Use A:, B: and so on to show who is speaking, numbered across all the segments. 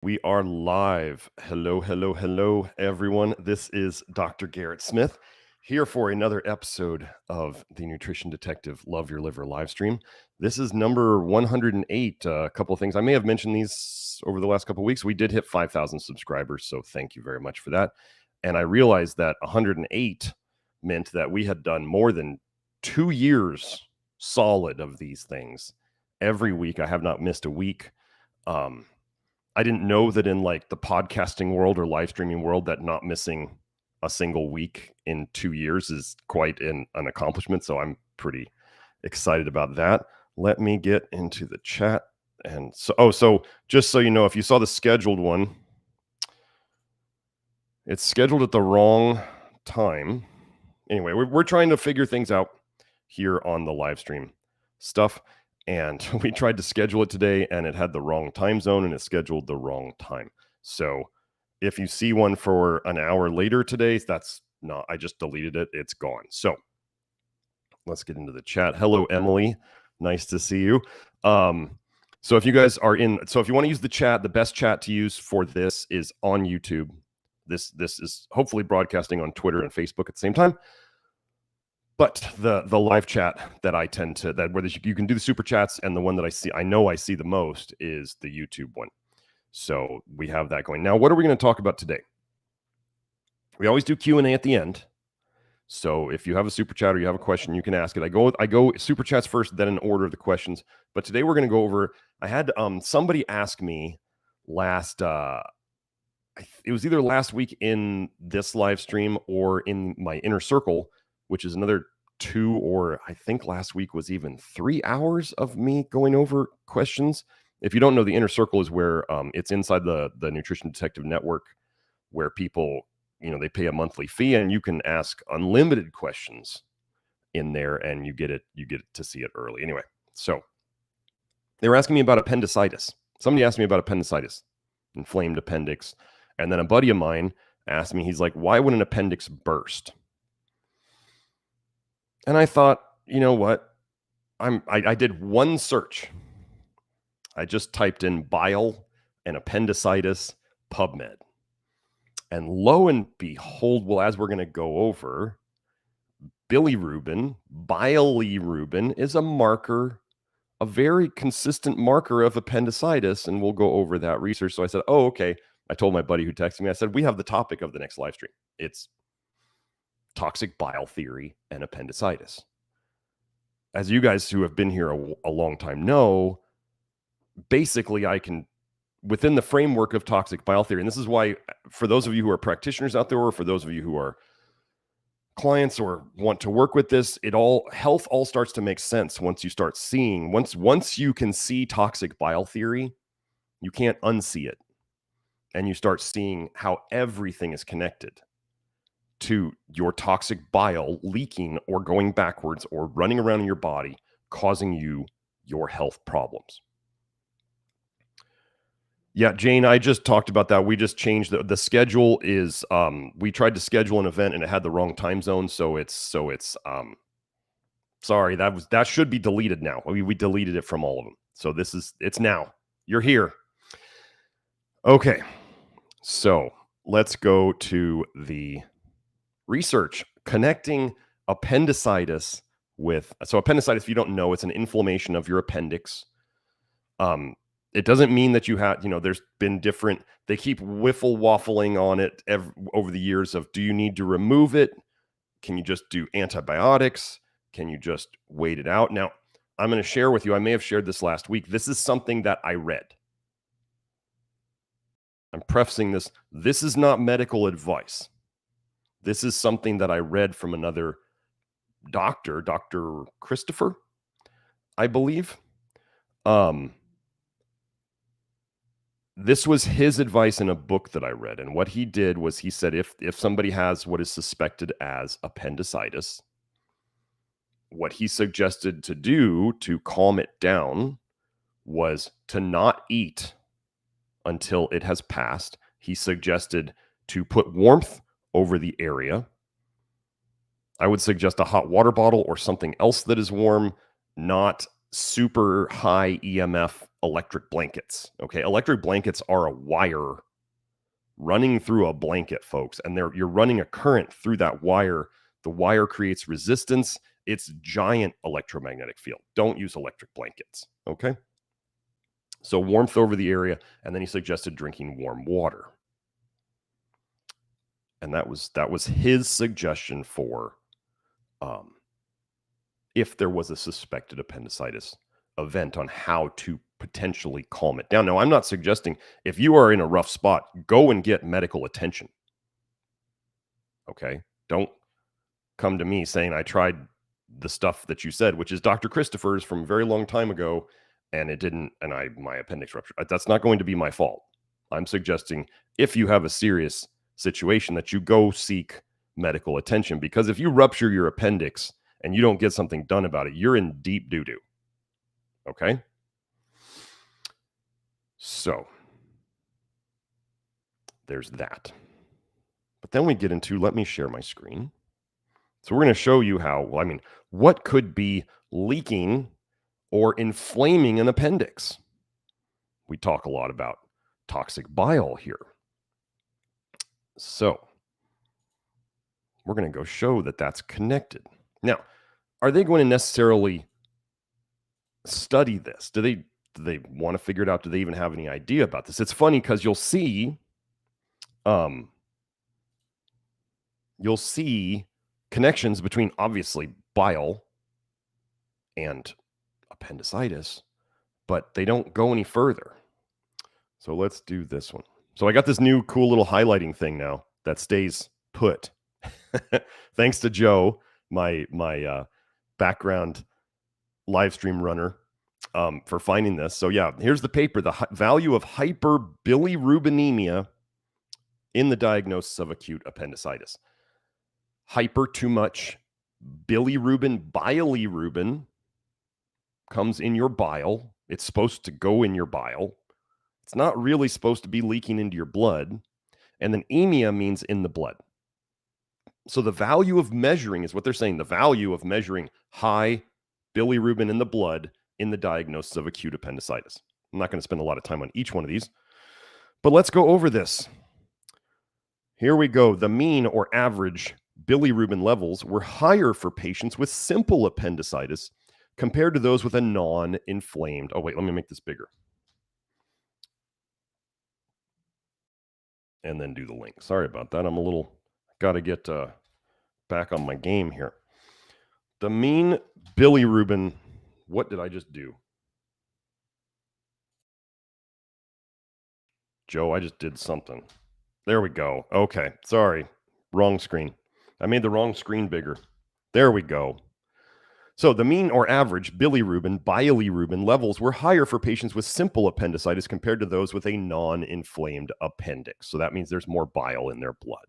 A: We are live. Hello, hello, hello, everyone. This is Dr. Garrett Smith here for another episode of the Nutrition Detective Love Your Liver live stream. This is number 108. A couple of things. I may have mentioned these over the last couple of weeks. We did hit 5,000 subscribers, so thank you very much for that. And I realized that 108 meant that we had done more than 2 years solid of these things. Every week, I have not missed a week. I didn't know that in like the podcasting world or live streaming world that not missing a single week in 2 years is quite an accomplishment. So I'm pretty excited about that. Let me get into the chat. And so just so you know, if you saw the scheduled one, it's scheduled at the wrong time. Anyway, we're trying to figure things out here on the live stream stuff. And we tried to schedule it today and it had the wrong time zone and it scheduled the wrong time. So if you see one for an hour later today, that's not, I just deleted it. It's gone. So let's get into the chat. Hello, Emily. Nice to see you. So if you guys are so if you want to use the chat, the best chat to use for this is on YouTube. This is hopefully broadcasting on Twitter and Facebook at the same time. But the live chat that I tend to, that where you can do the super chats, and the one that I know I see the most is the YouTube one. So we have that going. Now, what are we going to talk about today? We always do Q&A at the end. So if you have a super chat or you have a question, you can ask it. I go super chats first, then in order of the questions. But today we're going to go over, I had somebody ask me last, it was either last week in this live stream or in my inner circle, which is another 2, or I think last week was even 3 hours of me going over questions. If you don't know, the inner circle is where it's inside the Nutrition Detective Network, where people, they pay a monthly fee and you can ask unlimited questions in there, and you get to see it early. Anyway, so they were asking me about appendicitis. Somebody asked me about appendicitis, inflamed appendix, and then a buddy of mine asked me, he's like, why would an appendix burst? And I thought, you know what? I did one search. I just typed in bile and appendicitis PubMed. And lo and behold, well, as we're going to go over, bilirubin is a marker, a very consistent marker of appendicitis. And we'll go over that research. So I said, oh, okay. I told my buddy who texted me, I said, we have the topic of the next live stream. It's Toxic Bile Theory and appendicitis. As you guys who have been here a long time know, basically I can, within the framework of Toxic Bile Theory, and this is why, for those of you who are practitioners out there, or for those of you who are clients or want to work with this, health all starts to make sense once you start seeing, once you can see Toxic Bile Theory, you can't unsee it. And you start seeing how everything is connected to your toxic bile leaking or going backwards or running around in your body, causing you your health problems. Yeah, Jane, I just talked about that. We just changed the schedule. Is we tried to schedule an event and it had the wrong time zone, so it's sorry, that should be deleted now. We deleted it from all of them. So it's now. You're here. Okay. So, let's go to the research connecting appendicitis with, so appendicitis, if you don't know, it's an inflammation of your appendix. It doesn't mean that you have, there's been different, they keep waffling on it over the years of, do you need to remove it? Can you just do antibiotics? Can you just wait it out? Now, I'm going to share with you, I may have shared this last week. This is something that I read. I'm prefacing this. This is not medical advice. This is something that I read from another doctor, Dr. Christopher, I believe. This was his advice in a book that I read. And what he did was he said, if somebody has what is suspected as appendicitis, what he suggested to do to calm it down was to not eat until it has passed. He suggested to put warmth over the area. I would suggest a hot water bottle or something else that is warm, not super high EMF electric blankets. Okay, electric blankets are a wire running through a blanket, folks, and you're running a current through that wire. The wire creates resistance. It's giant electromagnetic field. Don't use electric blankets. Okay. So warmth over the area, and then he suggested drinking warm water. And that was his suggestion for if there was a suspected appendicitis event on how to potentially calm it down. Now, I'm not suggesting if you are in a rough spot, go and get medical attention. Okay? Don't come to me saying I tried the stuff that you said, which is Dr. Christopher's from a very long time ago, and it didn't, and my appendix ruptured. That's not going to be my fault. I'm suggesting if you have a serious situation that you go seek medical attention, because if you rupture your appendix and you don't get something done about it, you're in deep doo-doo. Okay? So, there's that. But then we get into, let me share my screen. So we're going to show you how, what could be leaking or inflaming an appendix. We talk a lot about toxic bile here. So we're going to go show that that's connected. Now, are they going to necessarily study this? Do they want to figure it out? Do they even have any idea about this? It's funny because you'll see connections between obviously bile and appendicitis, but they don't go any further. So let's do this one. So I got this new cool little highlighting thing now that stays put. Thanks to Joe, my background live stream runner, for finding this. So yeah, here's the paper, the value of hyperbilirubinemia in the diagnosis of acute appendicitis. Hyper, too much. Bilirubin comes in your bile. It's supposed to go in your bile. It's not really supposed to be leaking into your blood. And then emia means in the blood. So the value of measuring is what they're saying, the value of measuring high bilirubin in the blood in the diagnosis of acute appendicitis. I'm not going to spend a lot of time on each one of these, but let's go over this. Here we go. The mean or average bilirubin levels were higher for patients with simple appendicitis compared to those with a non-inflamed. Oh, wait, let me make this bigger. And then do the link. Sorry about that. I'm a little, got to get back on my game here. The mean bilirubin, what did I just do? Joe, I just did something. There we go. Okay, sorry. Wrong screen. I made the wrong screen bigger. There we go. So the mean or average bilirubin levels were higher for patients with simple appendicitis compared to those with a non-inflamed appendix. So that means there's more bile in their blood.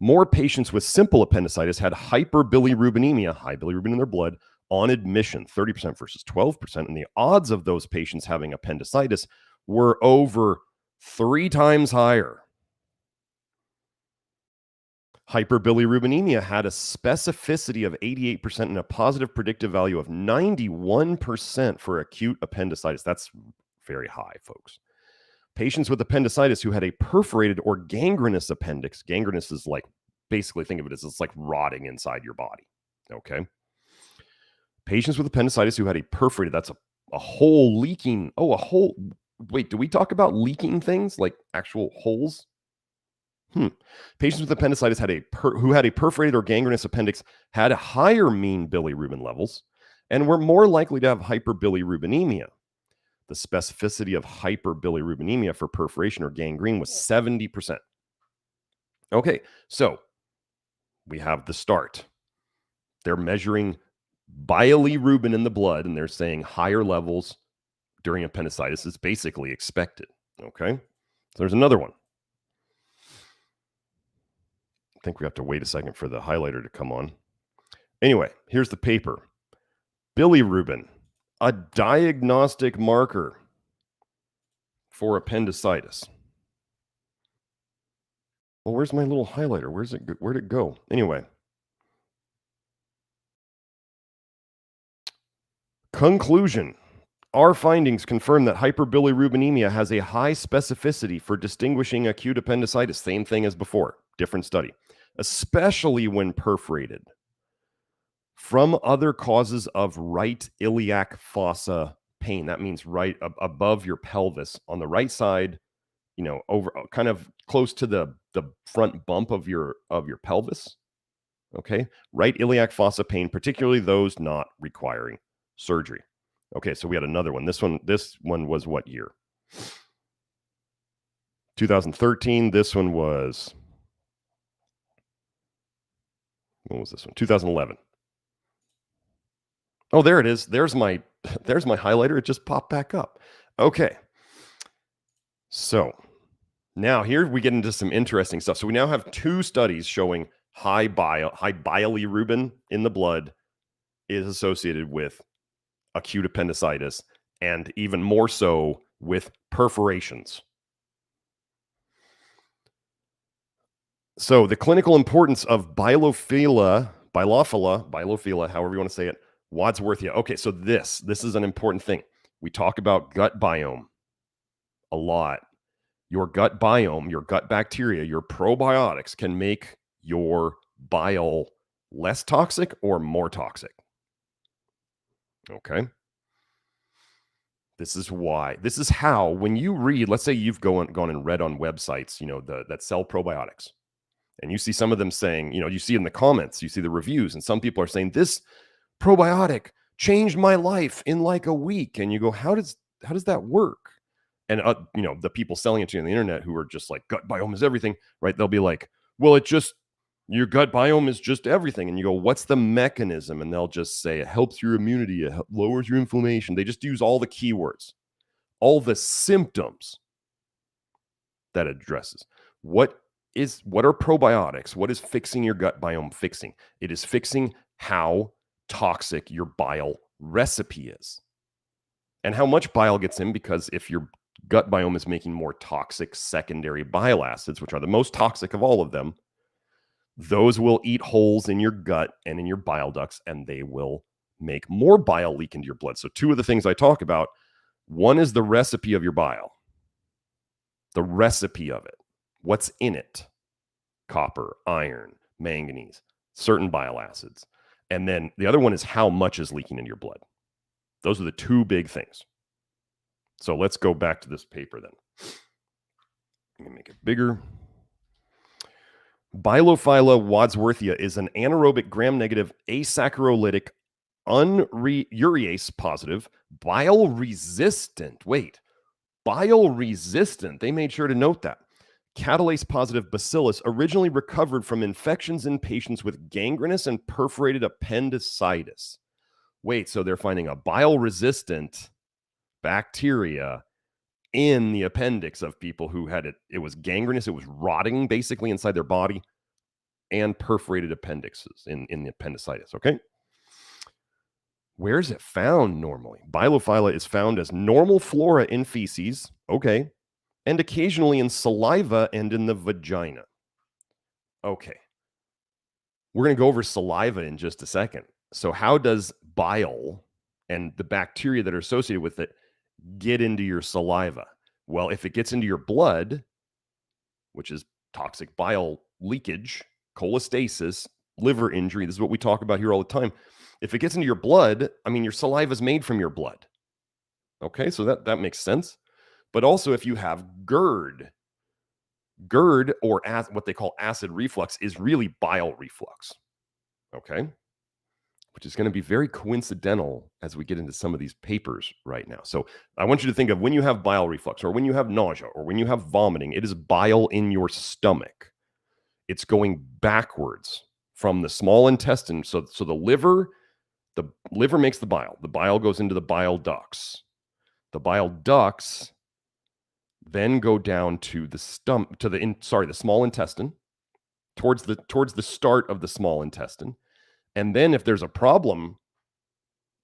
A: More patients with simple appendicitis had hyperbilirubinemia, high bilirubin in their blood, on admission, 30% versus 12%. And the odds of those patients having appendicitis were over 3 times higher. Hyperbilirubinemia had a specificity of 88% and a positive predictive value of 91% for acute appendicitis. That's very high, folks. Patients with appendicitis who had a perforated or gangrenous appendix, gangrenous is like, basically think of it as it's like rotting inside your body, okay? Patients with appendicitis who had a perforated, that's a hole leaking, a hole, wait, do we talk about leaking things like actual holes? Patients with appendicitis who had a perforated or gangrenous appendix had higher mean bilirubin levels and were more likely to have hyperbilirubinemia. The specificity of hyperbilirubinemia for perforation or gangrene was 70%. Okay, so we have the start. They're measuring bilirubin in the blood, and they're saying higher levels during appendicitis is basically expected. Okay, so there's another one. I think we have to wait a second for the highlighter to come on. Anyway, here's the paper. Bilirubin, a diagnostic marker for appendicitis. Well, where's my little highlighter? Where'd it go? Anyway. Conclusion. Our findings confirm that hyperbilirubinemia has a high specificity for distinguishing acute appendicitis. Same thing as before, different study, especially when perforated, from other causes of right iliac fossa pain. That means right above your pelvis on the right side, over kind of close to the front bump of your pelvis. Okay, right iliac fossa pain, particularly those not requiring surgery. Okay, so we had another one. This one was what year? 2013. This one was, what was this one? 2011. Oh, there it is. There's my highlighter. It just popped back up. Okay. So now here we get into some interesting stuff. So we now have 2 studies showing high bilirubin in the blood is associated with acute appendicitis, and even more so with perforations. So the clinical importance of bilophila, however you want to say it, Wadsworthia. Okay, so this is an important thing. We talk about gut biome a lot. Your gut biome, your gut bacteria, your probiotics can make your bile less toxic or more toxic. Okay. This is how, when you read, let's say you've gone and read on websites, that sell probiotics, and you see some of them saying, you see in the comments, you see the reviews, and some people are saying this probiotic changed my life in like a week. And you go, how does that work? And, the people selling it to you on the internet who are just like, gut biome is everything, right? They'll be like, well, your gut biome is just everything. And you go, what's the mechanism? And they'll just say, it helps your immunity, it lowers your inflammation. They just use all the keywords, all the symptoms that it addresses. What are probiotics? What is fixing your gut biome fixing? It is fixing how toxic your bile recipe is and how much bile gets in, because if your gut biome is making more toxic secondary bile acids, which are the most toxic of all of them, those will eat holes in your gut and in your bile ducts, and they will make more bile leak into your blood. So 2 of the things I talk about, one is the recipe of your bile, the recipe of it, what's in it, copper, iron, manganese, certain bile acids. And then the other one is how much is leaking into your blood. Those are the 2 big things. So let's go back to this paper then. Let me make it bigger. Bilophila wadsworthia is an anaerobic gram-negative asaccharolytic urease positive bile resistant. Bile resistant. They made sure to note that. Catalase positive bacillus originally recovered from infections in patients with gangrenous and perforated appendicitis. So they're finding a bile resistant bacteria in the appendix of people who had it. It was gangrenous. It was rotting basically inside their body, and perforated appendixes in the appendicitis. Okay. Where is it found normally? Bilophila is found as normal flora in feces. Okay. And occasionally in saliva and in the vagina. Okay. We're going to go over saliva in just a second. So how does bile and the bacteria that are associated with it get into your saliva? Well, if it gets into your blood, which is toxic bile leakage, cholestasis, liver injury, this is what we talk about here all the time. If it gets into your blood, your saliva is made from your blood. Okay, so that makes sense. But also if you have GERD, or what they call acid reflux, is really bile reflux. Okay, which is going to be very coincidental as we get into some of these papers right now. So I want you to think of when you have bile reflux, or when you have nausea, or when you have vomiting, it is bile in your stomach. It's going backwards from the small intestine. So the liver makes the bile. The bile goes into the bile ducts. The bile ducts then go down to the the small intestine, towards the start of the small intestine. And then if there's a problem,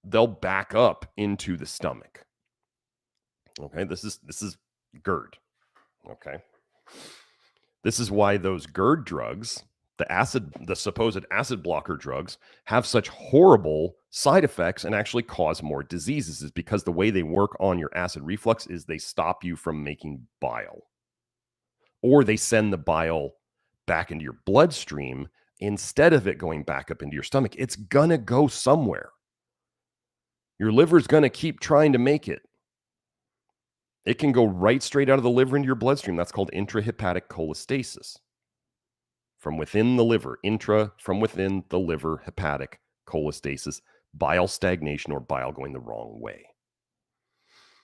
A: they'll back up into the stomach. Okay, this is GERD. Okay. This is why those GERD drugs, The supposed acid blocker drugs have such horrible side effects and actually cause more diseases is because the way they work on your acid reflux is they stop you from making bile, or they send the bile back into your bloodstream instead of it going back up into your stomach. It's gonna go somewhere. Your liver's gonna keep trying to make it. It can go right straight out of the liver into your bloodstream. That's called intrahepatic cholestasis. From within the liver, from within the liver, hepatic cholestasis, bile stagnation or bile going the wrong way.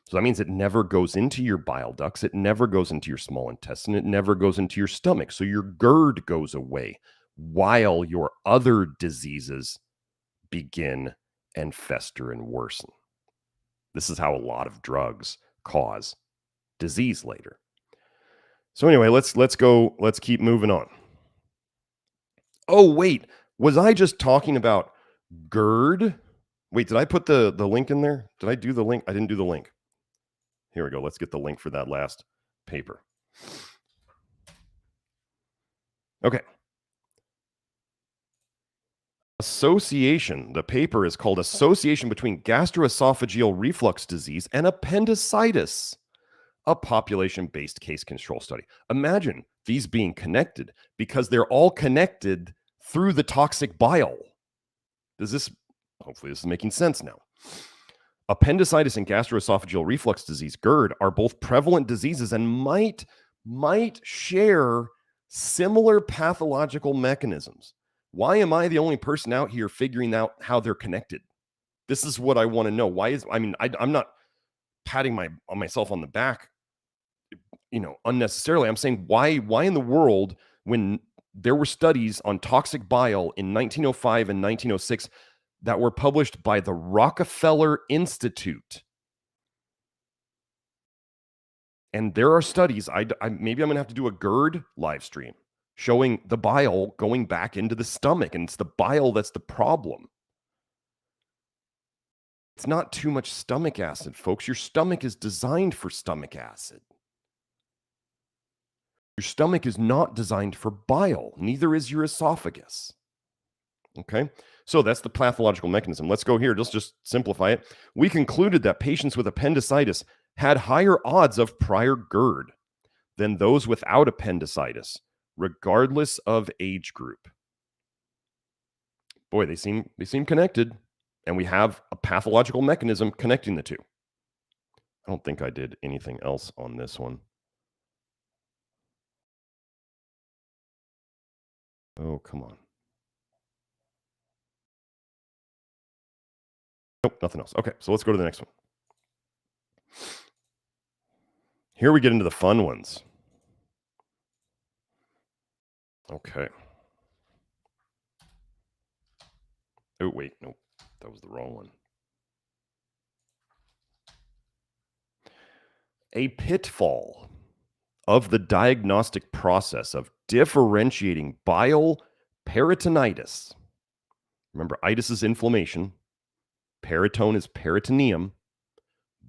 A: So that means it never goes into your bile ducts. It never goes into your small intestine. It never goes into your stomach. So your GERD goes away while your other diseases begin and fester and worsen. This is how a lot of drugs cause disease later. So anyway, let's keep moving on. Oh, wait, was I just talking about GERD? Wait, did I put the link in there? Did I do the link? I didn't do the link. Here we go. Let's get the link for that last paper. Okay. Association. The paper is called Association Between Gastroesophageal Reflux Disease and Appendicitis, a population-based case control study. Imagine these being connected because they're all connected through the toxic bile. Hopefully this is making sense now. Appendicitis and gastroesophageal reflux disease, GERD, are both prevalent diseases and might share similar pathological mechanisms. Why am I the only person out here figuring out how they're connected? This is what I want to know. I'm not patting myself on the back, unnecessarily. I'm saying why in the world, when there were studies on toxic bile in 1905 and 1906 that were published by the Rockefeller Institute, and there are studies, maybe I'm going to have to do a GERD live stream showing the bile going back into the stomach, and it's the bile that's the problem. It's not too much stomach acid, folks. Your stomach is designed for stomach acid. Your stomach is not designed for bile. Neither is your esophagus. Okay, so that's the pathological mechanism. Let's go here. Let's just simplify it. We concluded that patients with appendicitis had higher odds of prior GERD than those without appendicitis, regardless of age group. Boy, they seem connected, and we have a pathological mechanism connecting the two. I don't think I did anything else on this one. Oh, come on. Nope, nothing else. Okay, so let's go to the next one. Here we get into the fun ones. Okay. Oh, wait, nope, that was the wrong one. A pitfall of the diagnostic process of differentiating bile peritonitis. Remember, itis is inflammation. Peritone is peritoneum.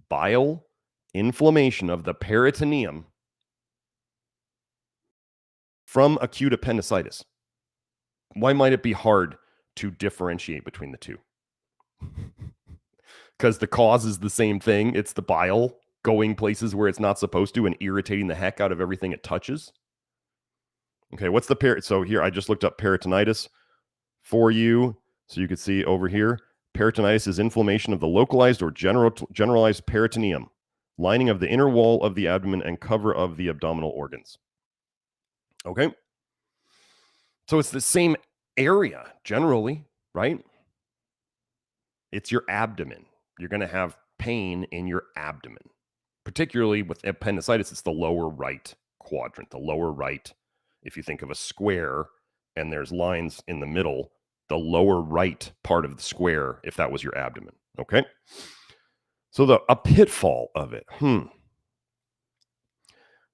A: Bile, inflammation of the peritoneum, from acute appendicitis. Why might it be hard to differentiate between the two? Because the cause is the same thing. It's the bile going places where it's not supposed to and irritating the heck out of everything it touches. Okay, what's the so here I just looked up peritonitis for you so you could see over here. Peritonitis is inflammation of the localized or generalized peritoneum, lining of the inner wall of the abdomen and cover of the abdominal organs. Okay, so it's the same area generally, right? It's your abdomen. You're going to have pain in your abdomen. Particularly with appendicitis, it's the lower right quadrant, the lower right. If you think of a square and there's lines in the middle, the lower right part of the square, if that was your abdomen, okay? So a pitfall of it.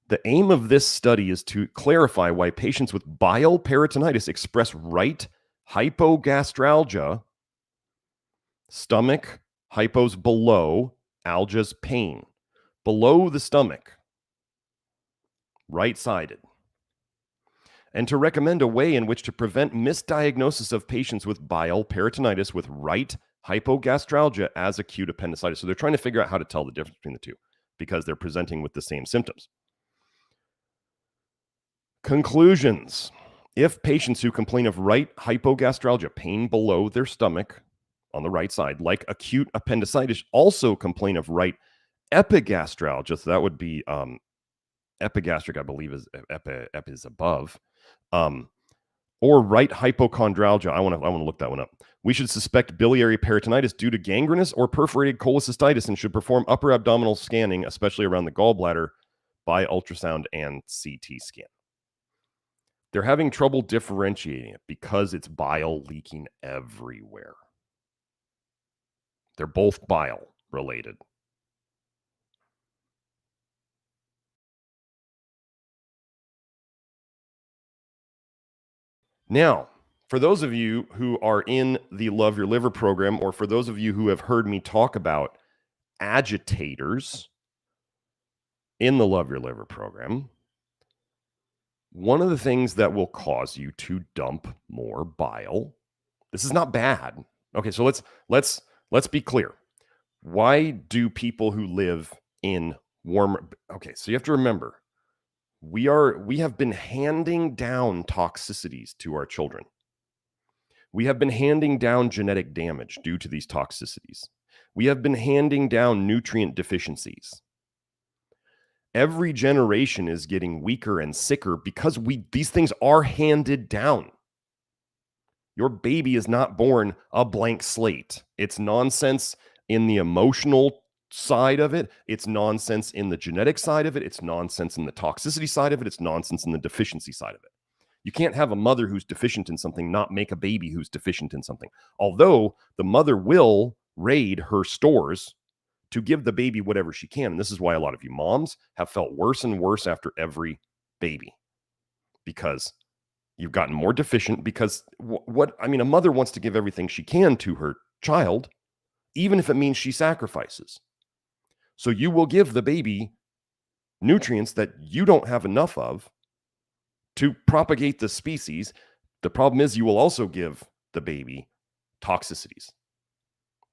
A: The aim of this study is to clarify why patients with bile peritonitis express right hypogastralgia, stomach, hypos below, algia's pain, below the stomach, right-sided, and to recommend a way in which to prevent misdiagnosis of patients with bile peritonitis with right hypogastralgia as acute appendicitis. So they're trying to figure out how to tell the difference between the two because they're presenting with the same symptoms. Conclusions. If patients who complain of right hypogastralgia, pain below their stomach on the right side, like acute appendicitis, also complain of right epigastralgia, so that would be epigastric, I believe, is epi is above, or right hypochondrialgia. I want to look that one up. We should suspect biliary peritonitis due to gangrenous or perforated cholestasis and should perform upper abdominal scanning, especially around the gallbladder, by ultrasound and CT scan. They're having trouble differentiating it because it's bile leaking everywhere. They're both bile related. Now, for those of you who are in the Love Your Liver program, or for those of you who have heard me talk about agitators in the Love Your Liver program, one of the things that will cause you to dump more bile, this is not bad. Okay, so let's be clear. Why do people who live in warmer, okay, so you have to remember, we have been handing down toxicities to our children. We have been handing down genetic damage due to these toxicities. We have been handing down nutrient deficiencies. Every generation is getting weaker and sicker because these things are handed down. Your baby is not born a blank slate. It's nonsense in the emotional side of it. It's nonsense in the genetic side of it. It's nonsense in the toxicity side of it. It's nonsense in the deficiency side of it. You can't have a mother who's deficient in something not make a baby who's deficient in something. Although the mother will raid her stores to give the baby whatever she can. And this is why a lot of you moms have felt worse and worse after every baby, because you've gotten more deficient. Because a mother wants to give everything she can to her child, even if it means she sacrifices. So you will give the baby nutrients that you don't have enough of to propagate the species. The problem is you will also give the baby toxicities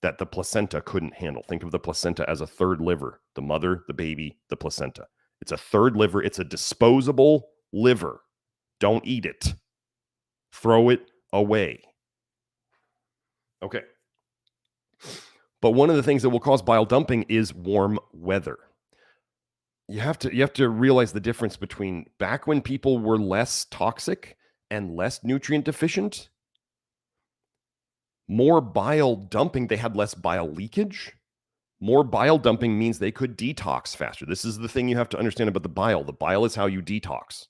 A: that the placenta couldn't handle. Think of the placenta as a third liver. The mother, the baby, the placenta. It's a third liver. It's a disposable liver. Don't eat it. Throw it away. Okay. But one of the things that will cause bile dumping is warm weather. You have to realize the difference between back when people were less toxic and less nutrient deficient. More bile dumping, they had less bile leakage. More bile dumping means they could detox faster. This is the thing you have to understand about the bile. The bile is how you detox.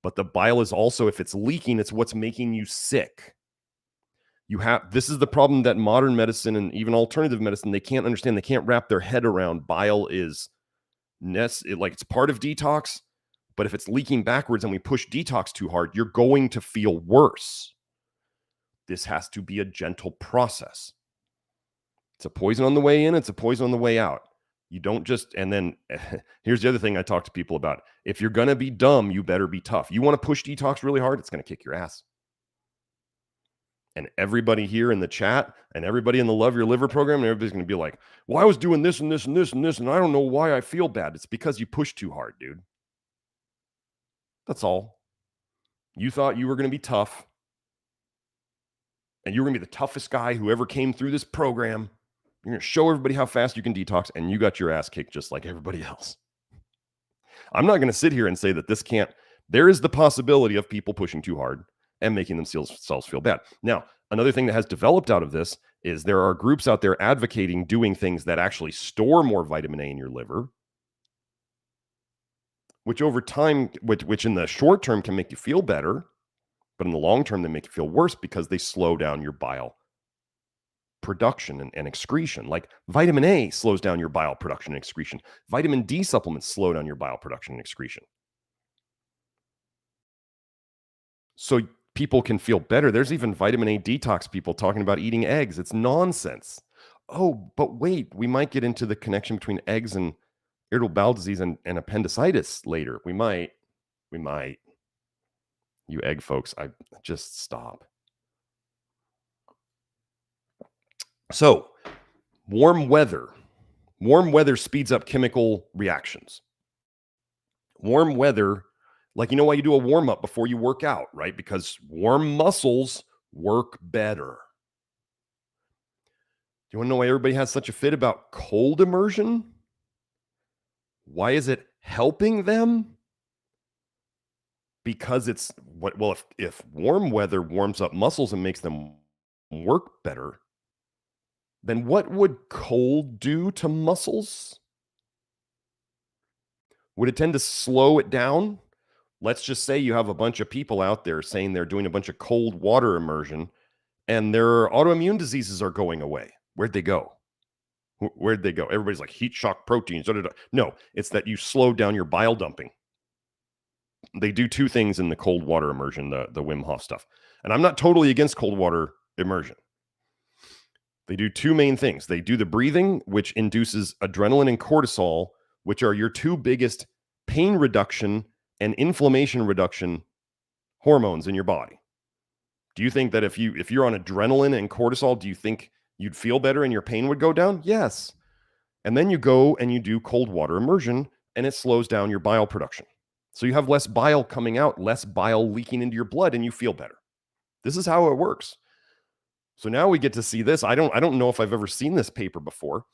A: But the bile is also, if it's leaking, it's what's making you sick. This is the problem that modern medicine and even alternative medicine, they can't understand. They can't wrap their head around. Bile is it's part of detox, but if it's leaking backwards and we push detox too hard, you're going to feel worse. This has to be a gentle process. It's a poison on the way in. It's a poison on the way out. You don't just, and then here's the other thing I talk to people about. If you're going to be dumb, you better be tough. You want to push detox really hard, it's going to kick your ass. And everybody here in the chat and everybody in the Love Your Liver program, and everybody's going to be like, well, I was doing this and this and this and this, and I don't know why I feel bad. It's because you pushed too hard, dude. That's all. You thought you were going to be tough. And you were going to be the toughest guy who ever came through this program. You're going to show everybody how fast you can detox, and you got your ass kicked just like everybody else. I'm not going to sit here and say that this can't. There is the possibility of people pushing too hard and making themselves feel bad. Now, another thing that has developed out of this is there are groups out there advocating doing things that actually store more vitamin A in your liver, which over time, which in the short term can make you feel better, but in the long term, they make you feel worse because they slow down your bile production and excretion. Like vitamin A slows down your bile production and excretion. Vitamin D supplements slow down your bile production and excretion. So people can feel better. There's even vitamin A detox people talking about eating eggs. It's nonsense. Oh, but wait, we might get into the connection between eggs and irritable bowel disease and appendicitis later. We might. You egg folks, I just stop. So, warm weather speeds up chemical reactions. Warm weather, like, you know why you do a warm up before you work out, right? Because warm muscles work better. Do you want to know why everybody has such a fit about cold immersion? Why is it helping them? Because it's what, well, if warm weather warms up muscles and makes them work better, then what would cold do to muscles? Would it tend to slow it down? Let's just say you have a bunch of people out there saying they're doing a bunch of cold water immersion and their autoimmune diseases are going away. Where'd they go? Where'd they go? Everybody's like heat shock proteins. No, it's that you slow down your bile dumping. They do two things in the cold water immersion, the Wim Hof stuff. And I'm not totally against cold water immersion. They do two main things. They do the breathing, which induces adrenaline and cortisol, which are your two biggest pain reduction and inflammation reduction hormones in your body. Do you think that if you're on adrenaline and cortisol, do you think you'd feel better and your pain would go down? Yes. And then you go and you do cold water immersion and it slows down your bile production. So you have less bile coming out, less bile leaking into your blood, and you feel better. This is how it works. So now we get to see this. I don't know if I've ever seen this paper before,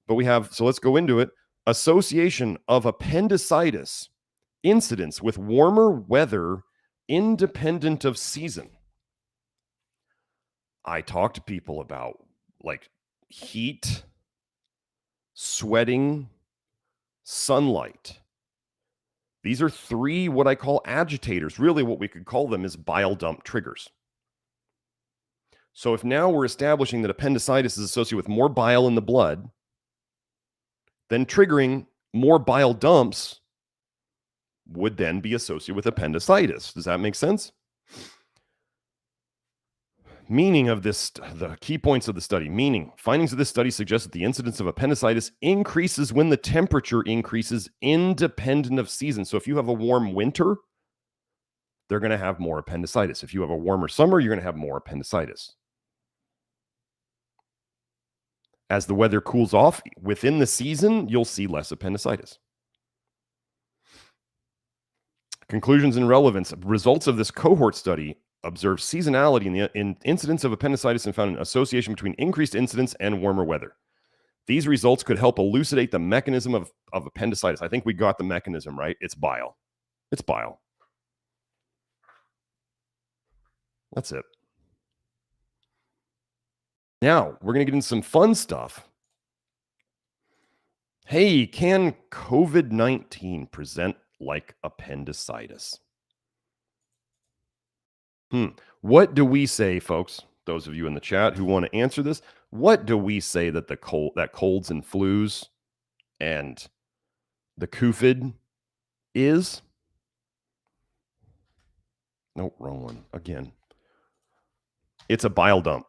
A: but we have, so let's go into it. Association of appendicitis incidence with warmer weather independent of season. I talk to people about like heat, sweating, sunlight. These are three what I call agitators. Really what we could call them is bile dump triggers. So if now we're establishing that appendicitis is associated with more bile in the blood, then triggering more bile dumps would then be associated with appendicitis. Does that make sense? Meaning of this, the key points of the study. Meaning, findings of this study suggest that the incidence of appendicitis increases when the temperature increases independent of season. So if you have a warm winter, they're going to have more appendicitis. If you have a warmer summer, you're going to have more appendicitis. As the weather cools off within the season, you'll see less appendicitis. Conclusions and relevance. Results of this cohort study observed seasonality in the incidence of appendicitis and found an association between increased incidence and warmer weather. These results could help elucidate the mechanism of appendicitis. I think we got the mechanism right. It's bile. It's bile. That's it. Now, we're going to get into some fun stuff. Hey, can COVID-19 present like appendicitis? What do we say, folks? Those of you in the chat who want to answer this, what do we say that colds and flus and the COVID is? No, wrong one. Again. It's a bile dump.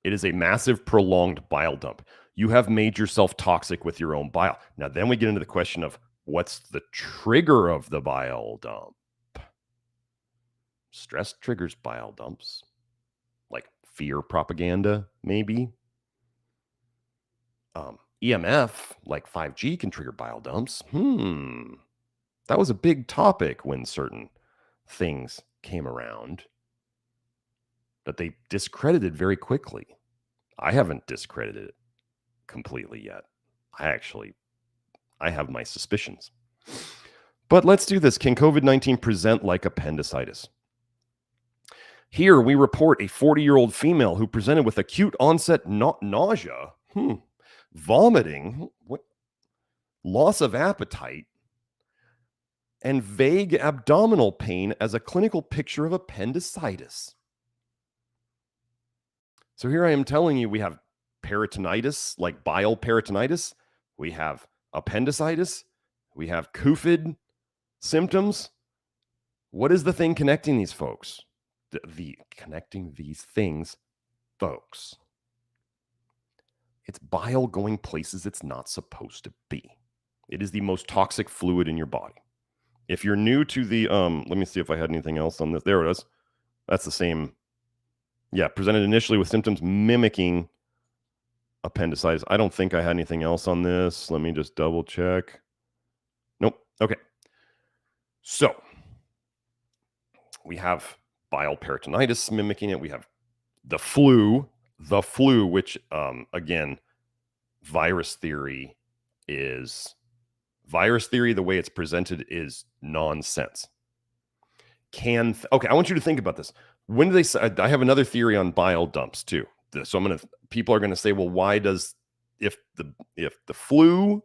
A: It is a massive, prolonged bile dump. You have made yourself toxic with your own bile. Now, then we get into the question of what's the trigger of the bile dump? Stress triggers bile dumps, like fear propaganda, maybe. EMF, like 5G, can trigger bile dumps. That was a big topic when certain things came around that they discredited very quickly. I haven't discredited it completely yet. I have my suspicions. But let's do this. Can COVID-19 present like appendicitis? Here we report a 40-year-old female who presented with acute onset nausea, vomiting, loss of appetite, and vague abdominal pain as a clinical picture of appendicitis. So here I am telling you we have peritonitis, like bile peritonitis. We have appendicitis. We have COVID symptoms. What is the thing connecting these folks? Connecting these things, folks. It's bile going places it's not supposed to be. It is the most toxic fluid in your body. If you're new to the, let me see if I had anything else on this. There it is. That's the same. Yeah, presented initially with symptoms mimicking appendicitis. I don't think I had anything else on this. Let me just double check. Nope. Okay. So we have bile peritonitis mimicking it. We have the flu, which, again, virus theory, the way it's presented is nonsense. Okay, I want you to think about this. When do they say, I have another theory on bile dumps too. So people are going to say, well, why does, if the flu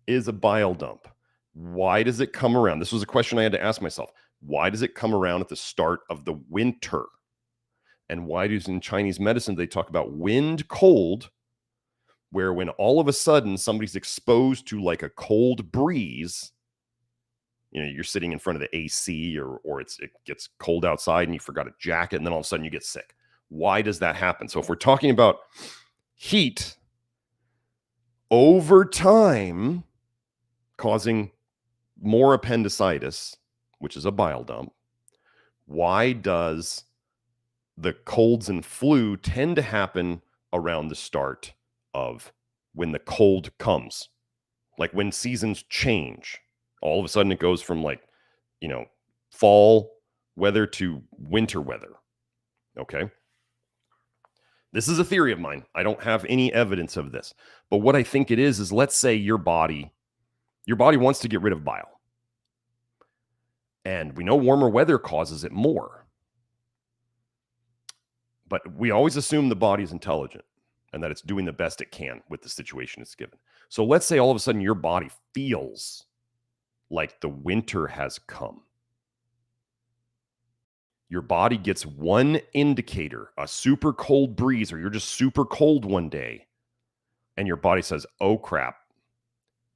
A: is a bile dump, why does it come around? This was a question I had to ask myself. Why does it come around at the start of the winter? And why does in Chinese medicine, they talk about wind cold, where when all of a sudden somebody's exposed to like a cold breeze, you're sitting in front of the AC or it gets cold outside and you forgot a jacket and then all of a sudden you get sick. Why does that happen? So if we're talking about heat over time causing more appendicitis, which is a bile dump, why does the colds and flu tend to happen around the start of when the cold comes? Like when seasons change, all of a sudden it goes from fall weather to winter weather. Okay. This is a theory of mine. I don't have any evidence of this, but what I think it is let's say your body wants to get rid of bile. And we know warmer weather causes it more. But we always assume the body is intelligent and that it's doing the best it can with the situation it's given. So let's say all of a sudden your body feels like the winter has come. Your body gets one indicator, a super cold breeze, or you're just super cold one day, and your body says, oh crap,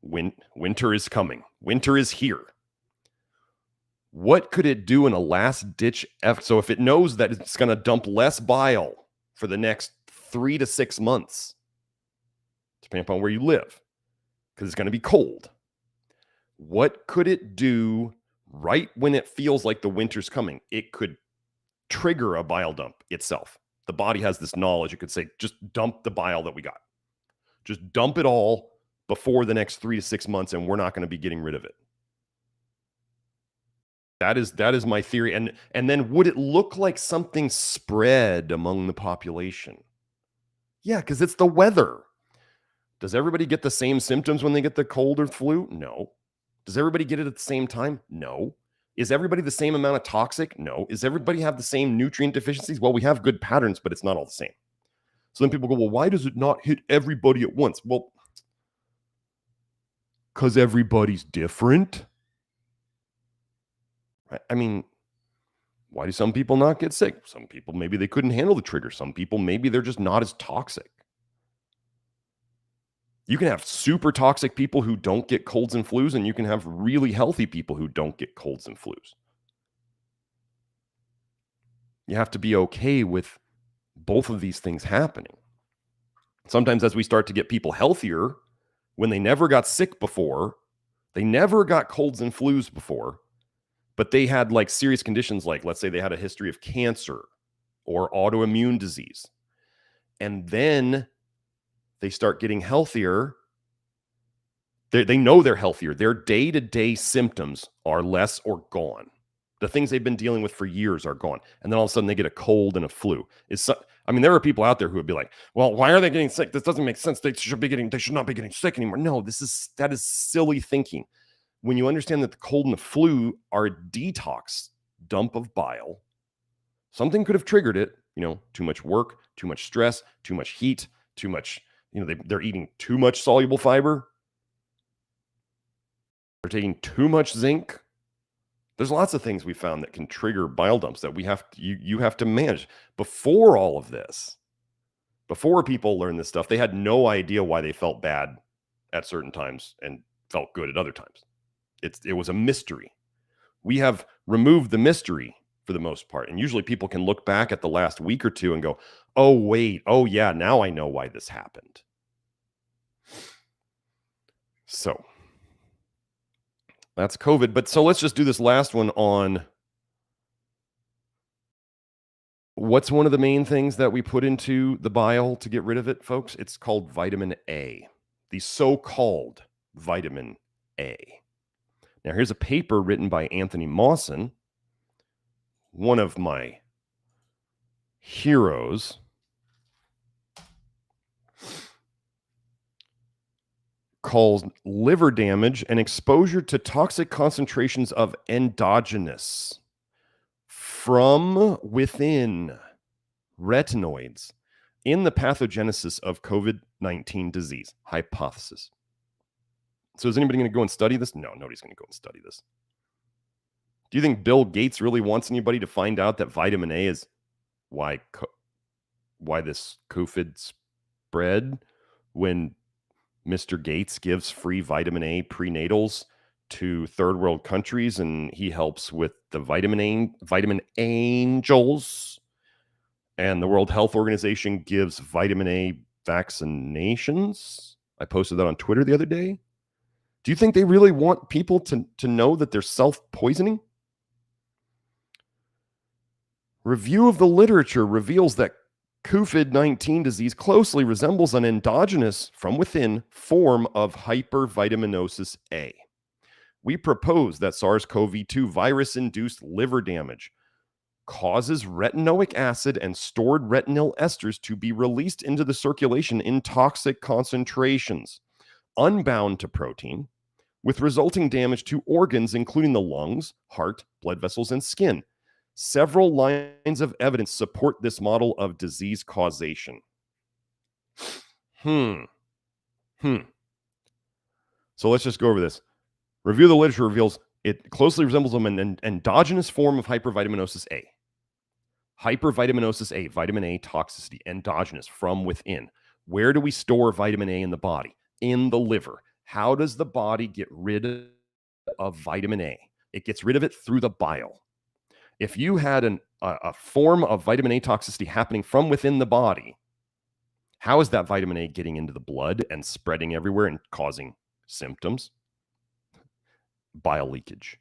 A: winter is coming. Winter is here. What could it do in a last ditch effort? So if it knows that it's going to dump less bile for the next 3 to 6 months, depending upon where you live, because it's going to be cold, what could it do right when it feels like the winter's coming? It could trigger a bile dump itself. The body has this knowledge. It could say, just dump the bile that we got. Just dump it all before the next 3 to 6 months, and we're not going to be getting rid of it. That is my theory. And then would it look like something spread among the population? Yeah, because it's the weather. Does everybody get the same symptoms when they get the cold or flu? No. Does everybody get it at the same time? No. Is everybody the same amount of toxic? No. Does everybody have the same nutrient deficiencies? Well, we have good patterns, but it's not all the same. So then people go, well, why does it not hit everybody at once? Well, because everybody's different. I mean, why do some people not get sick? Some people, maybe they couldn't handle the trigger. Some people, maybe they're just not as toxic. You can have super toxic people who don't get colds and flus, and you can have really healthy people who don't get colds and flus. You have to be okay with both of these things happening. Sometimes as we start to get people healthier, when they never got sick before, they never got colds and flus before, but they had like serious conditions, like let's say they had a history of cancer or autoimmune disease. And then they start getting healthier. They know they're healthier. Their day-to-day symptoms are less or gone. The things they've been dealing with for years are gone. And then all of a sudden they get a cold and a flu. There are people out there who would be like, well, why are they getting sick? This doesn't make sense. They should not be getting sick anymore. No, that is silly thinking. When you understand that the cold and the flu are a detox dump of bile, something could have triggered it, too much work, too much stress, too much heat, too much, they're eating too much soluble fiber. They're taking too much zinc. There's lots of things we found that can trigger bile dumps that you have to manage. Before all of this, before people learned this stuff, they had no idea why they felt bad at certain times and felt good at other times. It was a mystery. We have removed the mystery for the most part. And usually people can look back at the last week or two and go, oh, wait, oh, yeah, now I know why this happened. So, That's COVID. But so let's just do this last one on what's one of the main things that we put into the bile to get rid of it, folks? It's called vitamin A, the so-called vitamin A. Now, here's a paper written by Anthony Mawson, one of my heroes. Called liver damage and exposure to toxic concentrations of endogenous from within retinoids in the pathogenesis of COVID-19 disease hypothesis. So is anybody going to go and study this? No, nobody's going to go and study this. Do you think Bill Gates really wants anybody to find out that vitamin A is why this COVID spread when Mr. Gates gives free vitamin A prenatals to third world countries, and he helps with the vitamin angels, and the World Health Organization gives vitamin A vaccinations? I posted that on Twitter the other day. Do you think they really want people to know that they're self-poisoning? Review of the literature reveals that COVID-19 disease closely resembles an endogenous, from within, form of hypervitaminosis A. We propose that SARS-CoV-2 virus-induced liver damage causes retinoic acid and stored retinyl esters to be released into the circulation in toxic concentrations, unbound to protein, with resulting damage to organs including the lungs, heart, blood vessels, and skin. Several lines of evidence support this model of disease causation. So let's just go over this. Review of the literature reveals it closely resembles an endogenous form of hypervitaminosis A. Hypervitaminosis A, vitamin A toxicity, endogenous, from within. Where do we store vitamin A in the body? In the liver. How does the body get rid of vitamin A? It gets rid of it through the bile. If you had a form of vitamin A toxicity happening from within the body, how is that vitamin A getting into the blood and spreading everywhere and causing symptoms? Bile leakage.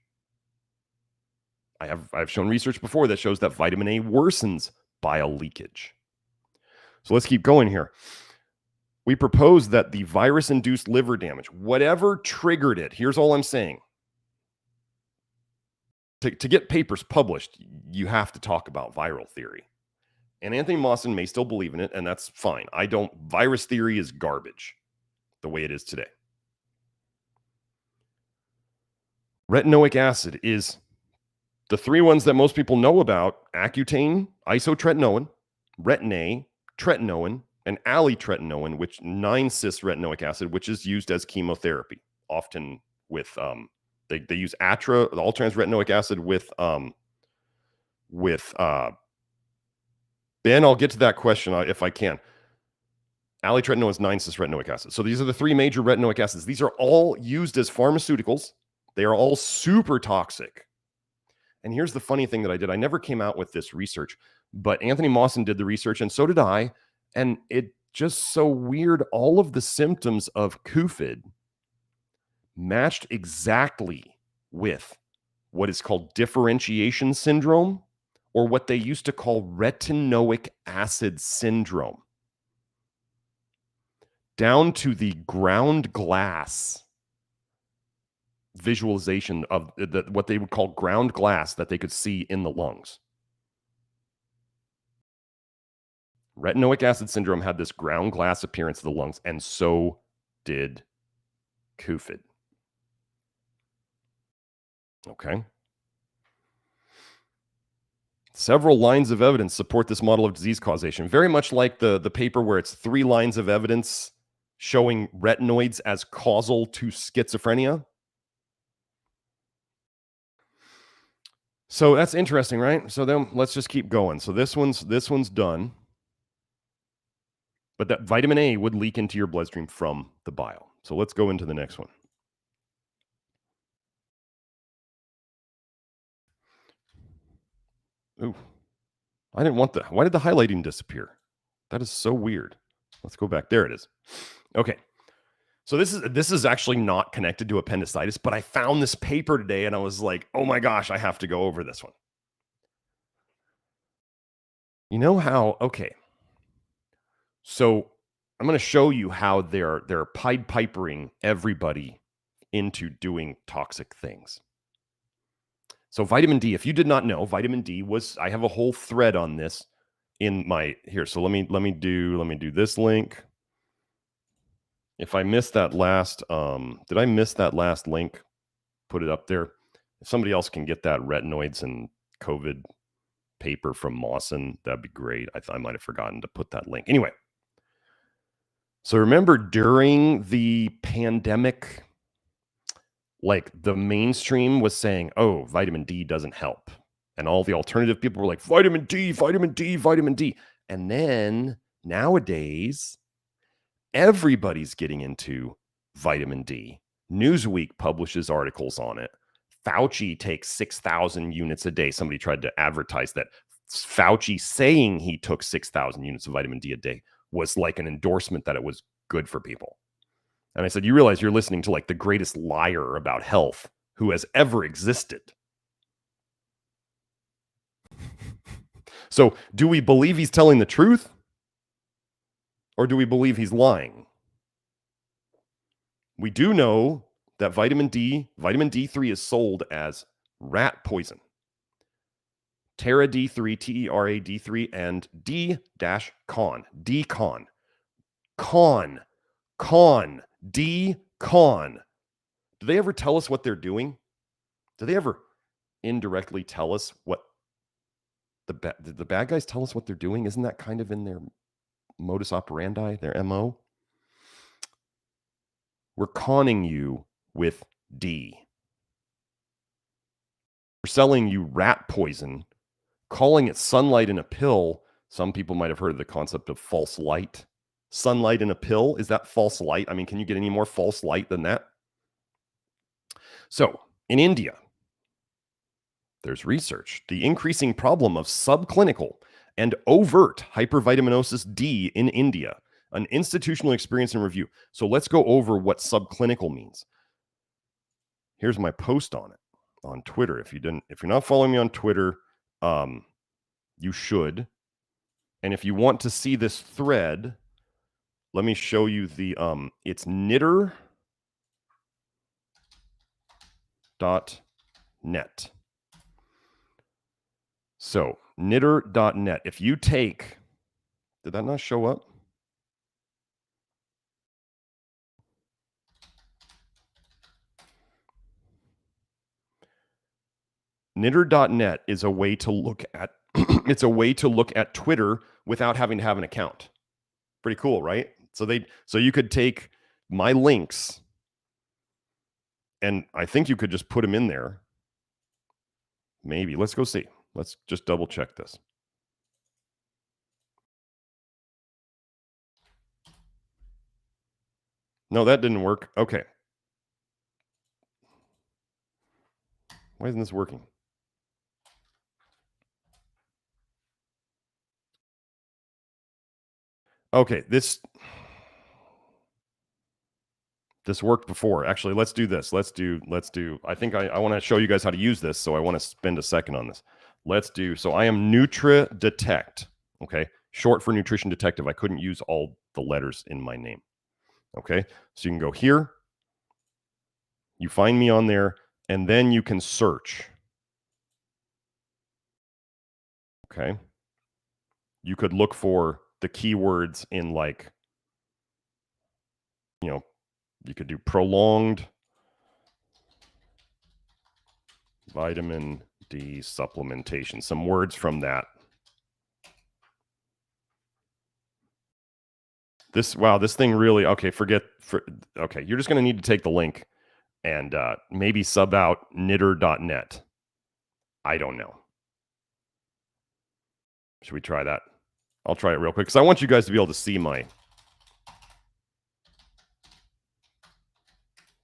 A: I've shown research before that shows that vitamin A worsens bile leakage. So let's keep going here. We propose that the virus-induced liver damage, whatever triggered it, here's all I'm saying. To get papers published, you have to talk about viral theory. And Anthony Mawson may still believe in it, and that's fine. Virus theory is garbage the way it is today. Retinoic acid is the three ones that most people know about: Accutane, isotretinoin, Retin-A, tretinoin, and alitretinoin, which 9-cis retinoic acid, which is used as chemotherapy, often with they use all-trans retinoic acid with Ben, I'll get to that question if I can. Alitretinoin is 9-cis retinoic acid. So these are the three major retinoic acids. These are all used as pharmaceuticals. They are all super toxic. And here's the funny thing that I did. I never came out with this research, but Anthony Mawson did the research, and so did I. And it just so weird. All of the symptoms of COVID matched exactly with what is called differentiation syndrome, or what they used to call retinoic acid syndrome, down to the ground glass visualization of what they would call ground glass that they could see in the lungs. Retinoic acid syndrome had this ground glass appearance of the lungs, and so did COVID. Okay. Several lines of evidence support this model of disease causation, very much like the paper where it's 3 lines of evidence showing retinoids as causal to schizophrenia. So that's interesting, right? So then let's just keep going. So this one's done. But that vitamin A would leak into your bloodstream from the bile. So let's go into the next one. Ooh, I didn't want that. Why did the highlighting disappear? That is so weird. Let's go back. There it is. Okay. So this is actually not connected to appendicitis, but I found this paper today and I was like, oh my gosh, I have to go over this one. You know how, okay. So I'm going to show you how they're Pied Pipering everybody into doing toxic things. So vitamin D, if you did not know, vitamin D I have a whole thread on this in my here. So let me do this link. If I missed that last, did I miss that last link? Put it up there. If somebody else can get that retinoids and COVID paper from Mawson, that'd be great. I might have forgotten to put that link. Anyway, so remember during the pandemic, like the mainstream was saying, oh, vitamin D doesn't help. And all the alternative people were like, vitamin D, vitamin D, vitamin D. And then nowadays, everybody's getting into vitamin D. Newsweek publishes articles on it. Fauci takes 6,000 units a day. Somebody tried to advertise that Fauci saying he took 6,000 units of vitamin D a day was like an endorsement that it was good for people. And I said, you realize you're listening to like the greatest liar about health who has ever existed. So do we believe he's telling the truth? Or do we believe he's lying? We do know that vitamin D3 is sold as rat poison. Tera D3, TERA D3, and D-con. D-con. D-con. Do they ever tell us what they're doing? Do they ever indirectly tell us what the bad guys tell us what they're doing? Isn't that kind of in their modus operandi, their MO? We're conning you with D. We're selling you rat poison, calling it sunlight in a pill. Some people might have heard of the concept of false light. Sunlight in a pill, is that false light? I mean, can you get any more false light than that? So, in India, there's research. The increasing problem of subclinical and overt hypervitaminosis D in India, an institutional experience and review. So let's go over what subclinical means. Here's my post on it on Twitter. If you're not following me on Twitter, you should. And if you want to see this thread, let me show you the it's knitter.net. So knitter.net. If you take, did that not show up? Knitter.net is a way to look at it's a way to look at Twitter without having to have an account. Pretty cool, right? So you could take my links and I think you could just put them in there. Maybe. Let's go see. Let's just double check this. No, that didn't work. Okay. Why isn't this working? Okay, this worked before. Actually, let's do this. Let's do. I think I want to show you guys how to use this, so I want to spend a second on this. So I am NutriDetect, okay? Short for Nutrition Detective. I couldn't use all the letters in my name. Okay? So you can go here. You find me on there, and then you can search. Okay? You could look for the keywords in like, you could do prolonged vitamin D supplementation. Some words from that. This thing really, okay, okay, you're just going to need to take the link and maybe sub out knitter.net. I don't know. Should we try that? I'll try it real quick because I want you guys to be able to see my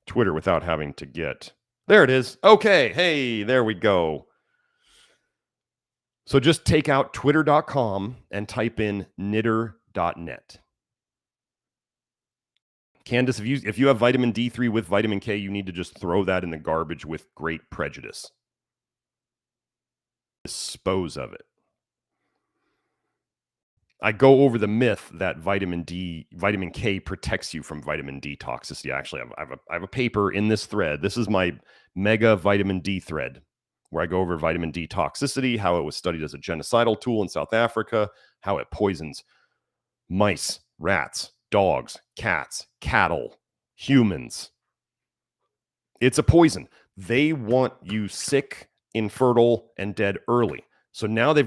A: Twitter without having to get... There it is. Okay. Hey, there we go. So just take out twitter.com and type in knitter.net. Candace, if you have vitamin D3 with vitamin K, you need to just throw that in the garbage with great prejudice. Dispose of it. I go over the myth that vitamin K protects you from vitamin D toxicity. Actually, I have a paper in this thread. This is my mega vitamin D thread, where I go over vitamin D toxicity, how it was studied as a genocidal tool in South Africa, how it poisons mice, rats, dogs, cats, cattle, humans. It's a poison. They want you sick, infertile, and dead early. So now they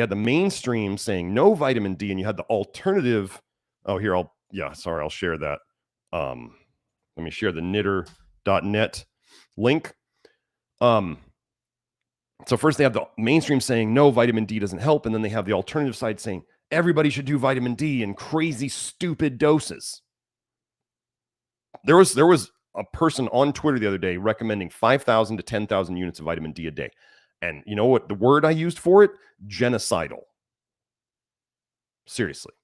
A: had the mainstream saying no vitamin D, and you had the alternative. Oh, here, I'll share that. Let me share the knitter.net link. So first they have the mainstream saying no, vitamin D doesn't help, and then they have the alternative side saying everybody should do vitamin D in crazy, stupid doses. There was a person on Twitter the other day recommending 5,000 to 10,000 units of vitamin D a day. And you know what the word I used for it? Genocidal. Seriously.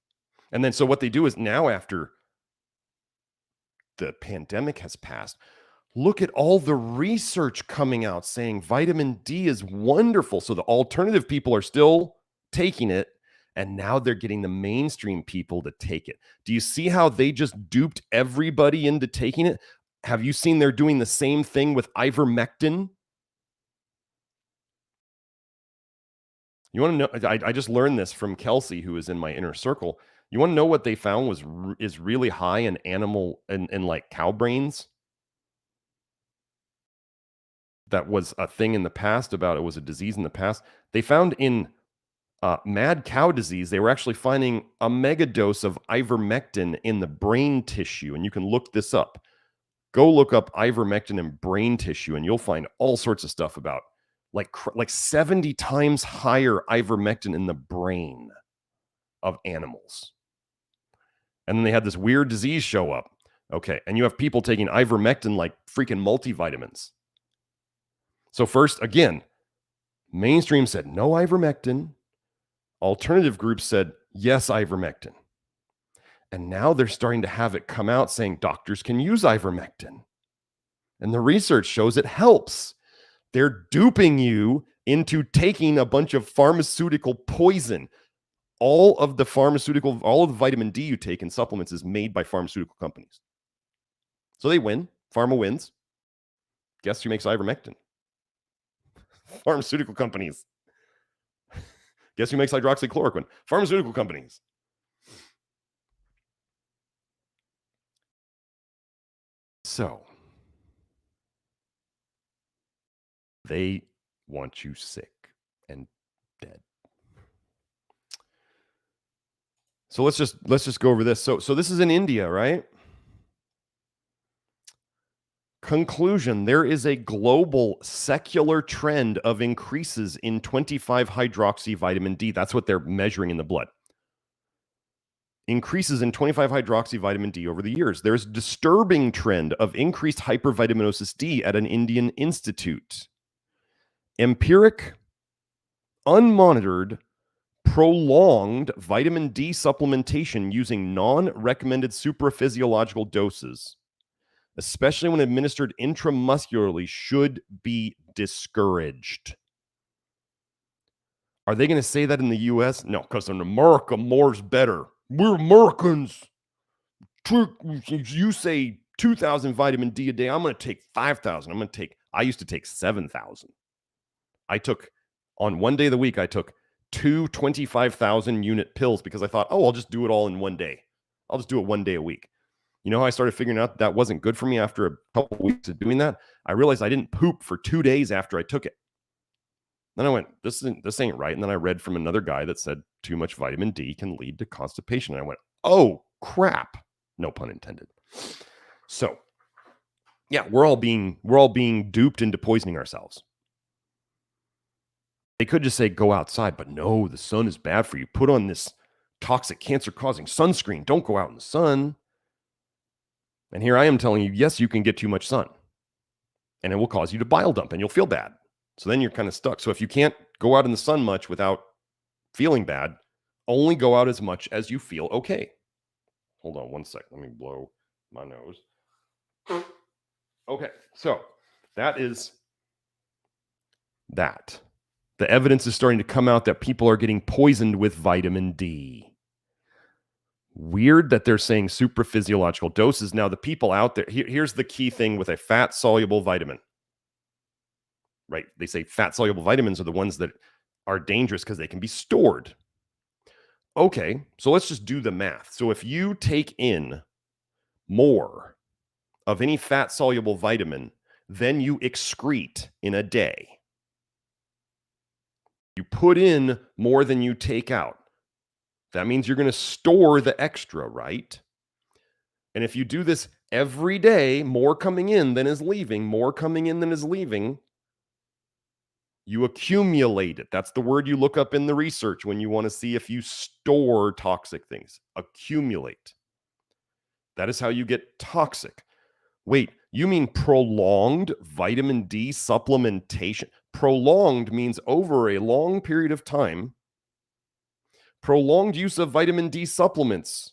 A: And then so what they do is now, after the pandemic has passed, look at all the research coming out saying vitamin D is wonderful. So the alternative people are still taking it, and now they're getting the mainstream people to take it. Do you see how they just duped everybody into taking it? Have you seen they're doing the same thing with ivermectin? You want to know? I just learned this from Kelsey, who is in my inner circle. You want to know what they found is really high in animal and like cow brains? That was a thing in the past it was a disease in the past. They found in mad cow disease, they were actually finding a mega dose of ivermectin in the brain tissue. And you can look this up. Go look up ivermectin in brain tissue, and you'll find all sorts of stuff about like 70 times higher ivermectin in the brain of animals. And then they had this weird disease show up. Okay. And you have people taking ivermectin like freaking multivitamins. So first, again, mainstream said no ivermectin. Alternative groups said yes, ivermectin. And now they're starting to have it come out saying doctors can use ivermectin. And the research shows it helps. They're duping you into taking a bunch of pharmaceutical poison. All of the vitamin D you take in supplements is made by pharmaceutical companies. So they win. Pharma wins. Guess who makes ivermectin? Pharmaceutical companies. Guess who makes hydroxychloroquine? Pharmaceutical companies. So they want you sick and dead. So let's just go over this. So this is in India, right? Conclusion: there is a global secular trend of increases in 25-hydroxy vitamin D. That's what they're measuring in the blood. Increases in 25-hydroxy vitamin D over the years. There's a disturbing trend of increased hypervitaminosis D at an Indian institute. Empiric, unmonitored, prolonged vitamin D supplementation using non-recommended supraphysiological doses, especially when administered intramuscularly, should be discouraged. Are they going to say that in the U.S.? No, because in America, more's better. We're Americans. You say 2,000 vitamin D a day. I'm going to take 5,000. I used to take 7,000. On one day of the week, I took 2 25,000 unit pills because I thought, I'll just do it all in one day. I'll just do it one day a week. You know how I started figuring out that wasn't good for me after a couple of weeks of doing that? I realized I didn't poop for 2 days after I took it. Then I went, this ain't right. And then I read from another guy that said too much vitamin D can lead to constipation. And I went, oh, crap. No pun intended. So, yeah, we're all being duped into poisoning ourselves. They could just say go outside, but no, the sun is bad for you. Put on this toxic cancer-causing sunscreen. Don't go out in the sun. And here I am telling you, yes, you can get too much sun. And it will cause you to bile dump, and you'll feel bad. So then you're kind of stuck. So if you can't go out in the sun much without feeling bad, only go out as much as you feel okay. Hold on one sec. Let me blow my nose. Okay, so that is that. The evidence is starting to come out that people are getting poisoned with vitamin D. Weird that they're saying supraphysiological doses. Now, the people out there, here's the key thing with a fat-soluble vitamin, right? They say fat-soluble vitamins are the ones that are dangerous because they can be stored. Okay, so let's just do the math. So if you take in more of any fat-soluble vitamin than you excrete in a day, you put in more than you take out. That means you're going to store the extra, right? And if you do this every day, more coming in than is leaving, more coming in than is leaving, you accumulate it. That's the word you look up in the research when you want to see if you store toxic things. Accumulate. That is how you get toxic. Wait, you mean prolonged vitamin D supplementation? Prolonged means over a long period of time. Prolonged use of vitamin D supplements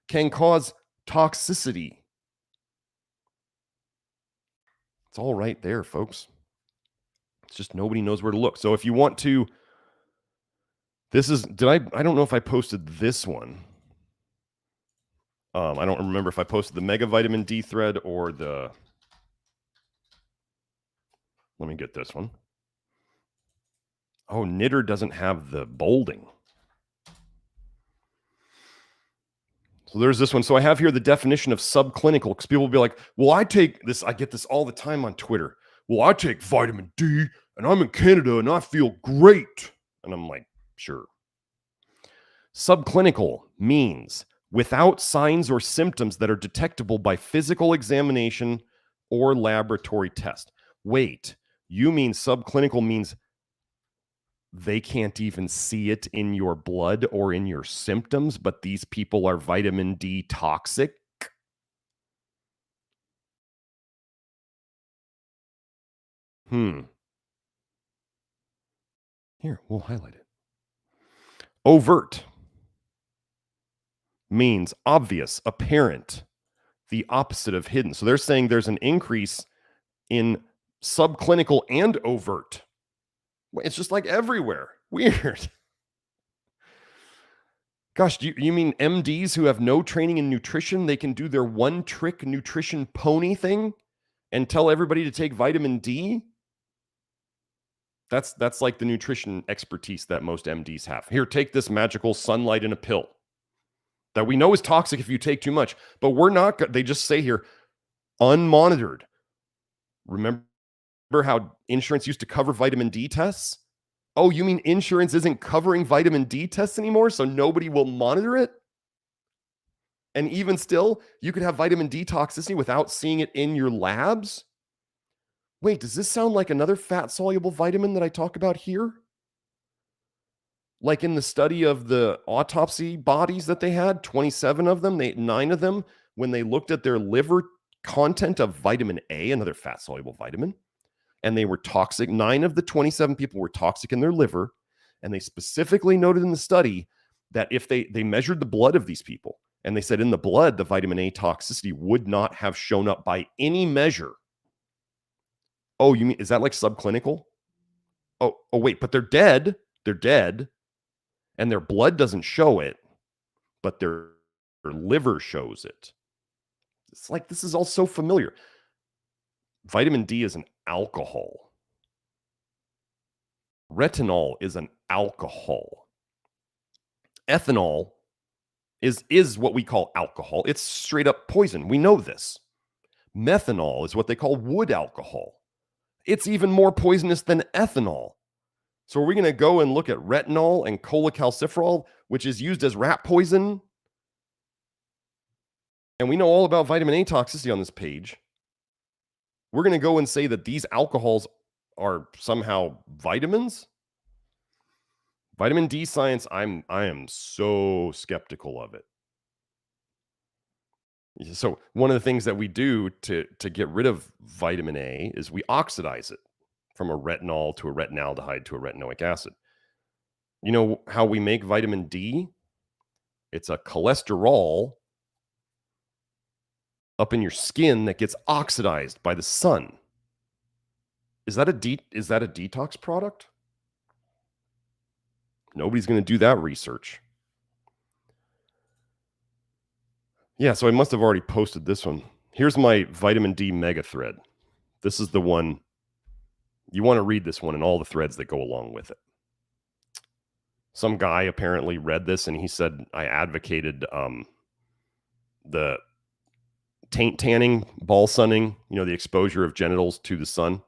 A: can cause toxicity. It's all right there, folks. It's just nobody knows where to look. So if you want to, I don't know if I posted this one. I don't remember if I posted the mega vitamin D thread or let me get this one. Oh, Knitter doesn't have the bolding. So there's this one. So I have here the definition of subclinical, because people will be like, well, I get this all the time on Twitter. Well, I take vitamin D and I'm in Canada and I feel great. And I'm like, sure. Subclinical means without signs or symptoms that are detectable by physical examination or laboratory test. Wait, you mean subclinical means they can't even see it in your blood or in your symptoms, but these people are vitamin D toxic? Here, we'll highlight it. Overt means obvious, apparent, the opposite of hidden. So they're saying there's an increase in subclinical and overt. It's just like everywhere. Weird. Gosh, you mean MDs who have no training in nutrition, they can do their one-trick nutrition pony thing and tell everybody to take vitamin D? That's like the nutrition expertise that most MDs have. Here, take this magical sunlight in a pill that we know is toxic if you take too much, but they just say here, unmonitored. Remember how insurance used to cover vitamin D tests? Oh, you mean insurance isn't covering vitamin D tests anymore, so nobody will monitor it? And even still, you could have vitamin D toxicity without seeing it in your labs? Wait, does this sound like another fat-soluble vitamin that I talk about here? Like in the study of the autopsy bodies that they had, 27 of them, 9 of them, when they looked at their liver content of vitamin A, another fat-soluble vitamin, and they were toxic. 9 of the 27 people were toxic in their liver, and they specifically noted in the study that if they measured the blood of these people, and they said in the blood, the vitamin A toxicity would not have shown up by any measure. Oh, you mean, is that like subclinical? Oh, wait, but they're dead. They're dead. And their blood doesn't show it, but their liver shows it. It's like, this is all so familiar. Vitamin D is an alcohol. Retinol is an alcohol. Ethanol is what we call alcohol. It's straight up poison. We know this. Methanol is what they call wood alcohol. It's even more poisonous than ethanol. So are we going to go and look at retinol and cholecalciferol, which is used as rat poison? And we know all about vitamin A toxicity on this page. We're going to go and say that these alcohols are somehow vitamins? Vitamin D science, I am so skeptical of it. So one of the things that we do to get rid of vitamin A is we oxidize it from a retinol to a retinaldehyde to a retinoic acid. You know how we make vitamin D? It's a cholesterol up in your skin that gets oxidized by the sun. Is that a detox product? Nobody's going to do that research. Yeah, so I must have already posted this one. Here's my vitamin D mega thread. This is the one. You want to read this one and all the threads that go along with it. Some guy apparently read this and he said I advocated the tanning, ball sunning, the exposure of genitals to the sun.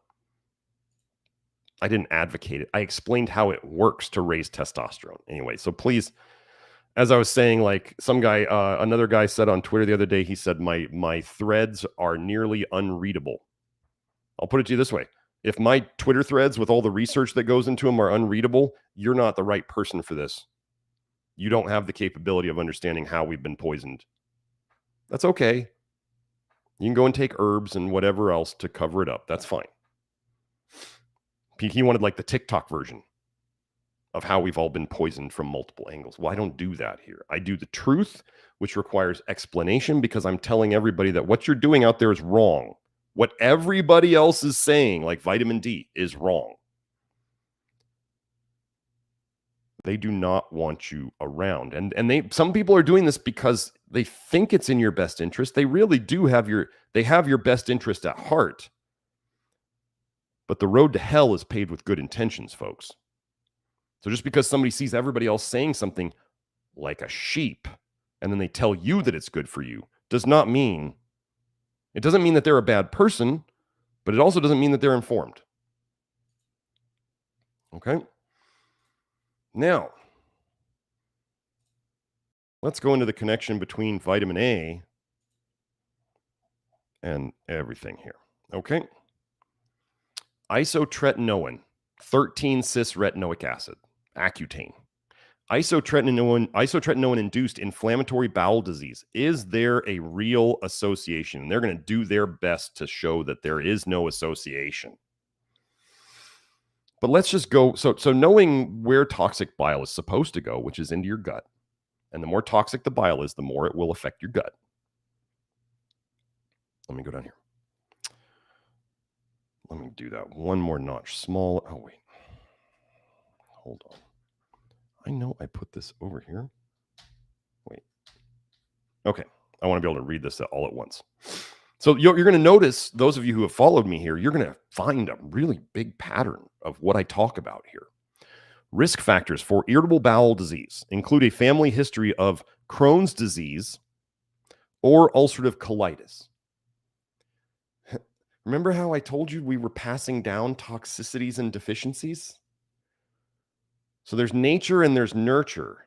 A: I didn't advocate it. I explained how it works to raise testosterone. Anyway, so please, as I was saying, like some guy, another guy said on Twitter the other day, he said, my threads are nearly unreadable. I'll put it to you this way. If my Twitter threads with all the research that goes into them are unreadable, you're not the right person for this. You don't have the capability of understanding how we've been poisoned. That's okay. You can go and take herbs and whatever else to cover it up. That's fine. He wanted like the TikTok version of how we've all been poisoned from multiple angles. Well, I don't do that here. I do the truth, which requires explanation because I'm telling everybody that what you're doing out there is wrong. What everybody else is saying, like vitamin D, is wrong. They do not want you around. And some people are doing this because they think it's in your best interest. They really do have your best interest at heart. But the road to hell is paved with good intentions, folks. So just because somebody sees everybody else saying something like a sheep, and then they tell you that it's good for you, doesn't mean that they're a bad person, but it also doesn't mean that they're informed. Okay? Now, let's go into the connection between vitamin A and everything here. Okay? Isotretinoin, 13-cis-retinoic acid, Accutane. Isotretinoin-induced inflammatory bowel disease. Is there a real association? And they're going to do their best to show that there is no association. But let's just go. So knowing where toxic bile is supposed to go, which is into your gut, and the more toxic the bile is, the more it will affect your gut. Let me go down here. Let me do that one more notch smaller. Oh, wait. Hold on. I know I put this over here. Wait. Okay. I want to be able to read this all at once. So you're going to notice, those of you who have followed me here, you're going to find a really big pattern of what I talk about here. Risk factors for irritable bowel disease include a family history of Crohn's disease or ulcerative colitis. Remember how I told you we were passing down toxicities and deficiencies? So there's nature and there's nurture.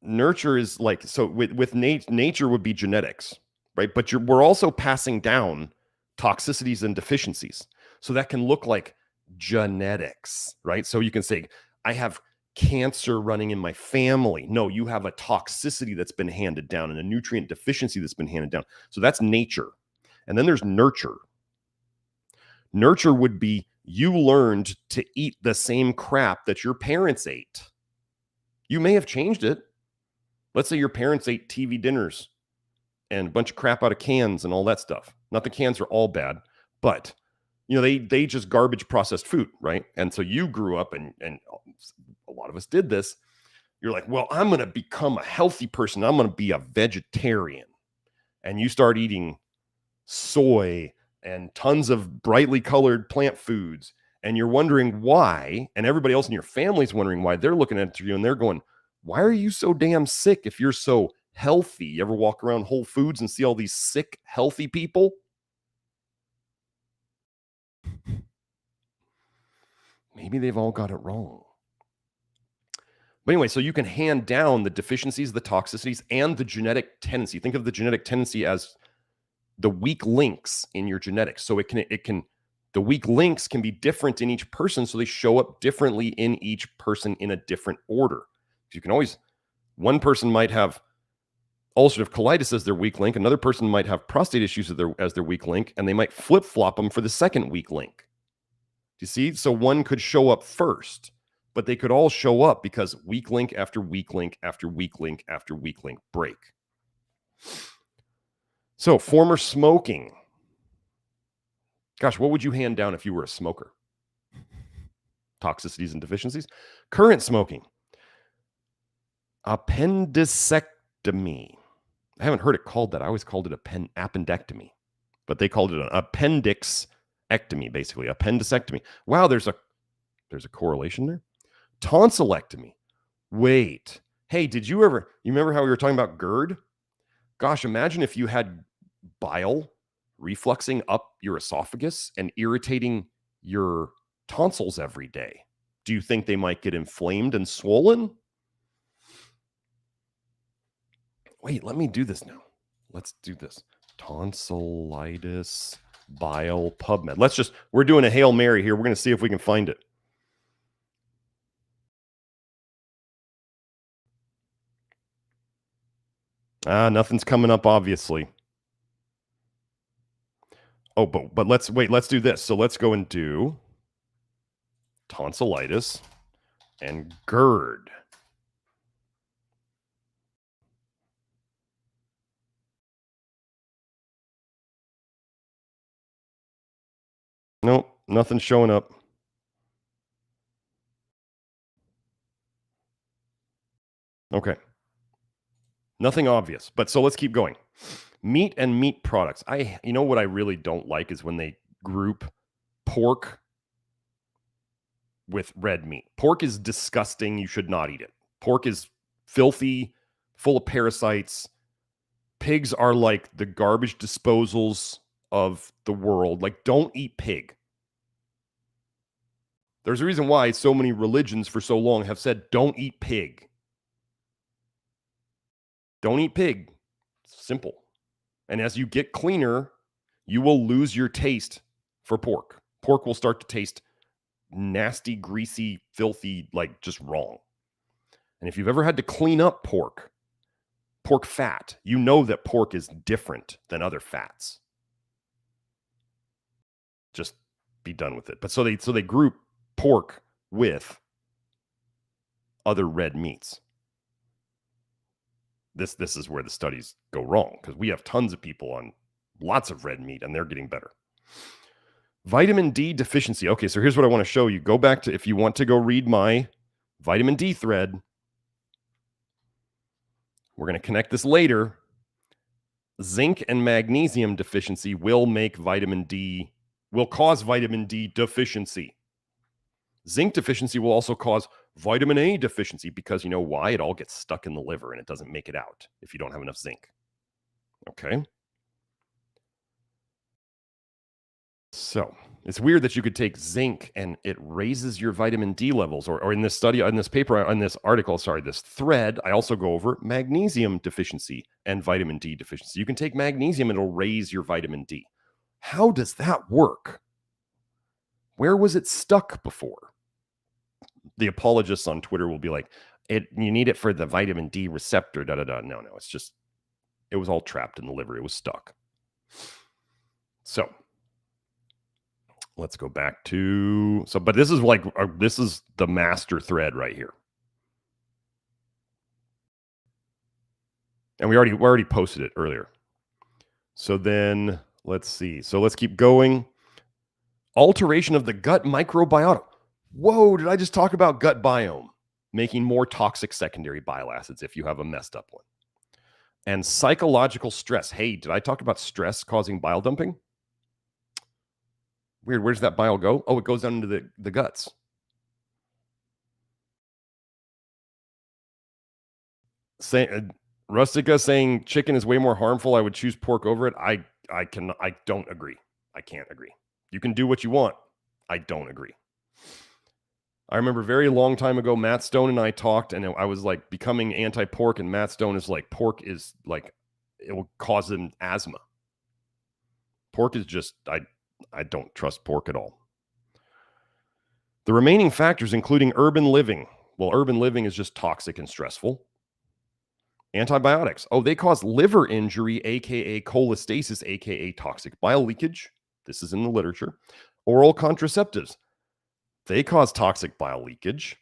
A: Nurture is like, so with nature would be genetics, right? But we're also passing down toxicities and deficiencies. So that can look like genetics, right? So you can say, I have cancer running in my family. No, you have a toxicity that's been handed down and a nutrient deficiency that's been handed down. So that's nature. And then there's nurture. Nurture would be you learned to eat the same crap that your parents ate. You may have changed it. Let's say your parents ate TV dinners and a bunch of crap out of cans and all that stuff. Not the cans are all bad, but they just garbage processed food, right? And so you grew up and a lot of us did this. You're like, well, I'm going to become a healthy person. I'm going to be a vegetarian. And you start eating soy and tons of brightly colored plant foods, and you're wondering why, and everybody else in your family's wondering why. They're looking at you and they're going, why are you so damn sick if you're so healthy? You ever walk around Whole Foods and see all these sick, healthy people? Maybe they've all got it wrong. But anyway, so you can hand down the deficiencies, the toxicities, and the genetic tendency. Think of the genetic tendency as the weak links in your genetics. So the weak links can be different in each person, so they show up differently in each person in a different order. You can always, one person might have ulcerative colitis as their weak link, another person might have prostate issues as their weak link, and they might flip-flop them for the second weak link. Do you see? So one could show up first, but they could all show up because weak link after weak link after weak link after weak link break. So, former smoking. Gosh, what would you hand down if you were a smoker? Toxicities and deficiencies. Current smoking. Appendicectomy. I haven't heard it called that. I always called it appendectomy, but they called it an appendixectomy, basically appendicectomy. Wow, there's a correlation there. Tonsillectomy. Wait, hey, you remember how we were talking about GERD? Gosh, imagine if you had bile refluxing up your esophagus and irritating your tonsils every day. Do you think they might get inflamed and swollen? Wait, let me do this now. Let's do this. Tonsillitis bile PubMed. We're doing a Hail Mary here. We're going to see if we can find it. Nothing's coming up, obviously. Oh, but let's do this. So let's go and do tonsillitis and GERD. Nope, nothing's showing up. Okay. Nothing obvious, but so let's keep going. Meat and meat products. You know what I really don't like is when they group pork with red meat. Pork is disgusting. You should not eat it. Pork is filthy, full of parasites. Pigs are like the garbage disposals of the world. Like, don't eat pig. There's a reason why so many religions for so long have said, don't eat pig. Don't eat pig. It's simple. And as you get cleaner, you will lose your taste for pork. Pork will start to taste nasty, greasy, filthy, like just wrong. And if you've ever had to clean up pork fat, you know that pork is different than other fats. Just be done with it. But so they group pork with other red meats. This is where the studies go wrong, because we have tons of people on lots of red meat and they're getting better. Vitamin D deficiency. Okay, so here's what I want to show you. Go back to, if you want to go read my vitamin D thread, we're going to connect this later. Zinc and magnesium deficiency will cause vitamin D deficiency. Zinc deficiency will also cause vitamin A deficiency, because you know why? It all gets stuck in the liver and it doesn't make it out if you don't have enough zinc. Okay. So it's weird that you could take zinc and it raises your vitamin D levels, or in this study, in this paper, in this article, this thread, I also go over magnesium deficiency and vitamin D deficiency. You can take magnesium and it'll raise your vitamin D. How does that work? Where was it stuck before? The apologists on Twitter will be like, you need it for the vitamin D receptor, No, it's just, it was all trapped in the liver. It was stuck. So let's go back to, but this is this is the master thread right here. And we already posted it earlier. So then let's see. So let's keep going. Alteration of the gut microbiota. Whoa, did I just talk about gut biome? Making more toxic secondary bile acids if you have a messed up one. And psychological stress. Hey, did I talk about stress causing bile dumping? Weird, where does that bile go? Oh, it goes down into the guts. Rustica saying chicken is way more harmful. I would choose pork over it. I don't agree. I can't agree. You can do what you want. I don't agree. I remember a very long time ago, Matt Stone and I talked, and I was like becoming anti-pork, and Matt Stone is like, pork is like, it will cause him asthma. Pork is just, I don't trust pork at all. The remaining factors, including urban living. Well, urban living is just toxic and stressful. Antibiotics. Oh, they cause liver injury, aka cholestasis, aka toxic bile leakage. This is in the literature. Oral contraceptives. They cause toxic bile leakage.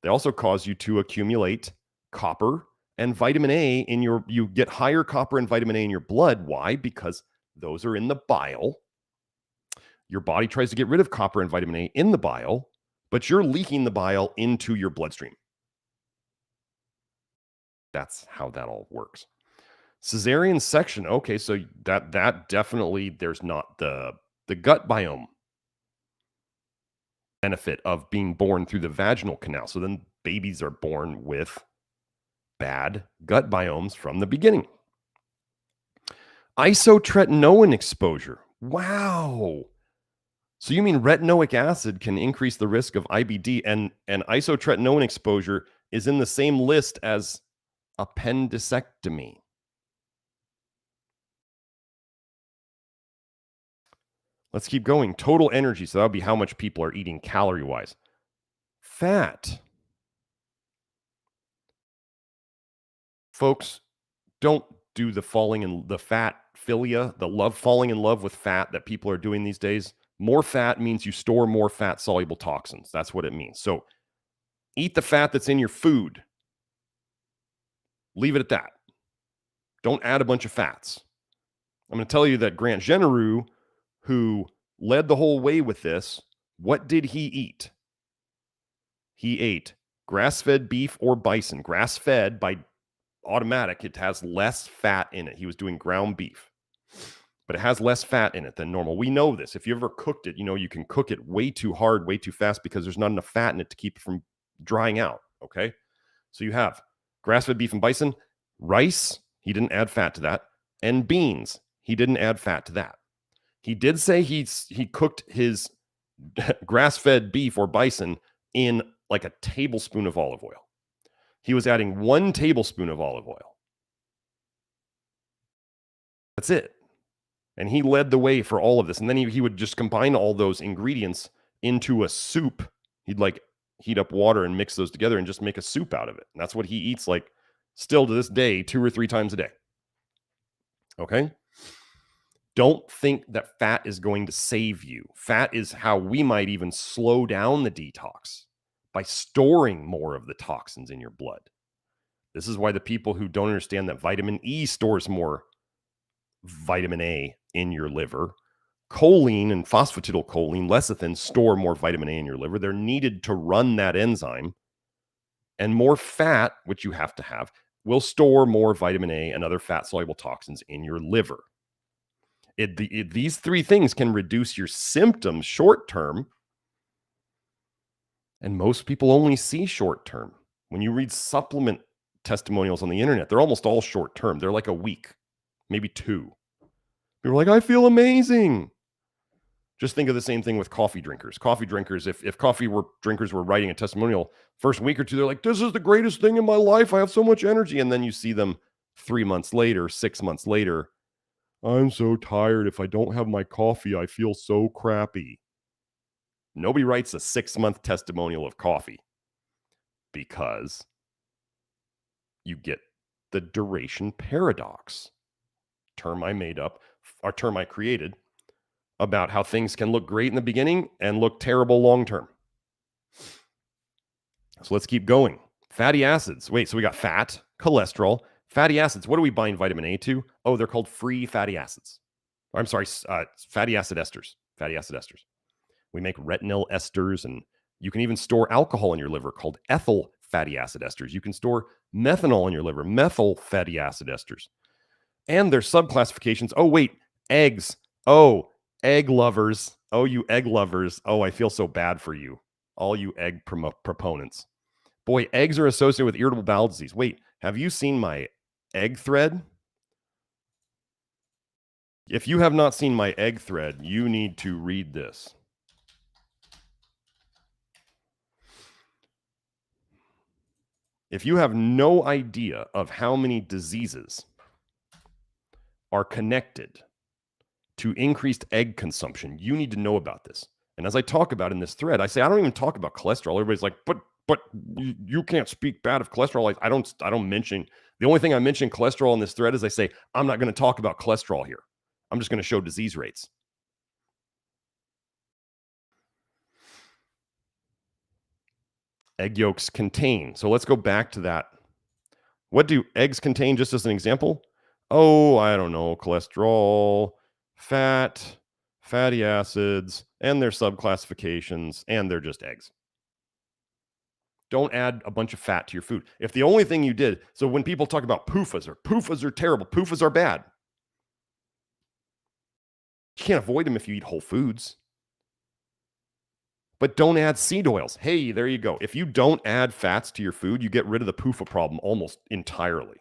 A: They also cause you to accumulate copper and vitamin A in you get higher copper and vitamin A in your blood. Why? Because those are in the bile. Your body tries to get rid of copper and vitamin A in the bile, but you're leaking the bile into your bloodstream. That's how that all works. Cesarean section. Okay, so that definitely, there's not the gut biome benefit of being born through the vaginal canal. So then babies are born with bad gut biomes from the beginning. Isotretinoin exposure. Wow. So you mean retinoic acid can increase the risk of IBD, and isotretinoin exposure is in the same list as appendicectomy. Let's keep going. Total energy. So that would be how much people are eating calorie-wise. Fat. Folks, don't do the fat philia, the love falling in love with fat that people are doing these days. More fat means you store more fat-soluble toxins. That's what it means. So eat the fat that's in your food. Leave it at that. Don't add a bunch of fats. I'm going to tell you that Grant Genereux, who led the whole way with this, what did he eat? He ate grass-fed beef or bison. Grass-fed, by automatic, it has less fat in it. He was doing ground beef, but it has less fat in it than normal. We know this. If you ever cooked it, you can cook it way too hard, way too fast, because there's not enough fat in it to keep it from drying out, okay? So you have grass-fed beef and bison, rice, he didn't add fat to that, and beans, he didn't add fat to that. He did say he cooked his grass-fed beef or bison in like a tablespoon of olive oil. He was adding 1 tablespoon of olive oil. That's it. And he led the way for all of this. And then he would just combine all those ingredients into a soup. He'd like heat up water and mix those together and just make a soup out of it. And that's what he eats, like, still to this day, 2 or 3 times a day. Okay? Don't think that fat is going to save you. Fat is how we might even slow down the detox, by storing more of the toxins in your blood. This is why the people who don't understand that vitamin E stores more vitamin A in your liver, choline and phosphatidylcholine, lecithin, store more vitamin A in your liver. They're needed to run that enzyme. And more fat, which you have to have, will store more vitamin A and other fat-soluble toxins in your liver. These 3 things can reduce your symptoms short term. And most people only see short term. When you read supplement testimonials on the internet, they're almost all short term. They're like a week, maybe 2. People are like, I feel amazing. Just think of the same thing with coffee drinkers. Coffee drinkers, if coffee drinkers were writing a testimonial, first week or 2, they're like, this is the greatest thing in my life. I have so much energy. And then you see them 3 months later, 6 months later, I'm so tired. If I don't have my coffee, I feel so crappy. Nobody writes a 6-month testimonial of coffee, because you get the duration paradox. Term I made up, or term I created, about how things can look great in the beginning and look terrible long term. So let's keep going. Fatty acids. Wait, so we got fat, cholesterol, fatty acids. What do we bind vitamin A to? Oh, they're called free fatty acids. I'm sorry, fatty acid esters. Fatty acid esters. We make retinol esters, and you can even store alcohol in your liver called ethyl fatty acid esters. You can store methanol in your liver, methyl fatty acid esters. And there's subclassifications. Oh, wait, eggs. Oh, egg lovers. Oh, you egg lovers. Oh, I feel so bad for you. All you egg proponents. Boy, eggs are associated with irritable bowel disease. Wait, have you seen my egg thread? If you have not seen my egg thread, you need to read this. If you have no idea of how many diseases are connected to increased egg consumption, you need to know about this. And as I talk about in this thread, I say, I don't even talk about cholesterol. Everybody's like, but you can't speak bad of cholesterol. I don't mention, the only thing I mention cholesterol in this thread is I say, I'm not going to talk about cholesterol here. I'm just going to show disease rates. Egg yolks contain. So let's go back to that What do eggs contain, just as an example? Oh, I don't know, cholesterol, fat, fatty acids, and their subclassifications, and they're just eggs. Don't add a bunch of fat to your food. If the only thing you did, so when people talk about PUFAs are terrible, PUFAs are bad. You can't avoid them if you eat whole foods. But don't add seed oils. Hey, there you go. If you don't add fats to your food, you get rid of the PUFA problem almost entirely.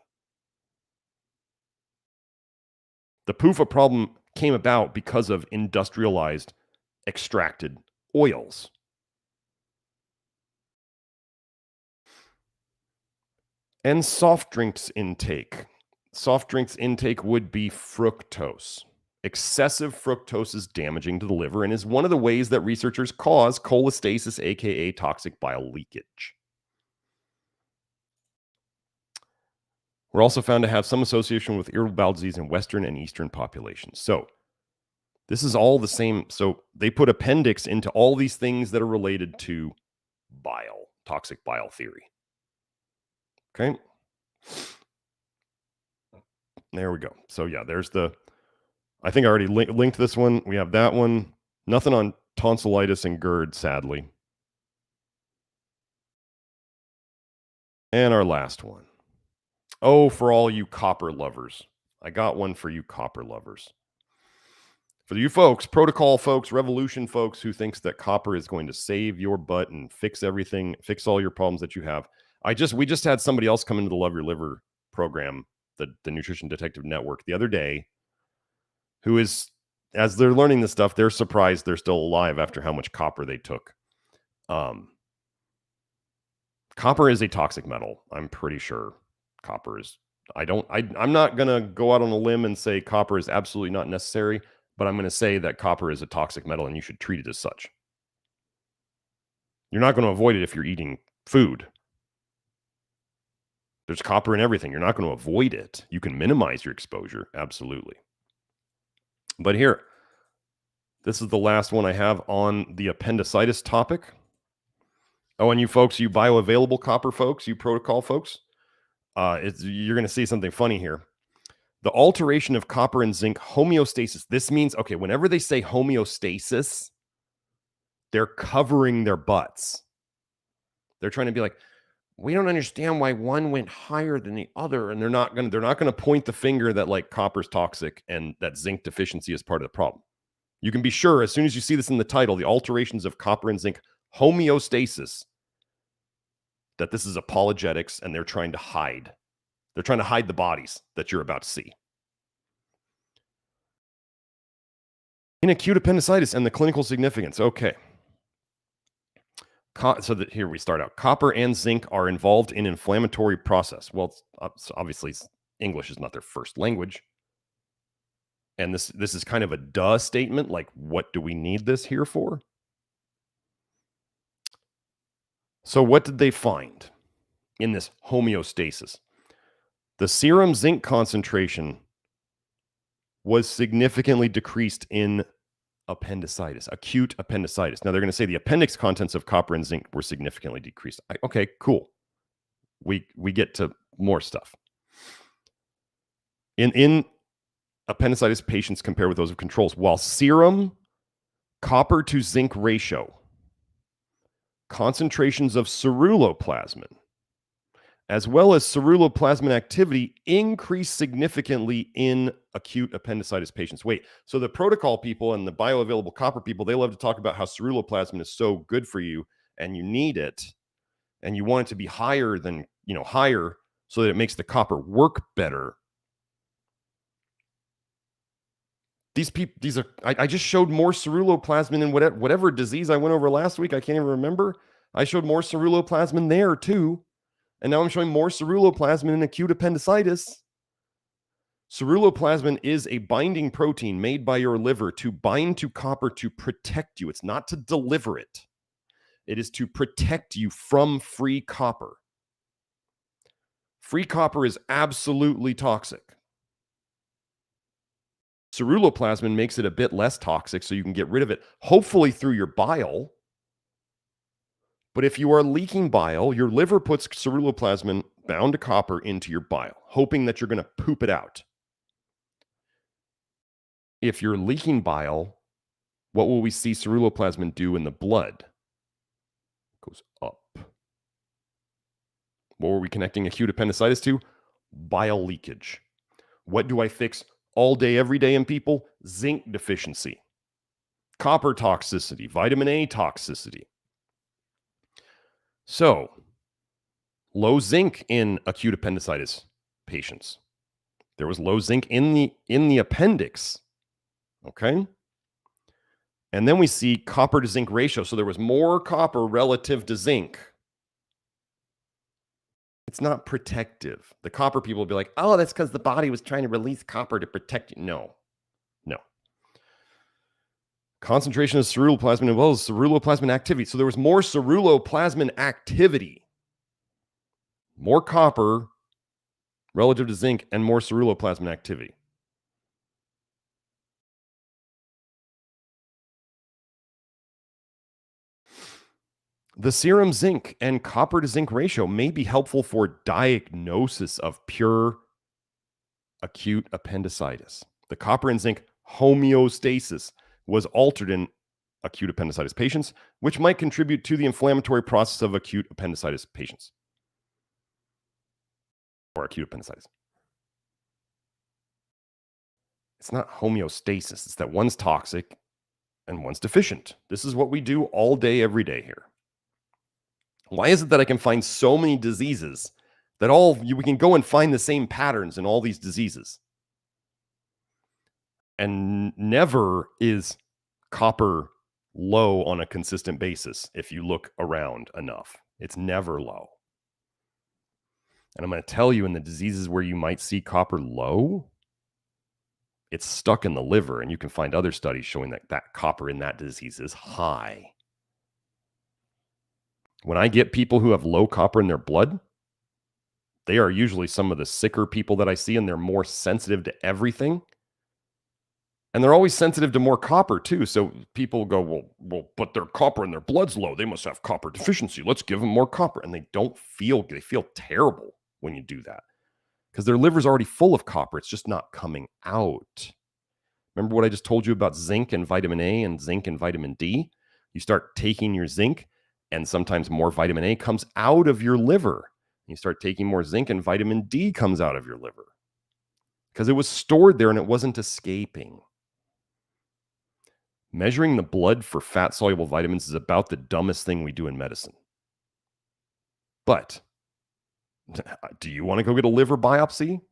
A: The PUFA problem came about because of industrialized extracted oils. And soft drinks intake. Soft drinks intake would be fructose. Excessive fructose is damaging to the liver and is one of the ways that researchers cause cholestasis, aka toxic bile leakage. We're also found to have some association with irritable bowel disease in Western and Eastern populations. So this is all the same. So they put appendix into all these things that are related to bile, toxic bile theory. Okay. There we go. So yeah, there's the, I think I already linked this one. We have that one. Nothing on tonsillitis and GERD, sadly. And our last one. Oh, for all you copper lovers. I got one for you copper lovers. For you folks, protocol folks, revolution folks who thinks that copper is going to save your butt and fix everything, fix all your problems that you have. We just had somebody else come into the Love Your Liver program, the Nutrition Detective Network, the other day, who is, as they're learning this stuff, they're surprised they're still alive after how much copper they took. Copper is a toxic metal. I'm pretty sure copper is, I'm not going to go out on a limb and say copper is absolutely not necessary, but I'm going to say that copper is a toxic metal and you should treat it as such. You're not going to avoid it if you're eating food. There's copper in everything. You're not going to avoid it. You can minimize your exposure. Absolutely. But here, this is the last one I have on the appendicitis topic. Oh, and you folks, you bioavailable copper folks, you protocol folks, you're going to see something funny here. The alteration of copper and zinc homeostasis. This means, okay, whenever they say homeostasis, they're covering their butts. They're trying to be like, we don't understand why one went higher than the other, and they're not going to point the finger that like copper's toxic and that zinc deficiency is part of the problem. You can be sure as soon as you see this in the title, the alterations of copper and zinc homeostasis, that this is apologetics and they're trying to hide. They're trying to hide the bodies that you're about to see. In acute appendicitis and the clinical significance. Okay. So that here we start out. Copper and zinc are involved in inflammatory process. Well, obviously English is not their first language. And this is kind of a duh statement. Like, what do we need this here for? So what did they find in this homeostasis? The serum zinc concentration was significantly decreased in appendicitis, acute appendicitis. Now they're going to say the appendix contents of copper and zinc were significantly decreased. Okay, cool. We get to more stuff. In appendicitis patients compare with those of controls, while serum copper to zinc ratio, concentrations of ceruloplasmin, as well as ceruloplasmin activity increased significantly in acute appendicitis patients. Wait, so the protocol people and the bioavailable copper people, they love to talk about how ceruloplasmin is so good for you and you need it and you want it to be higher than, higher so that it makes the copper work better. I just showed more ceruloplasmin in whatever disease I went over last week. I can't even remember. I showed more ceruloplasmin there too. And now I'm showing more ceruloplasmin in acute appendicitis. Ceruloplasmin is a binding protein made by your liver to bind to copper to protect you. It's not to deliver it. It is to protect you from free copper. Free copper is absolutely toxic. Ceruloplasmin makes it a bit less toxic so you can get rid of it, hopefully through your bile. But if you are leaking bile, your liver puts ceruloplasmin bound to copper into your bile, hoping that you're going to poop it out. If you're leaking bile, what will we see ceruloplasmin do in the blood? It goes up. What were we connecting acute appendicitis to? Bile leakage. What do I fix all day, every day in people? Zinc deficiency, copper toxicity, vitamin A toxicity. So, low zinc in acute appendicitis patients. There was low zinc in the appendix. Okay? And then we see copper to zinc ratio. So there was more copper relative to zinc. It's not protective. The copper people will be like, oh, that's because the body was trying to release copper to protect you. No. Concentration of ceruloplasmin as well as ceruloplasmin activity. So there was more ceruloplasmin activity. More copper relative to zinc and more ceruloplasmin activity. The serum zinc and copper to zinc ratio may be helpful for diagnosis of pure acute appendicitis. The copper and zinc homeostasis was altered in acute appendicitis patients, which might contribute to the inflammatory process of acute appendicitis patients. Or acute appendicitis. It's not homeostasis. It's that one's toxic and one's deficient. This is what we do all day, every day here. Why is it that I can find so many diseases that we can go and find the same patterns in all these diseases? And never is copper low on a consistent basis if you look around enough. It's never low. And I'm going to tell you, in the diseases where you might see copper low, it's stuck in the liver, and you can find other studies showing that copper in that disease is high. When I get people who have low copper in their blood, they are usually some of the sicker people that I see, and they're more sensitive to everything. And they're always sensitive to more copper too. So people go, well, but their copper in their blood's low. They must have copper deficiency. Let's give them more copper. And they feel terrible when you do that because their liver's already full of copper. It's just not coming out. Remember what I just told you about zinc and vitamin A and zinc and vitamin D? You start taking your zinc and sometimes more vitamin A comes out of your liver. You start taking more zinc and vitamin D comes out of your liver because it was stored there and it wasn't escaping. Measuring the blood for fat-soluble vitamins is about the dumbest thing we do in medicine. But do you want to go get a liver biopsy?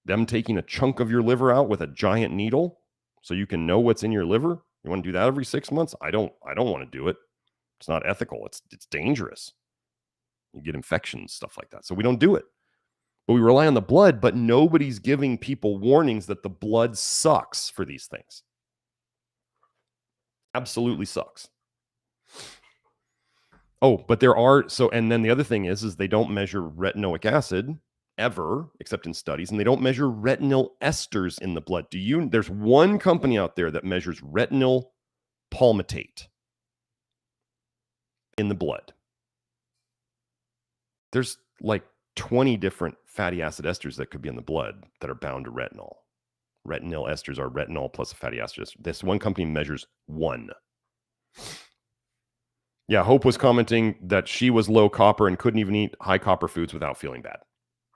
A: Them taking a chunk of your liver out with a giant needle so you can know what's in your liver? You want to do that every 6 months? I don't want to do it. It's not ethical. It's dangerous. You get infections, stuff like that. So we don't do it. But we rely on the blood, but nobody's giving people warnings that the blood sucks for these things. Absolutely sucks. Oh, but and then the other thing is they don't measure retinoic acid ever, except in studies, and they don't measure retinol esters in the blood. There's one company out there that measures retinol palmitate in the blood. There's like 20 different fatty acid esters that could be in the blood that are bound to retinol. Retinol esters are retinol plus a fatty acid ester. This one company measures one. Yeah, Hope was commenting that she was low copper and couldn't even eat high copper foods without feeling bad.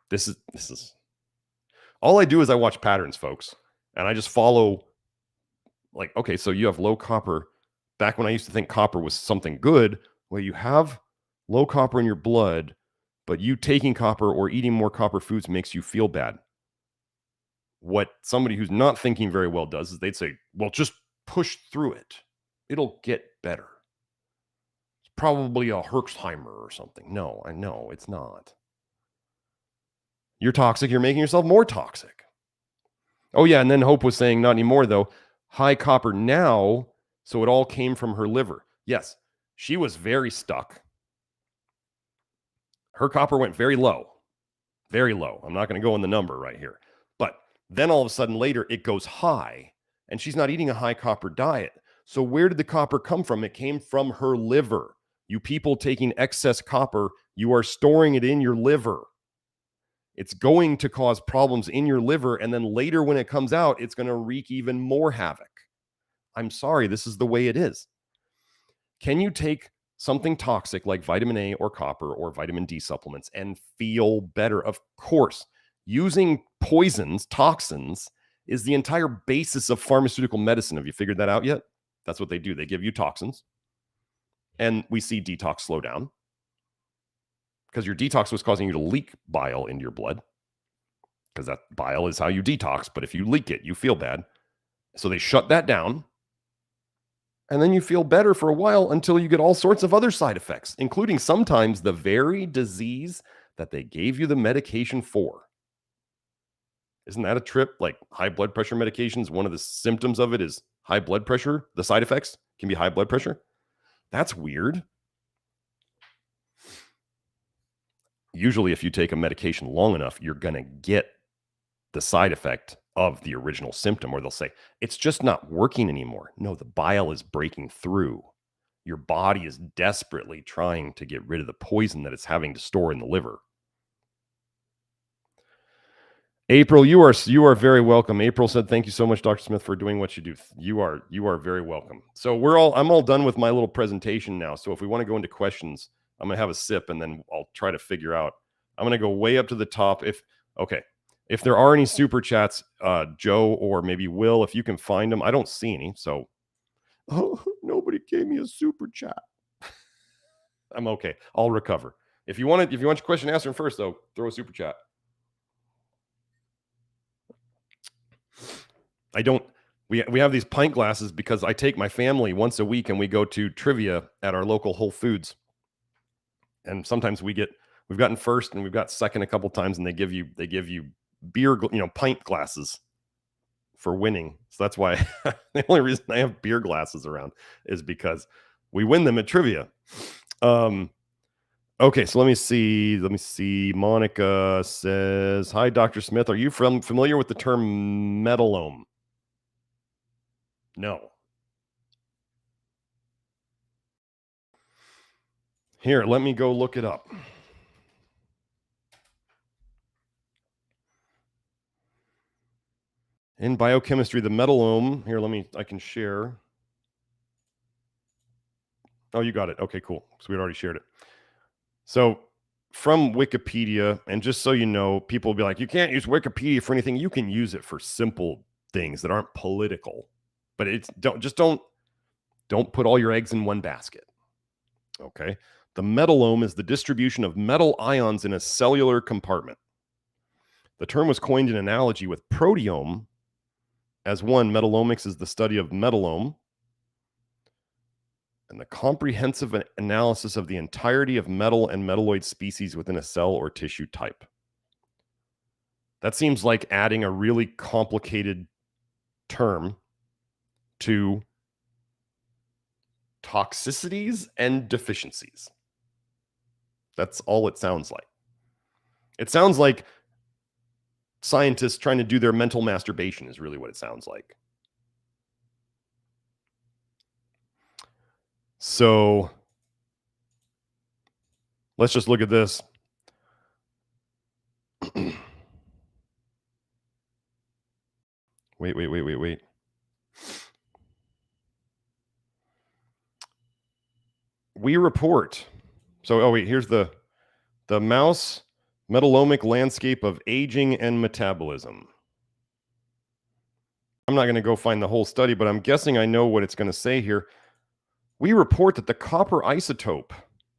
A: This is all I do is I watch patterns, folks, and I just follow. Like, okay, so you have low copper. Back when I used to think copper was something good, well, you have low copper in your blood, but you taking copper or eating more copper foods makes you feel bad. What somebody who's not thinking very well does is they'd say, well, just push through it. It'll get better. It's probably a Herxheimer or something. No, I know it's not. You're toxic. You're making yourself more toxic. Oh, yeah. And then Hope was saying, not anymore, though. High copper now. So it all came from her liver. Yes, she was very stuck. Her copper went very low. Very low. I'm not going to go in the number right here. But then all of a sudden later, it goes high. And she's not eating a high copper diet. So where did the copper come from? It came from her liver. You people taking excess copper, you are storing it in your liver. It's going to cause problems in your liver, and then later when it comes out, it's going to wreak even more havoc. I'm sorry, this is the way it is. Can you take something toxic like vitamin A or copper or vitamin D supplements and feel better? Of course. Using poisons, toxins, is the entire basis of pharmaceutical medicine. Have you figured that out yet? That's what they do. They give you toxins, and we see detox slow down because your detox was causing you to leak bile into your blood, because that bile is how you detox. But if you leak it, you feel bad. So they shut that down, and then you feel better for a while until you get all sorts of other side effects, including sometimes the very disease that they gave you the medication for. Isn't that a trip? Like high blood pressure medications, one of the symptoms of it is high blood pressure. The side effects can be high blood pressure. That's weird. Usually, if you take a medication long enough, you're going to get the side effect of the original symptom, or they'll say, it's just not working anymore. No, the bile is breaking through. Your body is desperately trying to get rid of the poison that it's having to store in the liver. April, you are very welcome. April said, thank you so much, Dr. Smith, for doing what you do. You are very welcome. So I'm all done with my little presentation now. So if we want to go into questions, I'm going to have a sip and then I'll try to figure out. I'm going to go way up to the top. If there are any super chats, Joe or maybe Will, if you can find them. I don't see any. So, nobody gave me a super chat. I'm okay. I'll recover. If you want your question answered first, though, throw a super chat. We have these pint glasses because I take my family once a week and we go to trivia at our local Whole Foods. And sometimes we've gotten first and we've got second a couple times, and they give you beer, pint glasses for winning. So that's why the only reason I have beer glasses around is because we win them at trivia. Okay, so let me see. Monica says, hi, Dr. Smith. Are you familiar with the term metalome? No. Here, let me go look it up. In biochemistry, the metalome, here, I can share. Oh, you got it. Okay, cool. So we'd already shared it. So from Wikipedia, and just so you know, people will be like, you can't use Wikipedia for anything. You can use it for simple things that aren't political. But don't put all your eggs in one basket. Okay. The metalome is the distribution of metal ions in a cellular compartment. The term was coined in analogy with proteome, as one, metalomics is the study of metalome and the comprehensive analysis of the entirety of metal and metalloid species within a cell or tissue type. That seems like adding a really complicated term to toxicities and deficiencies. That's all it sounds like. It sounds like scientists trying to do their mental masturbation is really what it sounds like. So let's just look at this. Wait. We report. So, here's the mouse metalomic landscape of aging and metabolism. I'm not going to go find the whole study, but I'm guessing I know what it's going to say here. We report that the copper isotope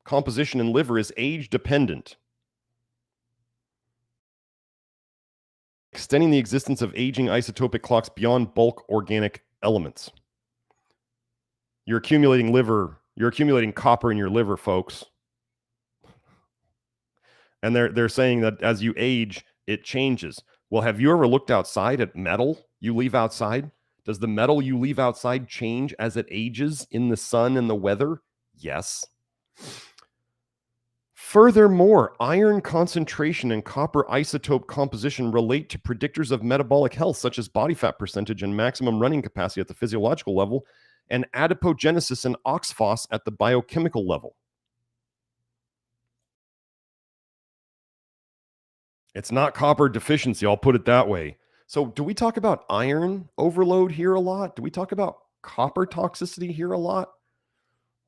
A: composition in liver is age dependent, extending the existence of aging isotopic clocks beyond bulk organic elements. You're accumulating copper in your liver, folks. And they're saying that as you age, it changes. Well, have you ever looked outside at metal you leave outside? Does the metal you leave outside change as it ages in the sun and the weather? Yes. Furthermore, iron concentration and copper isotope composition relate to predictors of metabolic health, such as body fat percentage and maximum running capacity at the physiological level, and adipogenesis and oxphos at the biochemical level. It's not copper deficiency, I'll put it that way. So do we talk about iron overload here a lot? Do we talk about copper toxicity here a lot?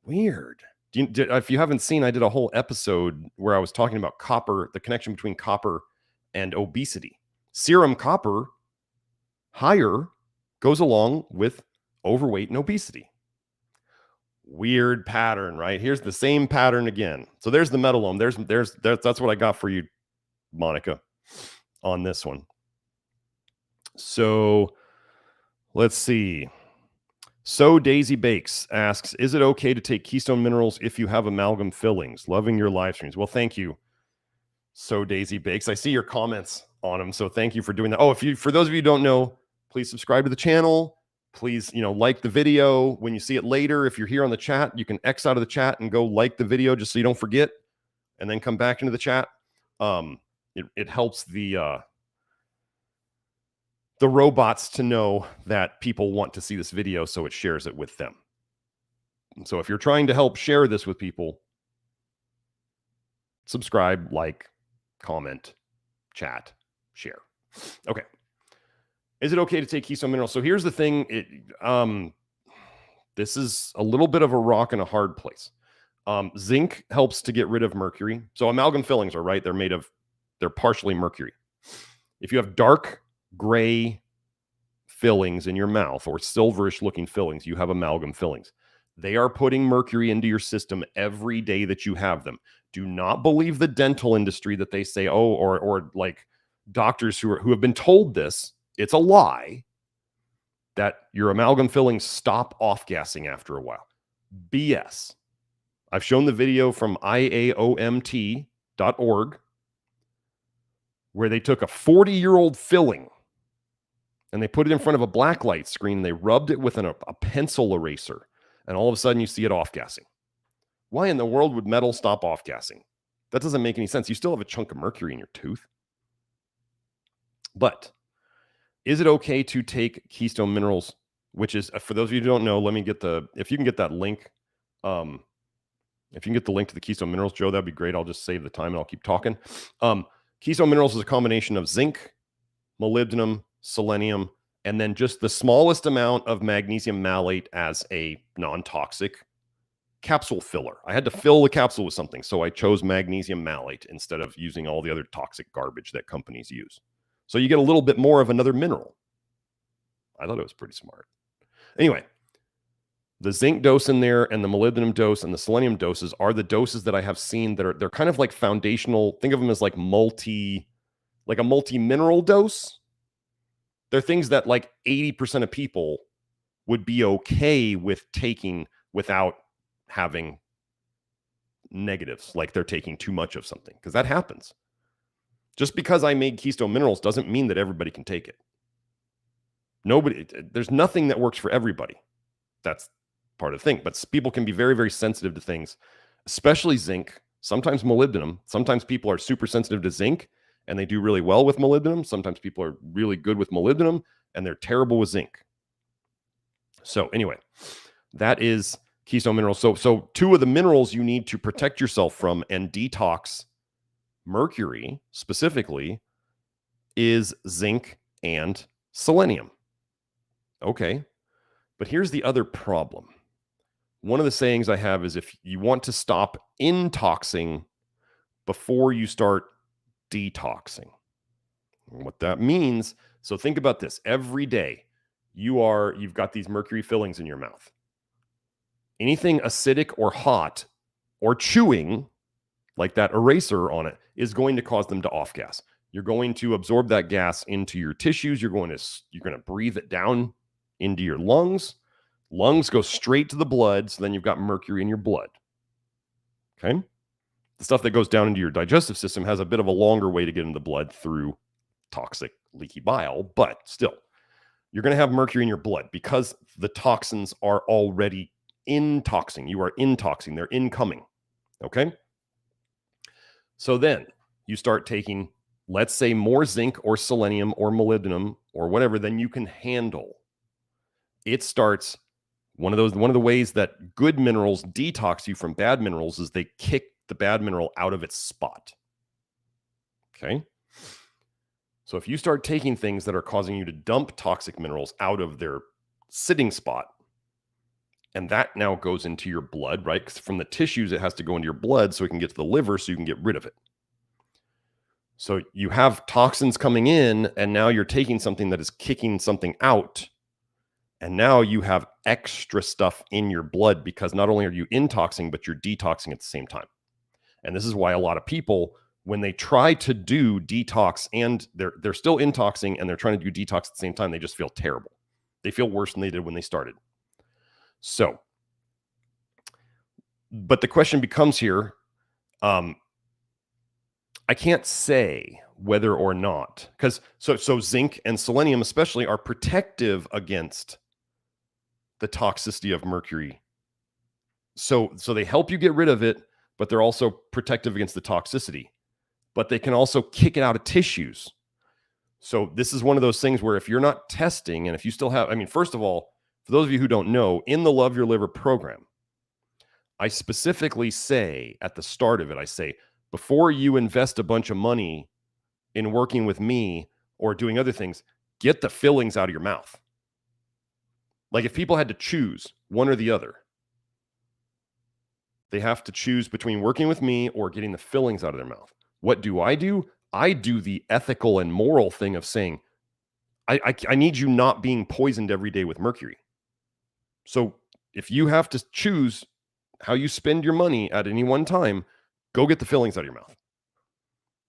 A: Weird. If you haven't seen, I did a whole episode where I was talking about copper, the connection between copper and obesity. Serum copper higher goes along with overweight and obesity. Weird pattern, right? Here's the same pattern again. So there's the metalome. That's what I got for you, Monica, on this one. So let's see. So Daisy Bakes asks, is it okay to take Keystone Minerals if you have amalgam fillings? Loving your live streams. Well, thank you. So Daisy Bakes. I see your comments on them. So thank you for doing that. Oh, for those of you who don't know, please subscribe to the channel. Please, like the video when you see it later. If you're here on the chat, you can X out of the chat and go like the video just so you don't forget, and then come back into the chat. It helps the robots to know that people want to see this video, so it shares it with them. And so if you're trying to help share this with people, subscribe, like, comment, chat, share. Okay. Is it okay to take Keystone Minerals? So here's the thing. This is a little bit of a rock and a hard place. Zinc helps to get rid of mercury. So amalgam fillings are right. They're partially mercury. If you have dark gray fillings in your mouth or silverish looking fillings, you have amalgam fillings. They are putting mercury into your system every day that you have them. Do not believe the dental industry that they say, or like doctors who have been told this. It's a lie that your amalgam fillings stop off-gassing after a while. BS. I've shown the video from IAOMT.org where they took a 40-year-old filling and they put it in front of a blacklight screen and they rubbed it with a pencil eraser, and all of a sudden you see it off-gassing. Why in the world would metal stop off-gassing? That doesn't make any sense. You still have a chunk of mercury in your tooth. But is it okay to take Keystone Minerals, which is, for those of you who don't know, let me get if you can get that link. If you can get the link to the Keystone Minerals, Joe, that'd be great. I'll just save the time and I'll keep talking. Keystone Minerals is a combination of zinc, molybdenum, selenium, and then just the smallest amount of magnesium malate as a non-toxic capsule filler. I had to fill the capsule with something, so I chose magnesium malate instead of using all the other toxic garbage that companies use. So you get a little bit more of another mineral. I thought it was pretty smart. Anyway, the zinc dose in there and the molybdenum dose and the selenium doses are the doses that I have seen that they're kind of like foundational. Think of them as like a multi-mineral dose. They're things that like 80% of people would be okay with taking without having negatives, like they're taking too much of something, because that happens. Just because I made Keystone Minerals doesn't mean that everybody can take it. There's nothing that works for everybody. That's part of the thing. But people can be very, very sensitive to things, especially zinc, sometimes molybdenum. Sometimes people are super sensitive to zinc and they do really well with molybdenum. Sometimes people are really good with molybdenum and they're terrible with zinc. So anyway, that is Keystone Minerals. So two of the minerals you need to protect yourself from and detox mercury specifically is zinc and selenium. Okay. But here's the other problem. One of the sayings I have is if you want to stop intoxing before you start detoxing. What that means, so think about this. Every day you've got these mercury fillings in your mouth. Anything acidic or hot or chewing, like that eraser on it, is going to cause them to off-gas. You're going to absorb that gas into your tissues. You're going to breathe it down into your lungs. Lungs go straight to the blood, so then you've got mercury in your blood. Okay? The stuff that goes down into your digestive system has a bit of a longer way to get into the blood through toxic leaky bile, but still, you're going to have mercury in your blood because the toxins are already intoxing. You are intoxing. They're incoming. Okay? So then you start taking, let's say, more zinc or selenium or molybdenum or whatever than you can handle. It starts, one of the ways that good minerals detox you from bad minerals is they kick the bad mineral out of its spot. Okay. So if you start taking things that are causing you to dump toxic minerals out of their sitting spot, and that now goes into your blood, right? Because from the tissues, it has to go into your blood so it can get to the liver so you can get rid of it. So you have toxins coming in, and now you're taking something that is kicking something out. And now you have extra stuff in your blood because not only are you intoxing, but you're detoxing at the same time. And this is why a lot of people, when they try to do detox and they're still intoxing and they're trying to do detox at the same time, they just feel terrible. They feel worse than they did when they started. So, but the question becomes here, I can't say whether or not, because so zinc and selenium especially are protective against the toxicity of mercury. So they help you get rid of it, but they're also protective against the toxicity. But they can also kick it out of tissues. So this is one of those things where if you're not testing, and if you still have, I mean, first of all, for those of you who don't know, in the Love Your Liver program, I specifically say at the start of it, I say, before you invest a bunch of money in working with me or doing other things, get the fillings out of your mouth. Like if people had to choose one or the other, they have to choose between working with me or getting the fillings out of their mouth. What do? I do the ethical and moral thing of saying, I need you not being poisoned every day with mercury. So if you have to choose how you spend your money at any one time, go get the fillings out of your mouth.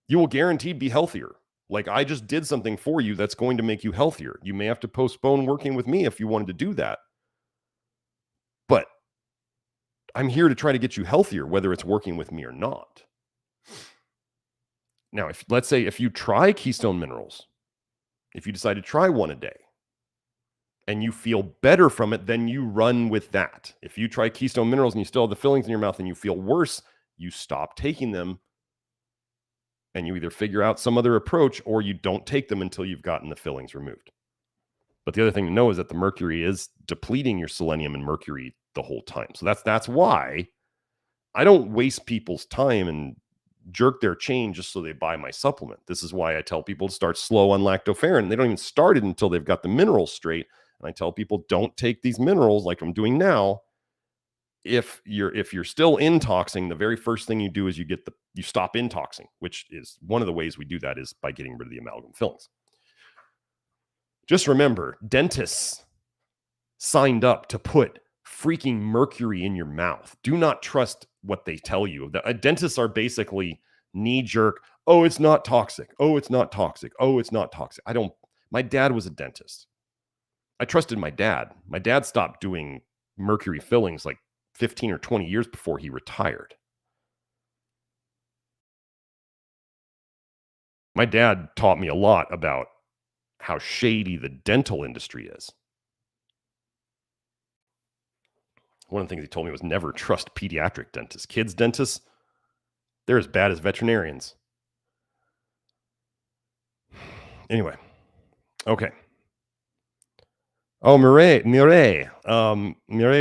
A: You will guaranteed be healthier. Like I just did something for you that's going to make you healthier. You may have to postpone working with me if you wanted to do that. But I'm here to try to get you healthier, whether it's working with me or not. Now, let's say if you try Keystone Minerals, if you decide to try one a day and you feel better from it, then you run with that. If you try Keystone Minerals and you still have the fillings in your mouth and you feel worse, you stop taking them and you either figure out some other approach or you don't take them until you've gotten the fillings removed. But the other thing to know is that the mercury is depleting your selenium and mercury the whole time. So that's why I don't waste people's time and jerk their chain just so they buy my supplement. This is why I tell people to start slow on lactoferrin. They don't even start it until they've got the minerals straight. And I tell people don't take these minerals like I'm doing now. If you're still intoxing, the very first thing you do is you stop intoxing, which is one of the ways we do that is by getting rid of the amalgam fillings. Just remember, dentists signed up to put freaking mercury in your mouth. Do not trust what they tell you. Dentists are basically knee-jerk, oh, it's not toxic. Oh, it's not toxic. Oh, it's not toxic. My dad was a dentist. I trusted my dad. My dad stopped doing mercury fillings like 15 or 20 years before he retired. My dad taught me a lot about how shady the dental industry is. One of the things he told me was never trust pediatric dentists. Kids dentists, they're as bad as veterinarians. Anyway, okay. Oh, Mireille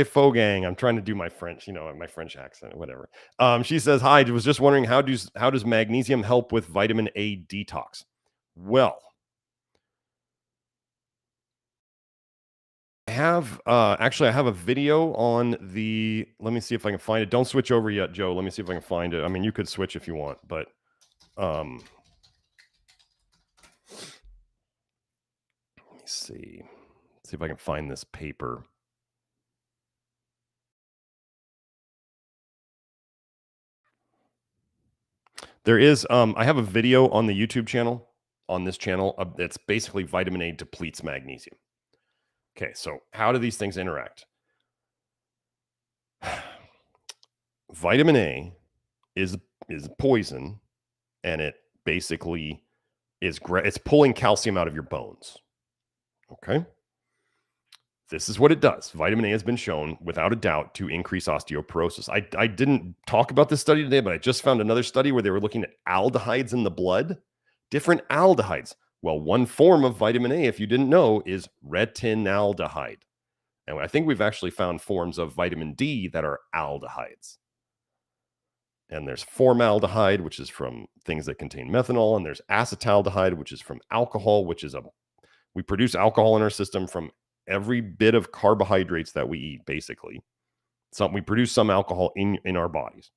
A: Fogang. I'm trying to do my French, my French accent, whatever. She says, hi, I was just wondering, how does magnesium help with vitamin A detox? Well, I have a video on let me see if I can find it. Don't switch over yet, Joe. Let me see if I can find it. I mean, you could switch if you want, but let me see. See if I can find this paper. There is, I have a video on the YouTube channel, on this channel, that's basically vitamin A depletes magnesium. Okay, so how do these things interact? Vitamin A is poison, and it basically it's pulling calcium out of your bones. Okay? This is what it does. Vitamin A has been shown, without a doubt, to increase osteoporosis. I didn't talk about this study today, but I just found another study where they were looking at aldehydes in the blood, different aldehydes. Well, one form of vitamin A, if you didn't know, is retinaldehyde. And I think we've actually found forms of vitamin D that are aldehydes. And there's formaldehyde, which is from things that contain methanol. And there's acetaldehyde, which is from alcohol, we produce alcohol in our system from every bit of carbohydrates that we eat, basically. We produce some alcohol in our bodies.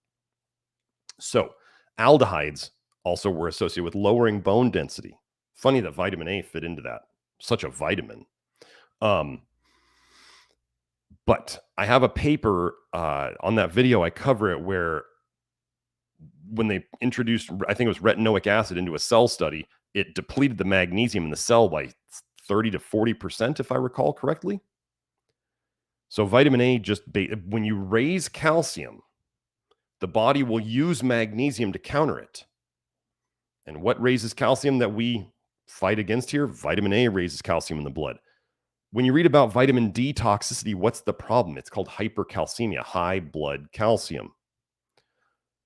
A: So aldehydes also were associated with lowering bone density. Funny that vitamin A fit into that. Such a vitamin. But I have a paper on that video. I cover it where when they introduced, I think it was retinoic acid into a cell study, it depleted the magnesium in the cell by 30 to 40%, if I recall correctly. So vitamin A, when you raise calcium, the body will use magnesium to counter it. And what raises calcium that we fight against here? Vitamin A raises calcium in the blood. When you read about vitamin D toxicity, what's the problem? It's called hypercalcemia, high blood calcium.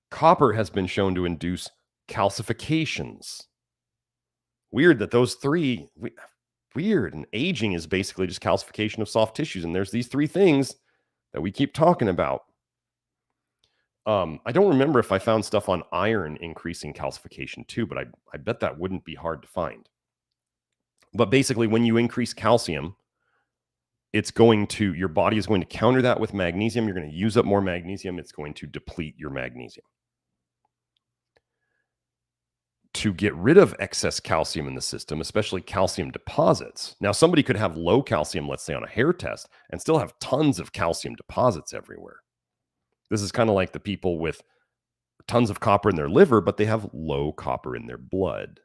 A: Copper has been shown to induce calcifications. Weird that those three, weird. And aging is basically just calcification of soft tissues. And there's these three things that we keep talking about. I don't remember if I found stuff on iron increasing calcification too, but I bet that wouldn't be hard to find. But basically, when you increase calcium, your body is going to counter that with magnesium. You're going to use up more magnesium. It's going to deplete your magnesium. To get rid of excess calcium in the system, especially calcium deposits. Now, somebody could have low calcium, let's say on a hair test, and still have tons of calcium deposits everywhere. This is kind of like the people with tons of copper in their liver, but they have low copper in their blood.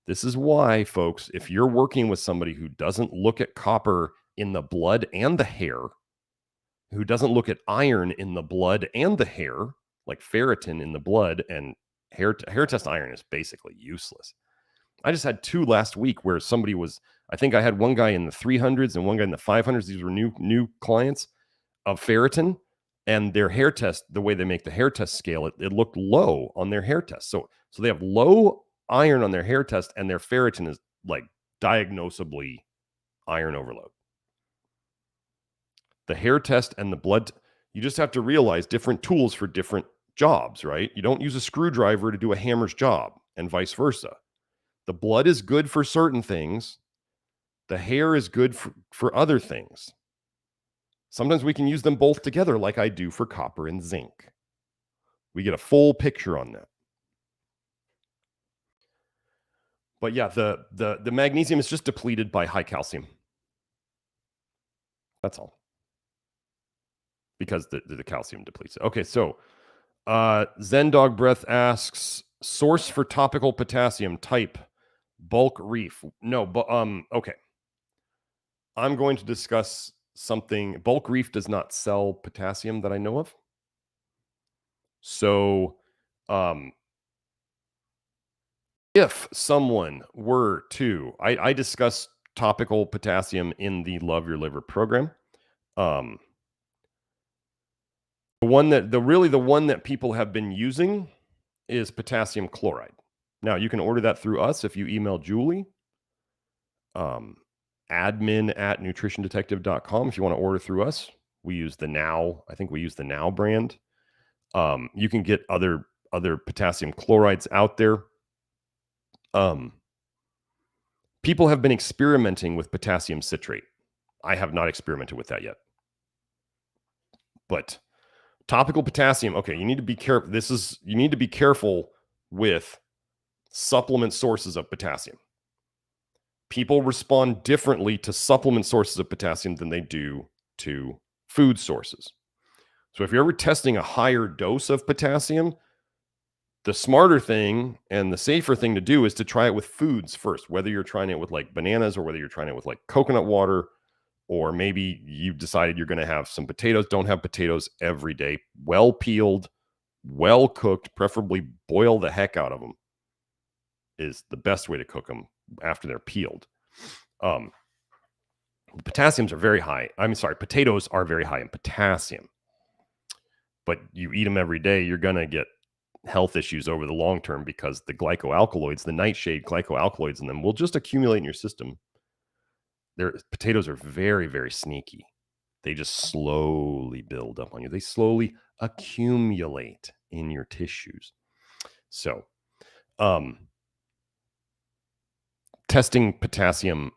A: This is why, folks, if you're working with somebody who doesn't look at copper in the blood and the hair, who doesn't look at iron in the blood and the hair, like ferritin in the blood, and hair test iron is basically useless. I just had 2 last week where somebody I think I had one guy in the 300s and one guy in the 500s. These were new clients of ferritin, and their hair test, the way they make the hair test scale, it looked low on their hair test. So they have low iron on their hair test, and their ferritin is like diagnosably iron overload. The hair test and the blood, you just have to realize different tools for different jobs, right? You don't use a screwdriver to do a hammer's job, and vice versa. The blood is good for certain things. The hair is good for other things. Sometimes we can use them both together, like I do for copper and zinc. We get a full picture on that. But yeah, the magnesium is just depleted by high calcium. That's all. Because the calcium depletes it. Okay, so Zen Dog Breath asks, source for topical potassium type bulk reef. No, but okay. I'm going to discuss something. Bulk reef does not sell potassium that I know of. So if someone were to, I discuss topical potassium in the Love Your Liver program. The one that people have been using is potassium chloride. Now, you can order that through us if you email Julie, admin@nutritiondetective.com. If you want to order through us, we use the Now brand. You can get other potassium chlorides out there. People have been experimenting with potassium citrate. I have not experimented with that yet. But topical potassium, okay, you need to be careful. You need to be careful with supplement sources of potassium. People respond differently to supplement sources of potassium than they do to food sources. So if you're ever testing a higher dose of potassium, the smarter thing and the safer thing to do is to try it with foods first, whether you're trying it with like bananas or whether you're trying it with like coconut water, or maybe you decided you're going to have some potatoes. Don't have potatoes every day. Well peeled, well cooked, preferably boil the heck out of them is the best way to cook them after they're peeled. Potassiums are very high. Potatoes are very high in potassium. But you eat them every day, you're going to get health issues over the long term because the glycoalkaloids, the nightshade glycoalkaloids in them will just accumulate in your system. Potatoes are very, very sneaky. They just slowly build up on you. They slowly accumulate in your tissues. So, testing potassium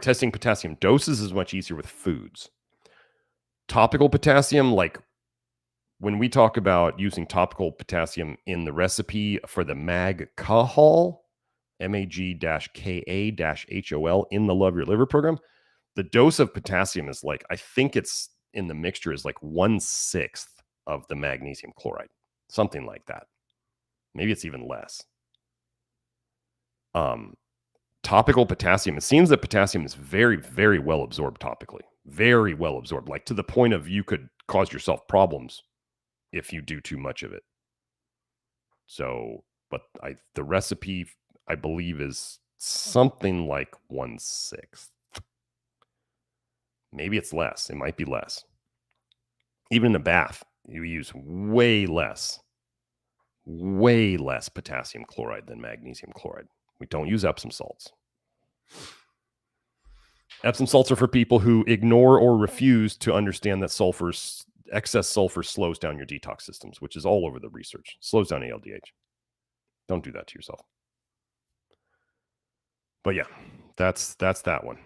A: testing potassium doses is much easier with foods. Topical potassium, like when we talk about using topical potassium in the recipe for the MAG-CAHOL, MAG-KA-HOL in the Love Your Liver program, the dose of potassium is like, I think it's in the mixture is like 1/6 of the magnesium chloride, something like that. Maybe it's even less. Topical potassium, it seems that potassium is very, very well absorbed topically. Very well absorbed, like to the point of you could cause yourself problems if you do too much of it. So, but the recipe, I believe, is something like 1/6. Maybe it's less. It might be less. Even in a bath, you use way less potassium chloride than magnesium chloride. We don't use Epsom salts. Epsom salts are for people who ignore or refuse to understand that excess sulfur slows down your detox systems, which is all over the research. Slows down ALDH. Don't do that to yourself. But yeah, that's that one.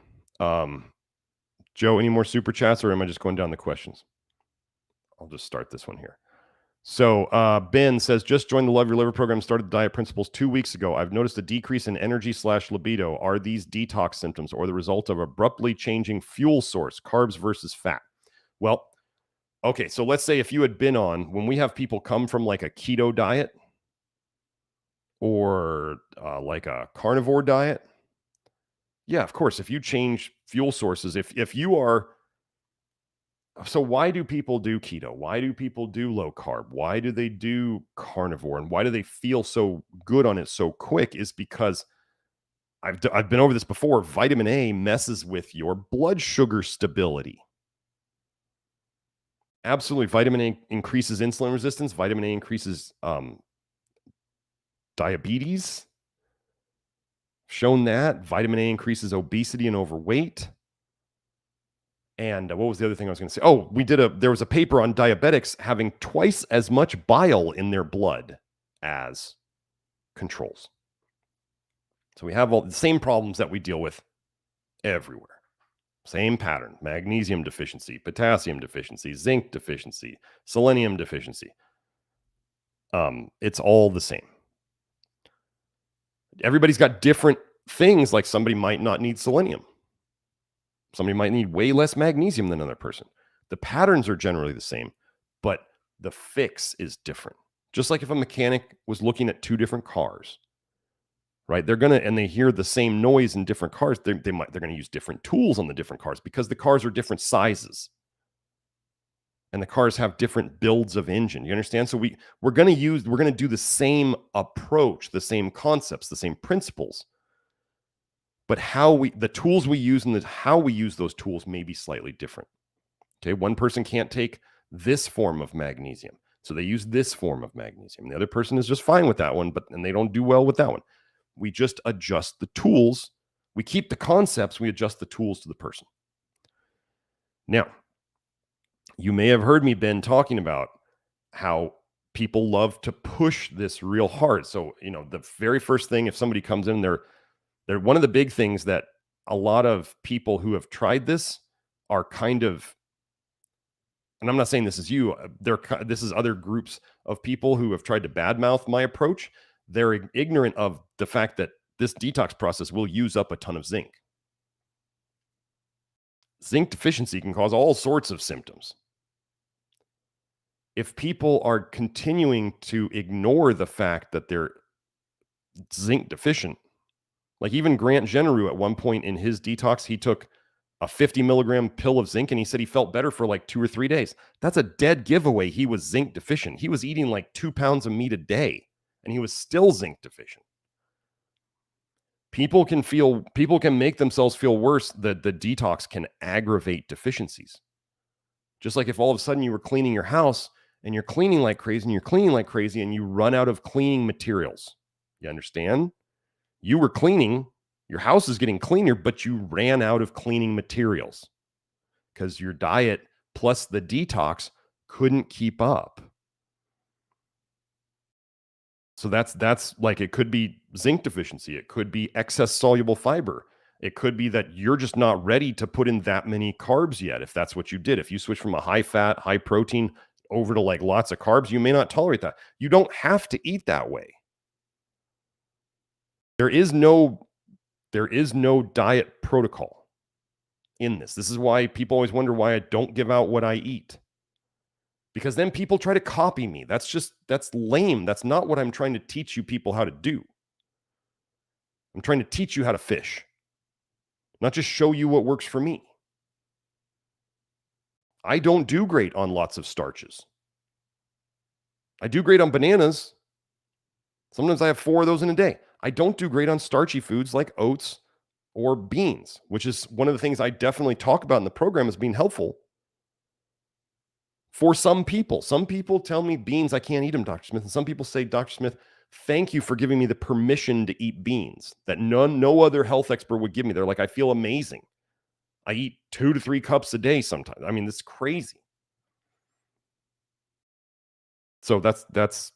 A: Joe, any more super chats, or am I just going down the questions? I'll just start this one here. So Ben says, just joined the Love Your Liver program, started the diet principles 2 weeks ago. I've noticed a decrease in energy/libido. Are these detox symptoms or the result of abruptly changing fuel source, carbs versus fat? Well, okay, so let's say if you had been on, when we have people come from like a keto diet or like a carnivore diet, yeah, of course, if you change fuel sources, if you are, so why do people do keto? Why do people do low carb? Why do they do carnivore? And why do they feel so good on it so quick? Is because I've been over this before. Vitamin A messes with your blood sugar stability. Absolutely. Vitamin A increases insulin resistance. Vitamin A increases diabetes. Shown that. Vitamin A increases obesity and overweight. And what was the other thing I was going to say? Oh, there was a paper on diabetics having twice as much bile in their blood as controls. So we have all the same problems that we deal with everywhere. Same pattern: magnesium deficiency, potassium deficiency, zinc deficiency, selenium deficiency. It's all the same. Everybody's got different things. Like somebody might not need selenium. Somebody might need way less magnesium than another person. The patterns are generally the same, but the fix is different. Just like if a mechanic was looking at 2 different cars, right? And they hear the same noise in different cars. They're going to use different tools on the different cars because the cars are different sizes. And the cars have different builds of engine. You understand? So we're going to do the same approach, the same concepts, the same principles. But the tools we use and how we use those tools may be slightly different. Okay, one person can't take this form of magnesium, so they use this form of magnesium. The other person is just fine with that one, and they don't do well with that one. We just adjust the tools. We keep the concepts, we adjust the tools to the person. Now, you may have heard me, Ben, talking about how people love to push this real hard. So, the very first thing, if somebody comes in, they're one of the big things that a lot of people who have tried this are kind of, and I'm not saying this is you, this is other groups of people who have tried to badmouth my approach. They're ignorant of the fact that this detox process will use up a ton of zinc. Zinc deficiency can cause all sorts of symptoms. If people are continuing to ignore the fact that they're zinc deficient, like even Grant Genereux at one point in his detox, he took a 50 milligram pill of zinc and he said he felt better for like 2 or 3 days. That's a dead giveaway. He was zinc deficient. He was eating like 2 pounds of meat a day and he was still zinc deficient. People can make themselves feel worse. The detox can aggravate deficiencies. Just like if all of a sudden you were cleaning your house and you're cleaning like crazy and you run out of cleaning materials. You understand? You were cleaning, your house is getting cleaner, but you ran out of cleaning materials because your diet plus the detox couldn't keep up. So that's like, it could be zinc deficiency. It could be excess soluble fiber. It could be that you're just not ready to put in that many carbs yet. If that's what you did, if you switch from a high fat, high protein over to like lots of carbs, you may not tolerate that. You don't have to eat that way. There is no diet protocol in this. This is why people always wonder why I don't give out what I eat. Because then people try to copy me. That's lame. That's not what I'm trying to teach you people how to do. I'm trying to teach you how to fish, not just show you what works for me. I don't do great on lots of starches. I do great on bananas. Sometimes I have 4 of those in a day. I don't do great on starchy foods like oats or beans, which is one of the things I definitely talk about in the program as being helpful for some people. Some people tell me beans, I can't eat them, Dr. Smith. And some people say, Dr. Smith, thank you for giving me the permission to eat beans that no other health expert would give me. They're like, I feel amazing. I eat 2 to 3 cups a day sometimes. I mean, this is crazy. So that's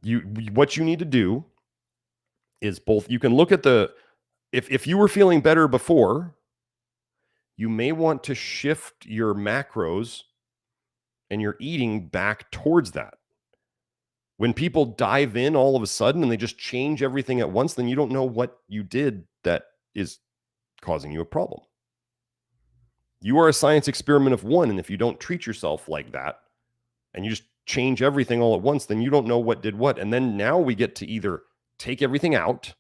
A: you. What you need to do is both. You can look at if you were feeling better before, you may want to shift your macros and your eating back towards that. When people dive in all of a sudden and they just change everything at once, then you don't know what you did that is causing you a problem. You are a science experiment of one, and if you don't treat yourself like that and you just change everything all at once, then you don't know what did what. And then now we get to either take everything out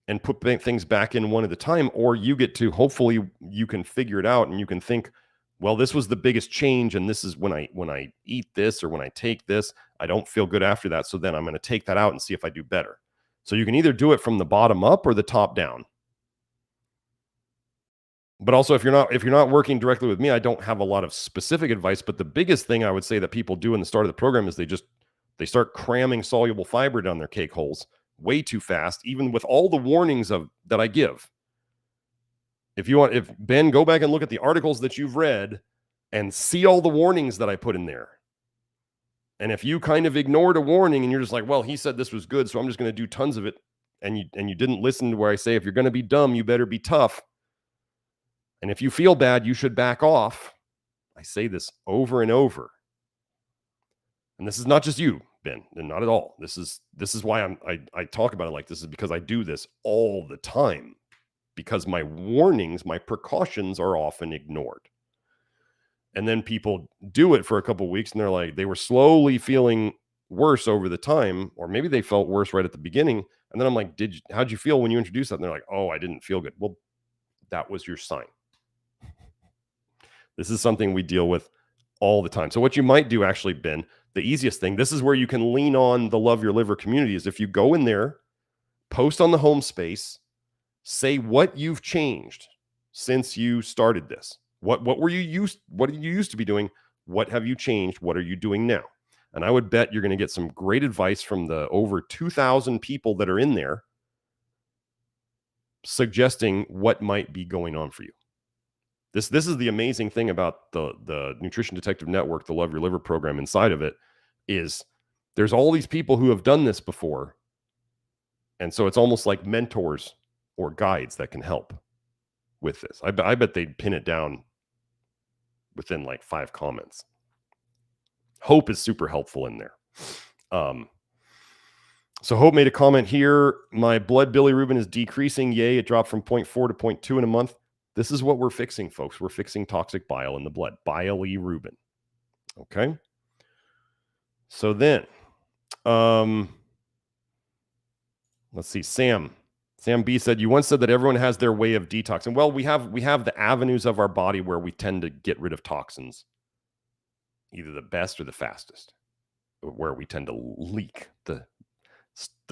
A: and put things back in one at a time, or you get to, hopefully you can figure it out and you can think, well, this was the biggest change, and this is when I eat this or when I take this, I don't feel good after that. So then I'm going to take that out and see if I do better. So you can either do it from the bottom up or the top down. But also, if you're not working directly with me, I don't have a lot of specific advice. But the biggest thing I would say that people do in the start of the program is they start cramming soluble fiber down their cake holes way too fast, even with all the warnings that I give. If Ben, go back and look at the articles that you've read and see all the warnings that I put in there. And if you kind of ignored a warning and you're just like, well, he said this was good, so I'm just going to do tons of it, and you didn't listen to where I say, if you're going to be dumb, you better be tough. And if you feel bad, you should back off. I say this over and over. And this is not just you, Ben, and not at all. This is why I talk about it like this, is because I do this all the time. Because my warnings, my precautions are often ignored. And then people do it for a couple of weeks and they're like, they were slowly feeling worse over the time, or maybe they felt worse right at the beginning. And then I'm like, how'd you feel when you introduced that? And they're like, oh, I didn't feel good. Well, that was your sign. This is something we deal with all the time. So what you might do, actually, Ben, the easiest thing, this is where you can lean on the Love Your Liver community, is if you go in there, post on the home space, say what you've changed since you started this. What are you used to be doing? What have you changed? What are you doing now? And I would bet you're going to get some great advice from the over 2,000 people that are in there suggesting what might be going on for you. This is the amazing thing about the Nutrition Detective Network, the Love Your Liver program. Inside of it is there's all these people who have done this before. And so it's almost like mentors or guides that can help with this. I bet they'd pin it down within like 5 comments. Hope is super helpful in there. So Hope made a comment here. My blood bilirubin is decreasing. Yay, it dropped from 0.4 to 0.2 in a month. This is what we're fixing, folks. We're fixing toxic bile in the blood, bilirubin. Okay. So then, let's see. Sam B said, you once said that everyone has their way of detoxing. Well, we have the avenues of our body where we tend to get rid of toxins, either the best or the fastest, where we tend to leak the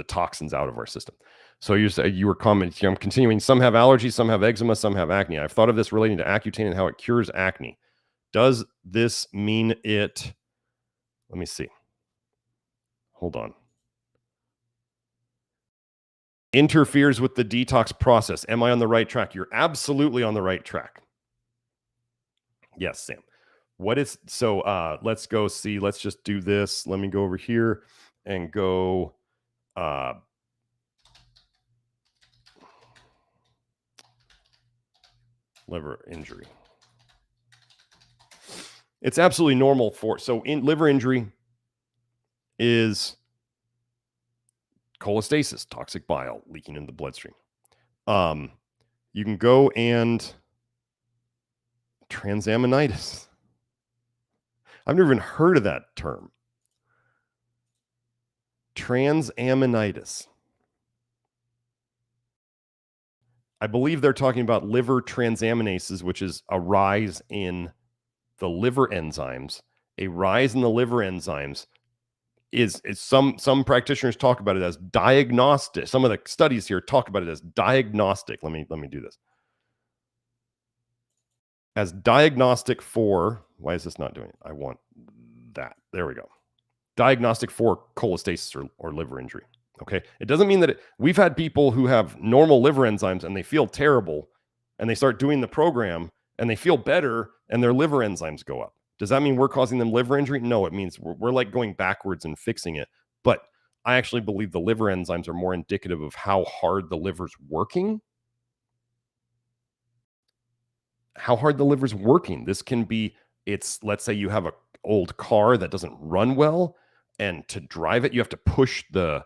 A: toxins out of our system. So you were commenting, I'm continuing. Some have allergies, some have eczema, some have acne. I've thought of this relating to Accutane and how it cures acne. Does this mean it? Let me see. Hold on. Interferes with the detox process. Am I on the right track? You're absolutely on the right track. Yes, Sam. What is so let's go see. Let's just do this. Let me go over here and go liver injury. It's absolutely normal for in liver injury is cholestasis, toxic bile leaking in the bloodstream. You can go and transaminitis. I've never even heard of that term. Transaminitis. I believe they're talking about liver transaminases, which is a rise in the liver enzymes. A rise in the liver enzymes is some practitioners talk about it as diagnostic. Some of the studies here talk about it as diagnostic. Let me do this. As diagnostic for, why is this not doing it? I want that. There we go. Diagnostic for cholestasis or liver injury. Okay. It doesn't mean that we've had people who have normal liver enzymes and they feel terrible and they start doing the program and they feel better and their liver enzymes go up. Does that mean we're causing them liver injury? No, it means we're like going backwards and fixing it. But I actually believe the liver enzymes are more indicative of how hard the liver's working. How hard the liver's working. This can be, let's say you have an old car that doesn't run well, and to drive it, you have to push the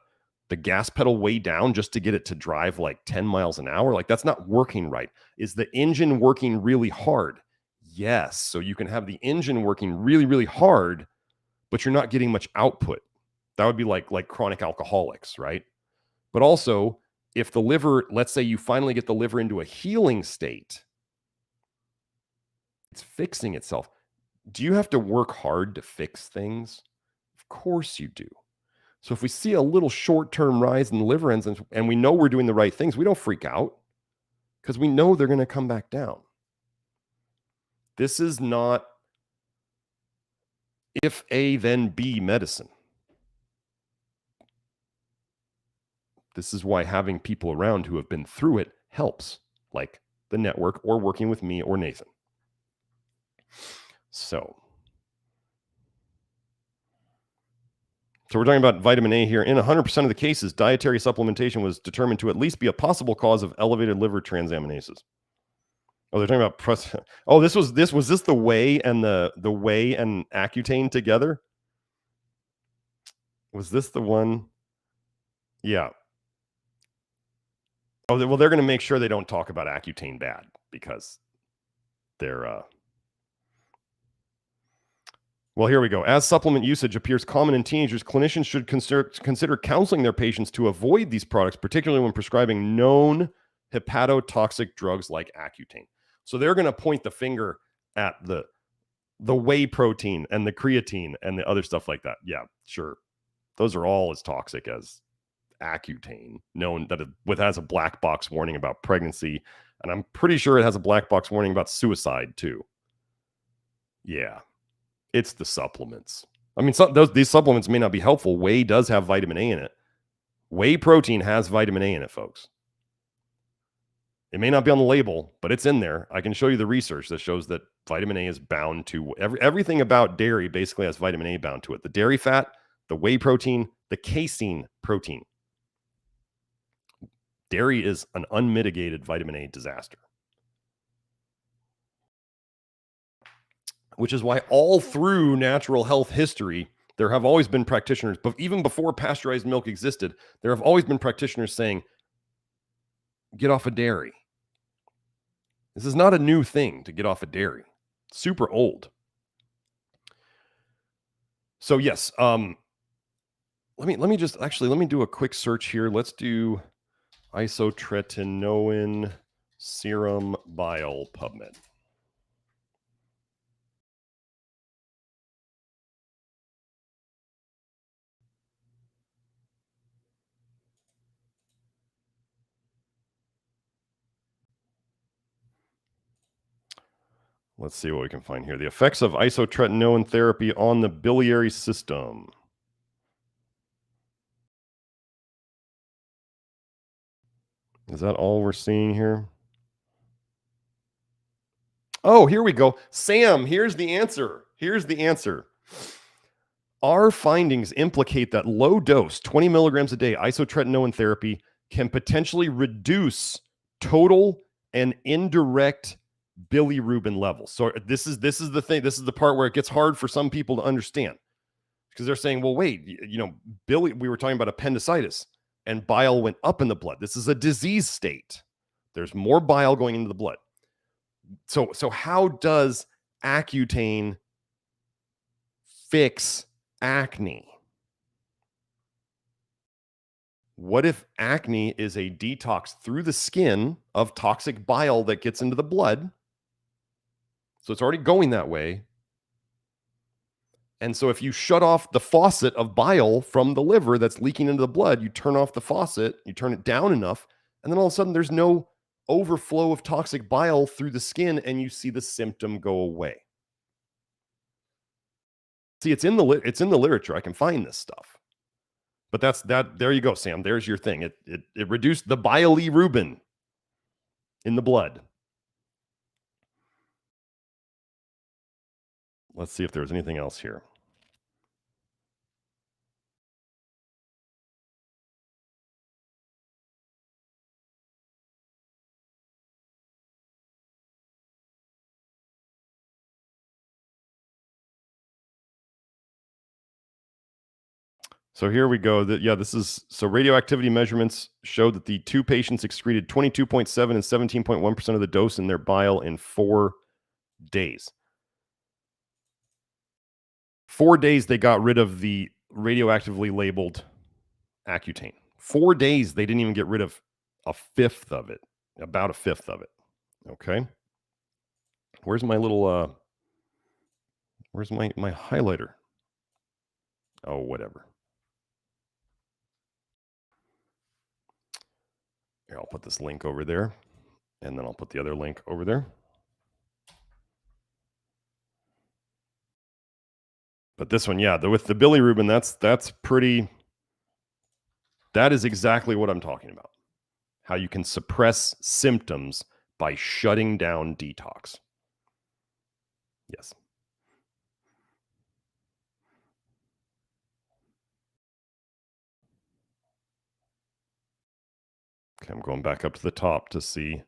A: gas pedal way down just to get it to drive like 10 miles an hour. Like that's not working right. Is the engine working really hard? Yes. So you can have the engine working really, really hard, but you're not getting much output. That would be like chronic alcoholics, right? But also, if the liver, let's say you finally get the liver into a healing state, it's fixing itself. Do you have to work hard to fix things? Of course you do. So if we see a little short-term rise in the liver enzymes and we know we're doing the right things, we don't freak out because we know they're going to come back down. This is not if A, then B medicine. This is why having people around who have been through it helps, like the network or working with me or Nathan. So we're talking about vitamin A here. In 100% of the cases, dietary supplementation was determined to at least be a possible cause of elevated liver transaminases. Oh, they're talking about oh, was this the whey and the whey and Accutane together? Was this the one? Yeah. Oh, well, they're going to make sure they don't talk about Accutane bad because they're well, here we go. As supplement usage appears common in teenagers, clinicians should consider counseling their patients to avoid these products, particularly when prescribing known hepatotoxic drugs like Accutane. So they're going to point the finger at the whey protein and the creatine and the other stuff like that. Yeah, sure. Those are all as toxic as Accutane, known that it has a black box warning about pregnancy. And I'm pretty sure it has a black box warning about suicide too. Yeah. It's the supplements. I mean, these supplements may not be helpful. Whey does have vitamin A in it. Whey protein has vitamin A in it, folks. It may not be on the label, but it's in there. I can show you the research that shows that vitamin A is bound to everything about dairy basically has vitamin A bound to it. The dairy fat, the whey protein, the casein protein. Dairy is an unmitigated vitamin A disaster. Which is why all through natural health history, there have always been practitioners, but even before pasteurized milk existed, there have always been practitioners saying, get off of dairy. This is not a new thing to get off of dairy. It's super old. So yes, let me do a quick search here. Let's do isotretinoin serum bile PubMed. Let's see what we can find here. The effects of isotretinoin therapy on the biliary system. Is that all we're seeing here? Oh, here we go. Sam, here's the answer. Here's the answer. Our findings implicate that low dose, 20 milligrams a day isotretinoin therapy can potentially reduce total and indirect bilirubin levels. So this is the thing. This is the part where it gets hard for some people to understand, because they're saying, well, wait, we were talking about appendicitis and bile went up in the blood. This is a disease state. There's more bile going into the blood. So how does Accutane fix acne? What if acne is a detox through the skin of toxic bile that gets into the blood? So it's already going that way. And so if you shut off the faucet of bile from the liver that's leaking into the blood, you turn off the faucet, you turn it down enough, and then all of a sudden there's no overflow of toxic bile through the skin, and you see the symptom go away. See, it's in the literature. I can find this stuff. But that's that. There you go, Sam. There's your thing. It reduced the bilirubin in the blood. Let's see if there's anything else here. So here we go. So radioactivity measurements showed that the two patients excreted 22.7 and 17.1% of the dose in their bile in 4 days. 4 days they got rid of the radioactively labeled Accutane. 4 days they didn't even get rid of a fifth of it, about a fifth of it. Okay. Where's my little where's my highlighter? Oh, whatever. Here, I'll put this link over there, and then I'll put the other link over there. But this one, with the bilirubin, that's pretty. That is exactly what I'm talking about. How you can suppress symptoms by shutting down detox. Yes. Okay, I'm going back up to the top to see.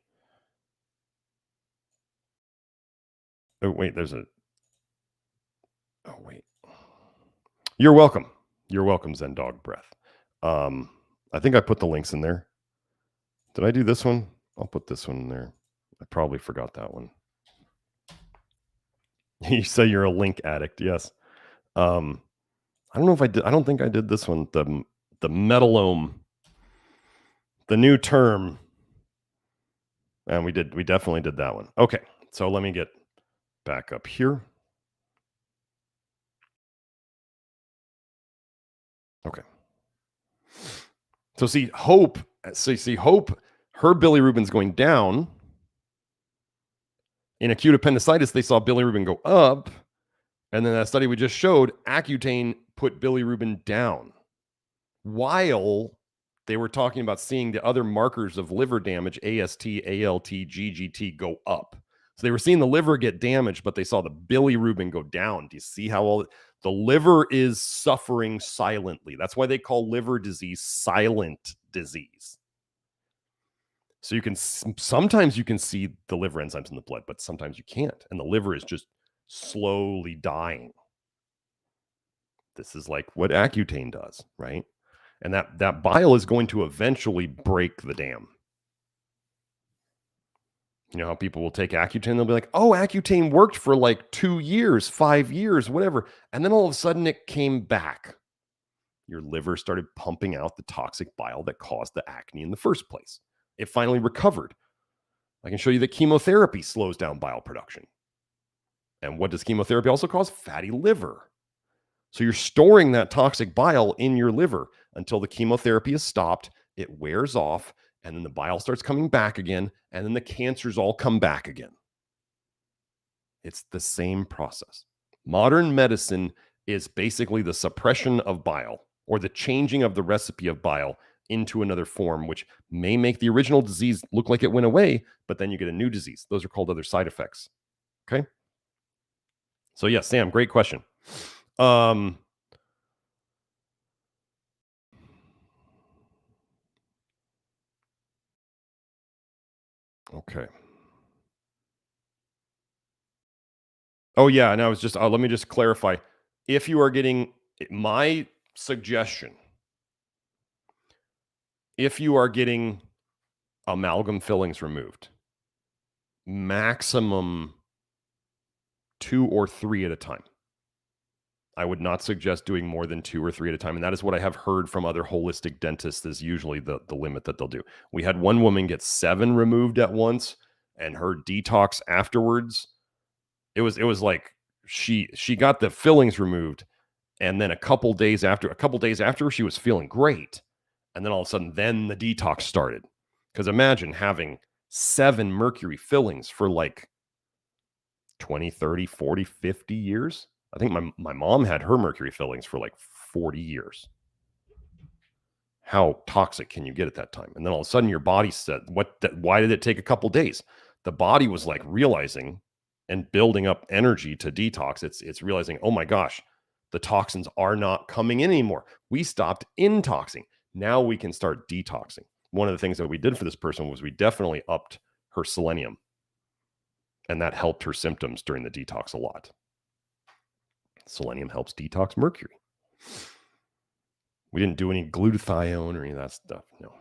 A: Oh, wait, oh, wait. You're welcome. You're welcome, Zen Dog Breath. I think I put the links in there. Did I do this one? I'll put this one in there. I probably forgot that one. You say you're a link addict. Yes. I don't know if I did. I don't think I did this one. The metalome, the new term. And we definitely did that one. Okay. So let me get back up here. Okay. So see, Hope, her bilirubin's going down. In acute appendicitis, they saw bilirubin go up. And then that study we just showed, Accutane put bilirubin down. While they were talking about seeing the other markers of liver damage, AST, ALT, GGT, go up. So they were seeing the liver get damaged, but they saw the bilirubin go down. Do you see how the liver is suffering silently? That's why they call liver disease silent disease. So sometimes you can see the liver enzymes in the blood, but sometimes you can't. And the liver is just slowly dying. This is like what Accutane does, right? And that bile is going to eventually break the dam. You know how people will take Accutane, they'll be like, oh, Accutane worked for like 2 years, 5 years, whatever. And then all of a sudden it came back. Your liver started pumping out the toxic bile that caused the acne in the first place. It finally recovered. I can show you that chemotherapy slows down bile production. And what does chemotherapy also cause? Fatty liver. So you're storing that toxic bile in your liver until the chemotherapy is stopped, it wears off, and then the bile starts coming back again, and then the cancers all come back again. It's the same process. Modern medicine is basically the suppression of bile, or the changing of the recipe of bile into another form, which may make the original disease look like it went away, but then you get a new disease. Those are called other side effects. Okay. So yeah, Sam, great question. Okay. Oh yeah, and I was just let me just clarify. If you are getting my suggestion, if you are getting amalgam fillings removed, maximum 2 or 3 at a time. I would not suggest doing more than 2 or 3 at a time, and that is what I have heard from other holistic dentists is usually the limit that they'll do. We had one woman get 7 removed at once, and her detox afterwards, it was like she got the fillings removed, and then a couple days after, she was feeling great, and then all of a sudden, then the detox started. Because imagine having 7 mercury fillings for like 20, 30, 40, 50 years. I think my mom had her mercury fillings for like 40 years. How toxic can you get at that time? And then all of a sudden your body said, why did it take a couple days? The body was like realizing and building up energy to detox. It's realizing, oh my gosh, the toxins are not coming in anymore. We stopped intoxing. Now we can start detoxing. One of the things that we did for this person was we definitely upped her selenium. And that helped her symptoms during the detox a lot. Selenium helps detox mercury. We didn't do any glutathione or any of that stuff. No.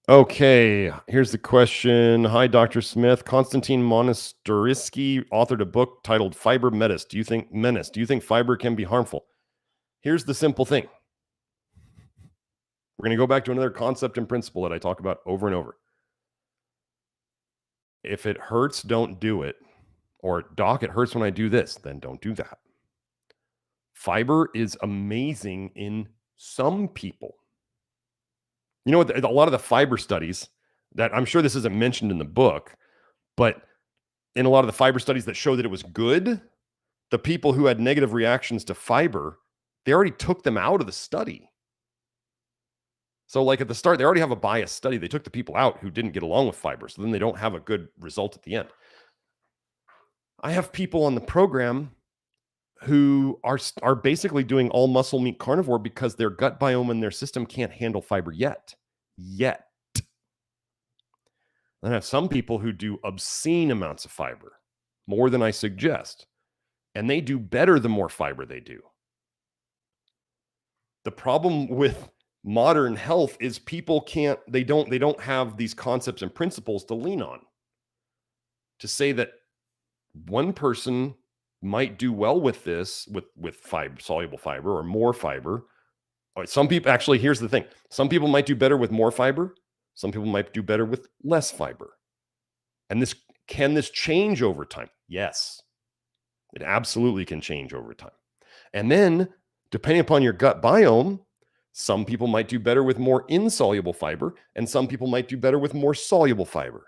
A: Okay, here's the question. Hi, Dr. Smith. Konstantin Monasterisky authored a book titled Fiber Menace. Do you think fiber can be harmful? Here's the simple thing. We're going to go back to another concept and principle that I talk about over and over. If it hurts, don't do it. Or, doc, it hurts when I do this, then don't do that. Fiber is amazing in some people. You know what? A lot of the fiber studies that I'm sure this isn't mentioned in the book, but in a lot of the fiber studies that show that it was good, the people who had negative reactions to fiber, they already took them out of the study. So like at the start, they already have a biased study. They took the people out who didn't get along with fiber. So then they don't have a good result at the end. I have people on the program who are basically doing all muscle meat carnivore because their gut biome and their system can't handle fiber yet. Then I have some people who do obscene amounts of fiber, more than I suggest, and they do better the more fiber they do. The problem with modern health is people they don't have these concepts and principles to lean on to say that one person might do well with this, with fiber, soluble fiber or more fiber. Some people, actually, here's the thing. Some people might do better with more fiber. Some people might do better with less fiber. And can this change over time? Yes, it absolutely can change over time. And then, depending upon your gut biome, some people might do better with more insoluble fiber, and some people might do better with more soluble fiber.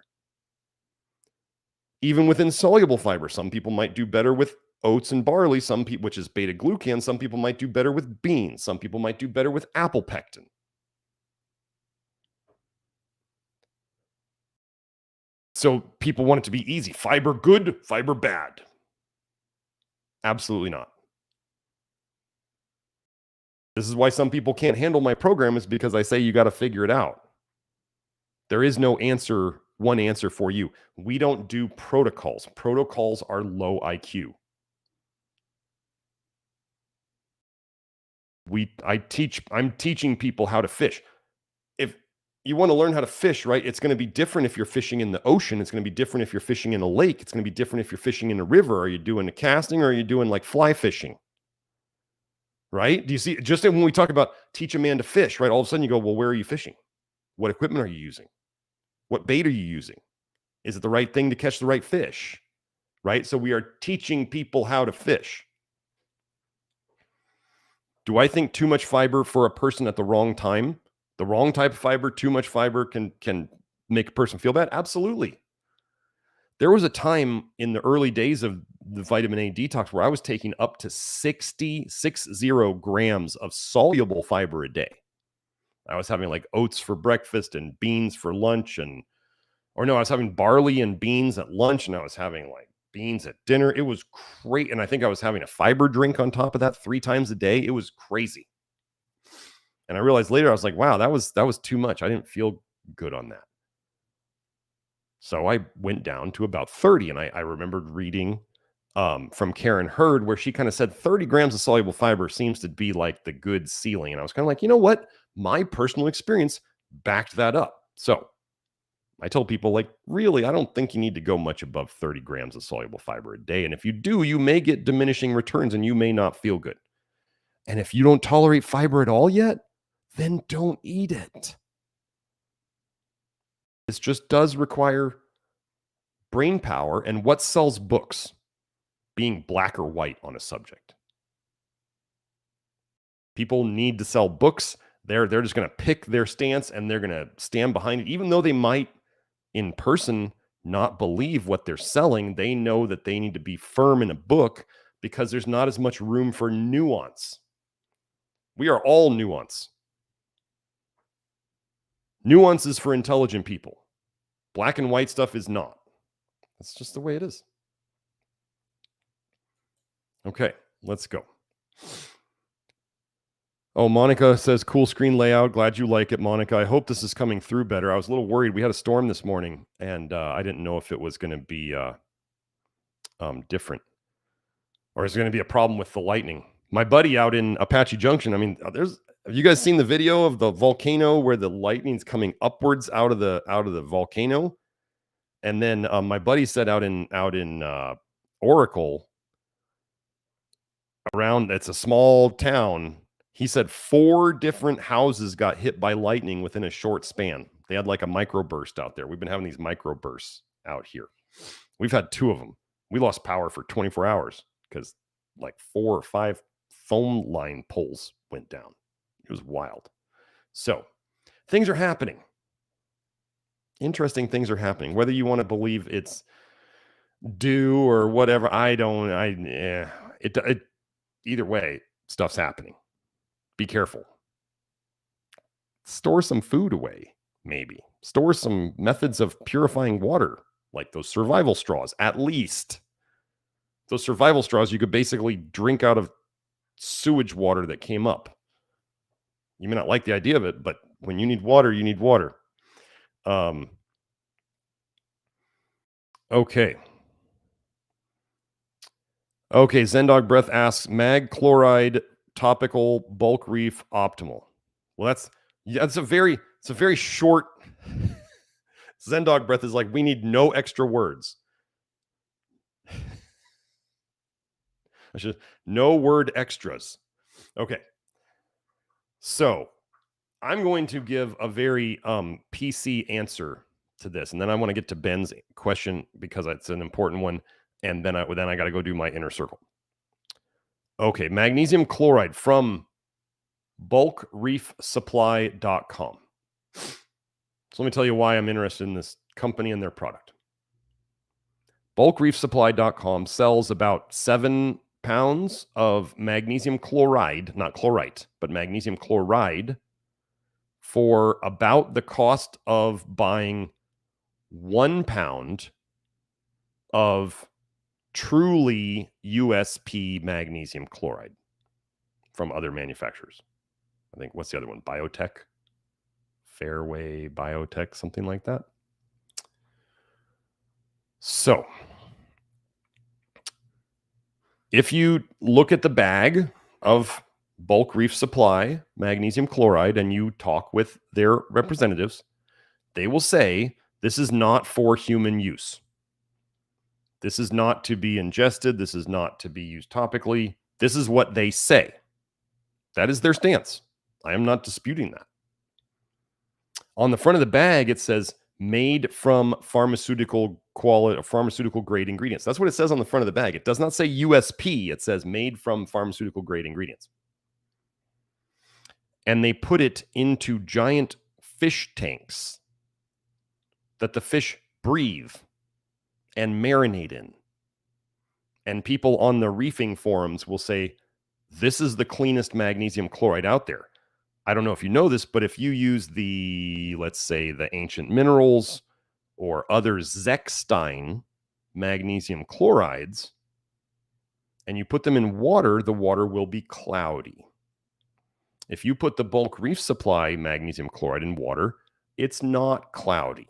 A: Even with insoluble fiber, some people might do better with oats and barley, which is beta glucan. Some people might do better with beans. Some people might do better with apple pectin. So people want it to be easy. Fiber good, fiber bad. Absolutely not. This is why some people can't handle my program, is because I say you got to figure it out. There is no one answer for you. We don't do protocols. Protocols are low IQ. I'm teaching people how to fish. If you want to learn how to fish, right, it's going to be different if you're fishing in the ocean. It's going to be different if you're fishing in a lake. It's going to be different if you're fishing in a river. Are you doing a casting or are you doing like fly fishing? Right? Do you see, just when we talk about teach a man to fish, right? All of a sudden you go, well, where are you fishing? What equipment are you using? What bait are you using? Is it the right thing to catch the right fish? Right? So we are teaching people how to fish. Do I think too much fiber for a person at the wrong time, the wrong type of fiber, too much fiber can make a person feel bad? Absolutely. There was a time in the early days of the vitamin A detox where I was taking up to 60 grams of soluble fiber a day. I was having like oats for breakfast and beans for lunch and Or no, I was having barley and beans at lunch, and I was having like beans at dinner. It was great. And I think I was having a fiber drink on top of that 3 times a day. It was crazy. And I realized later, I was like, wow, that was too much. I didn't feel good on that. So I went down to about 30. And I remembered reading from Karen Hurd, where she kind of said 30 grams of soluble fiber seems to be like the good ceiling. And I was kind of like, you know what? My personal experience backed that up. So I told people, like, really, I don't think you need to go much above 30 grams of soluble fiber a day. And if you do, you may get diminishing returns and you may not feel good. And if you don't tolerate fiber at all yet, then don't eat it. This just does require brain power. And what sells books? Being black or white on a subject. People need to sell books. They're just going to pick their stance and they're going to stand behind it, even though they might in person not believe what they're selling. They know that they need to be firm in a book because there's not as much room for nuance. We are all nuance. Nuance is for intelligent people. Black and white stuff is not. That's just the way it is. Okay, let's go. Oh, Monica says, cool screen layout. Glad you like it, Monica. I hope this is coming through better. I was a little worried. We had a storm this morning, and I didn't know if it was going to be different. Or is it going to be a problem with the lightning? My buddy out in Apache Junction, I mean, have you guys seen the video of the volcano where the lightning's coming upwards out of the volcano? And then my buddy said out in Oracle, it's a small town. He said 4 different houses got hit by lightning within a short span. They had like a microburst out there. We've been having these microbursts out here. We've had 2 of them. We lost power for 24 hours because like 4 or 5 phone line poles went down. It was wild. So things are happening. Interesting things are happening. Whether you want to believe it's due or whatever, either way, stuff's happening. Be careful. Store some food away, maybe. Store some methods of purifying water, like those survival straws, at least. Those survival straws, you could basically drink out of sewage water that came up. You may not like the idea of it, but when you need water, you need water. Okay. Okay, Zendog Breath asks, mag chloride topical bulk reef optimal. Well, that's a very short. Zendog Breath is like, we need no extra words. No word extras. Okay. So I'm going to give a very PC answer to this. And then I want to get to Ben's question because it's an important one. And then I got to go do my inner circle. Okay, magnesium chloride from bulkreefsupply.com. So let me tell you why I'm interested in this company and their product. Bulkreefsupply.com sells about 7 pounds of magnesium chloride, not chlorite, but magnesium chloride for about the cost of buying 1 pound of truly USP magnesium chloride from other manufacturers. I think, what's the other one? Biotech? Fairway Biotech, something like that. So, if you look at the bag of Bulk Reef Supply magnesium chloride and you talk with their representatives, they will say this is not for human use. This is not to be ingested. This is not to be used topically. This is what they say. That is their stance. I am not disputing that. On the front of the bag, it says made from pharmaceutical quality, pharmaceutical grade ingredients. That's what it says on the front of the bag. It does not say USP. It says made from pharmaceutical grade ingredients. And they put it into giant fish tanks that the fish breathe and marinate in. And people on the reefing forums will say, this is the cleanest magnesium chloride out there. I don't know if you know this, but if you use let's say the Ancient Minerals or other Zechstein magnesium chlorides, and you put them in water, the water will be cloudy. If you put the bulk reef supply magnesium chloride in water, it's not cloudy.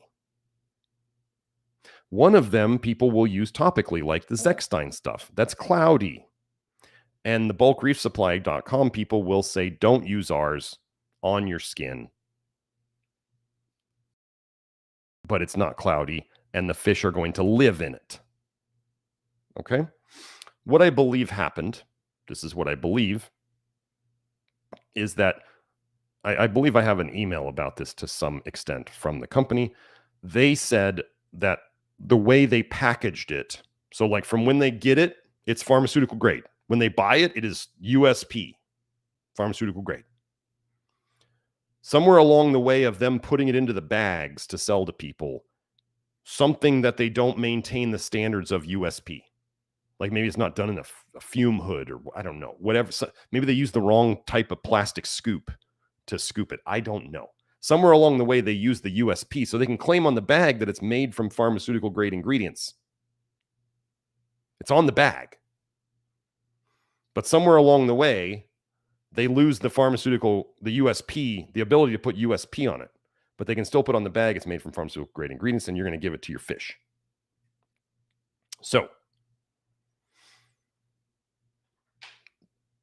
A: One of them people will use topically, like the Zechstein stuff. That's cloudy. And the bulkreefsupply.com people will say, don't use ours on your skin. But it's not cloudy, and the fish are going to live in it. Okay? What I believe happened, this is what I believe, is that I believe I have an email about this to some extent from the company. They said that the way they packaged it, so like from when they get it, it's pharmaceutical grade. When they buy it, it is USP, pharmaceutical grade. Somewhere along the way of them putting it into the bags to sell to people, something that they don't maintain the standards of USP. Like maybe it's not done in a fume hood, or I don't know, whatever. So maybe they use the wrong type of plastic scoop to scoop it. I don't know. Somewhere along the way, they use the USP so they can claim on the bag that it's made from pharmaceutical grade ingredients. It's on the bag. But somewhere along the way, they lose the USP, the ability to put USP on it. But they can still put on the bag it's made from pharmaceutical grade ingredients, and you're going to give it to your fish. So,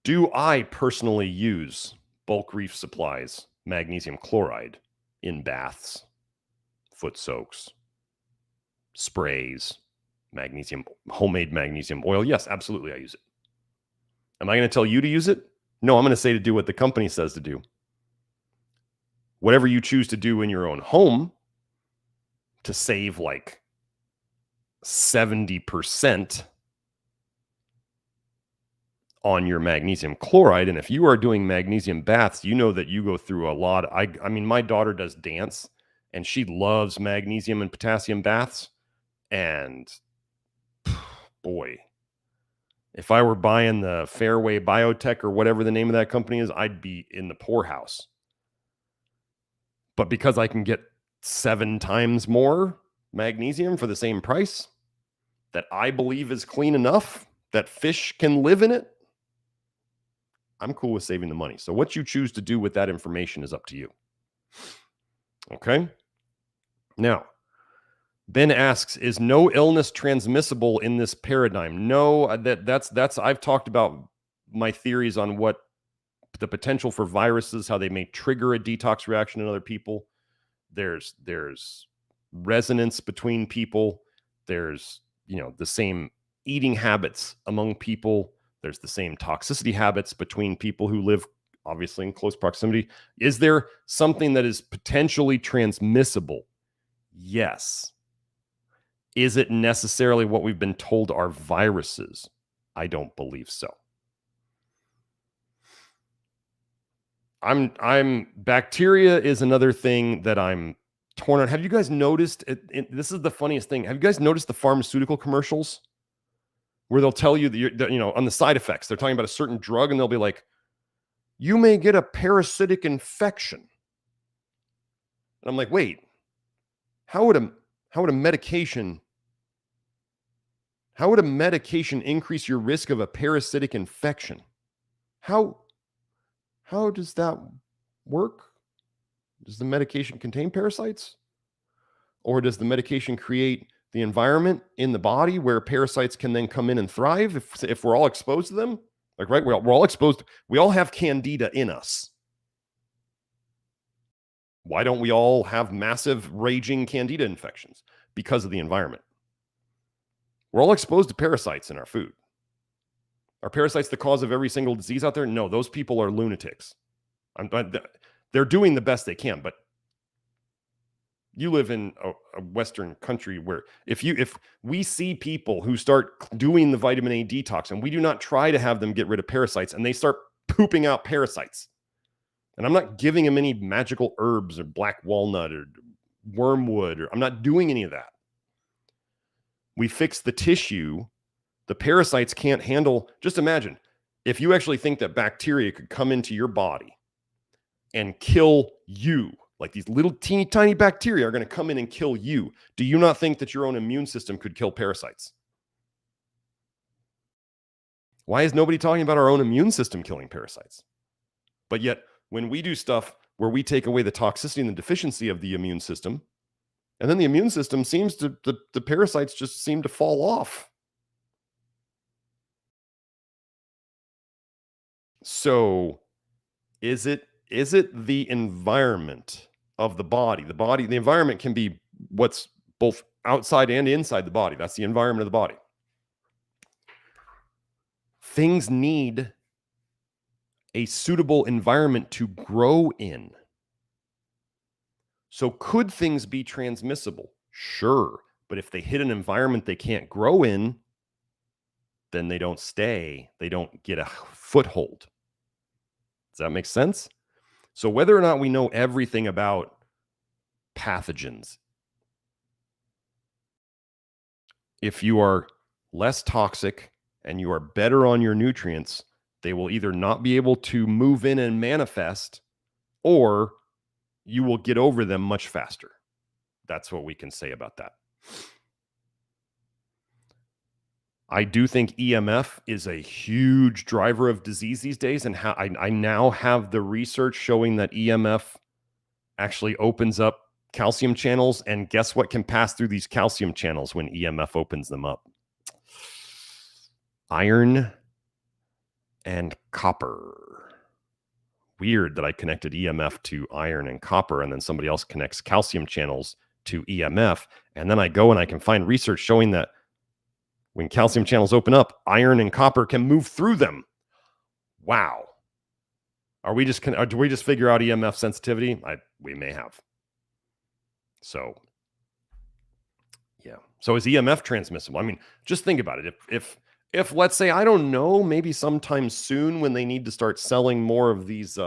A: do I personally use bulk reef supplies magnesium chloride in baths, foot soaks, sprays, homemade magnesium oil? Yes, absolutely, I use it. Am I going to tell you to use it? No, I'm going to say to do what the company says to do. Whatever you choose to do in your own home to save like 70% on your magnesium chloride. And if you are doing magnesium baths, you know that you go through a lot. I mean, my daughter does dance and she loves magnesium and potassium baths. And boy, if I were buying the Fairway Biotech or whatever the name of that company is, I'd be in the poorhouse. But because I can get 7 times more magnesium for the same price that I believe is clean enough that fish can live in it, I'm cool with saving the money. So what you choose to do with that information is up to you. Okay. Now, Ben asks, is no illness transmissible in this paradigm? No, that's I've talked about my theories on what the potential for viruses, how they may trigger a detox reaction in other people. There's resonance between people. There's, the same eating habits among people. There's the same toxicity habits between people who live obviously in close proximity. Is there something that is potentially transmissible? Yes. Is it necessarily what we've been told are viruses? I don't believe so. Bacteria is another thing that I'm torn on. Have you guys noticed this is the funniest thing. Have you guys noticed the pharmaceutical commercials where they'll tell you that on the side effects, they're talking about a certain drug and they'll be like, you may get a parasitic infection. And I'm like, wait, how would a medication increase your risk of a parasitic infection? How does that work? Does the medication contain parasites? Or does the medication create the environment in the body where parasites can then come in and thrive if we're all exposed to them? Like, right, we're all exposed. We all have candida in us. Why don't we all have massive raging candida infections? Because of the environment. We're all exposed to parasites in our food. Are parasites the cause of every single disease out there? No, those people are lunatics. They're doing the best they can, but you live in a Western country where if we see people who start doing the vitamin A detox and we do not try to have them get rid of parasites and they start pooping out parasites, and I'm not giving them any magical herbs or black walnut or wormwood, or I'm not doing any of that. We fix the tissue. The parasites can't handle. Just imagine if you actually think that bacteria could come into your body and kill you Like these little teeny tiny bacteria are going to come in and kill you. Do you not think that your own immune system could kill parasites? Why is nobody talking about our own immune system killing parasites? But yet, when we do stuff where we take away the toxicity and the deficiency of the immune system, and then the immune system seems to, the parasites just seem to fall off. So is it the environment of the body? The environment can be what's both outside and inside the body. That's the environment of the body. Things need a suitable environment to grow in. So could things be transmissible? Sure. But if they hit an environment they can't grow in, then they don't stay. They don't get a foothold. Does that make sense? So whether or not we know everything about pathogens, if you are less toxic and you are better on your nutrients, they will either not be able to move in and manifest, or you will get over them much faster. That's what we can say about that. I do think EMF is a huge driver of disease these days. And I now have the research showing that EMF actually opens up calcium channels. And guess what can pass through these calcium channels when EMF opens them up? Iron and copper. Weird that I connected EMF to iron and copper, and then somebody else connects calcium channels to EMF. And then I go and I can find research showing that when calcium channels open up, iron and copper can move through them. Wow. Do we just figure out EMF sensitivity? We may have. So, yeah. So is EMF transmissible? I mean, just think about it. If let's say, I don't know, maybe sometime soon when they need to start selling more of these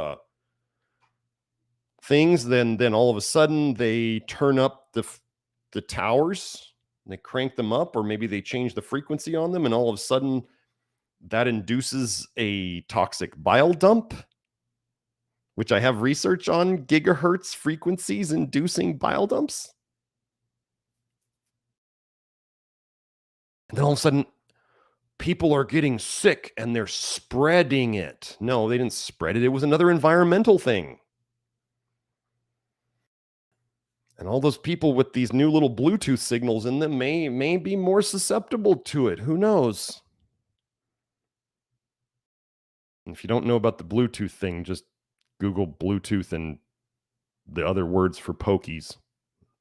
A: things, then all of a sudden they turn up the towers, and they crank them up, or maybe they change the frequency on them, and all of a sudden that induces a toxic bile dump, which I have research on gigahertz frequencies inducing bile dumps. And then all of a sudden, people are getting sick and they're spreading it. No, they didn't spread it. It was another environmental thing. And all those people with these new little Bluetooth signals in them may be more susceptible to it. Who knows? And if you don't know about the Bluetooth thing, just Google Bluetooth and the other words for pokies.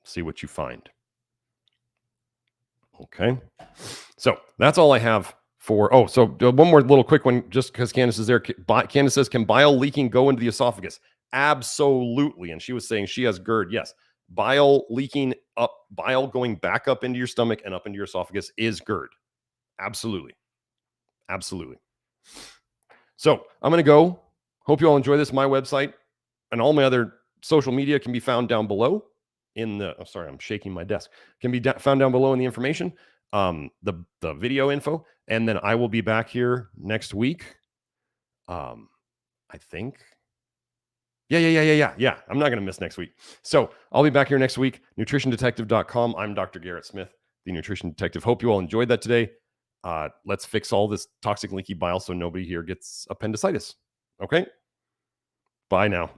A: See what you find. Okay. So that's all I have for, one more little quick one, just because Candace is there. Candace says, can bile leaking go into the esophagus? Absolutely. And she was saying she has GERD. Yes. Bile leaking up, bile going back up into your stomach and up into your esophagus is GERD. Absolutely. Absolutely. So I'm going to go. Hope you all enjoy this. My website and all my other social media can be found down below in the, I'm shaking my desk, can be found down below in the information, the video info. And then I will be back here next week. I think. Yeah. I'm not going to miss next week. So I'll be back here next week. nutritiondetective.com. I'm Dr. Garrett Smith, the Nutrition Detective. Hope you all enjoyed that today. Let's fix all this toxic leaky bile so nobody here gets appendicitis. Okay. Bye now.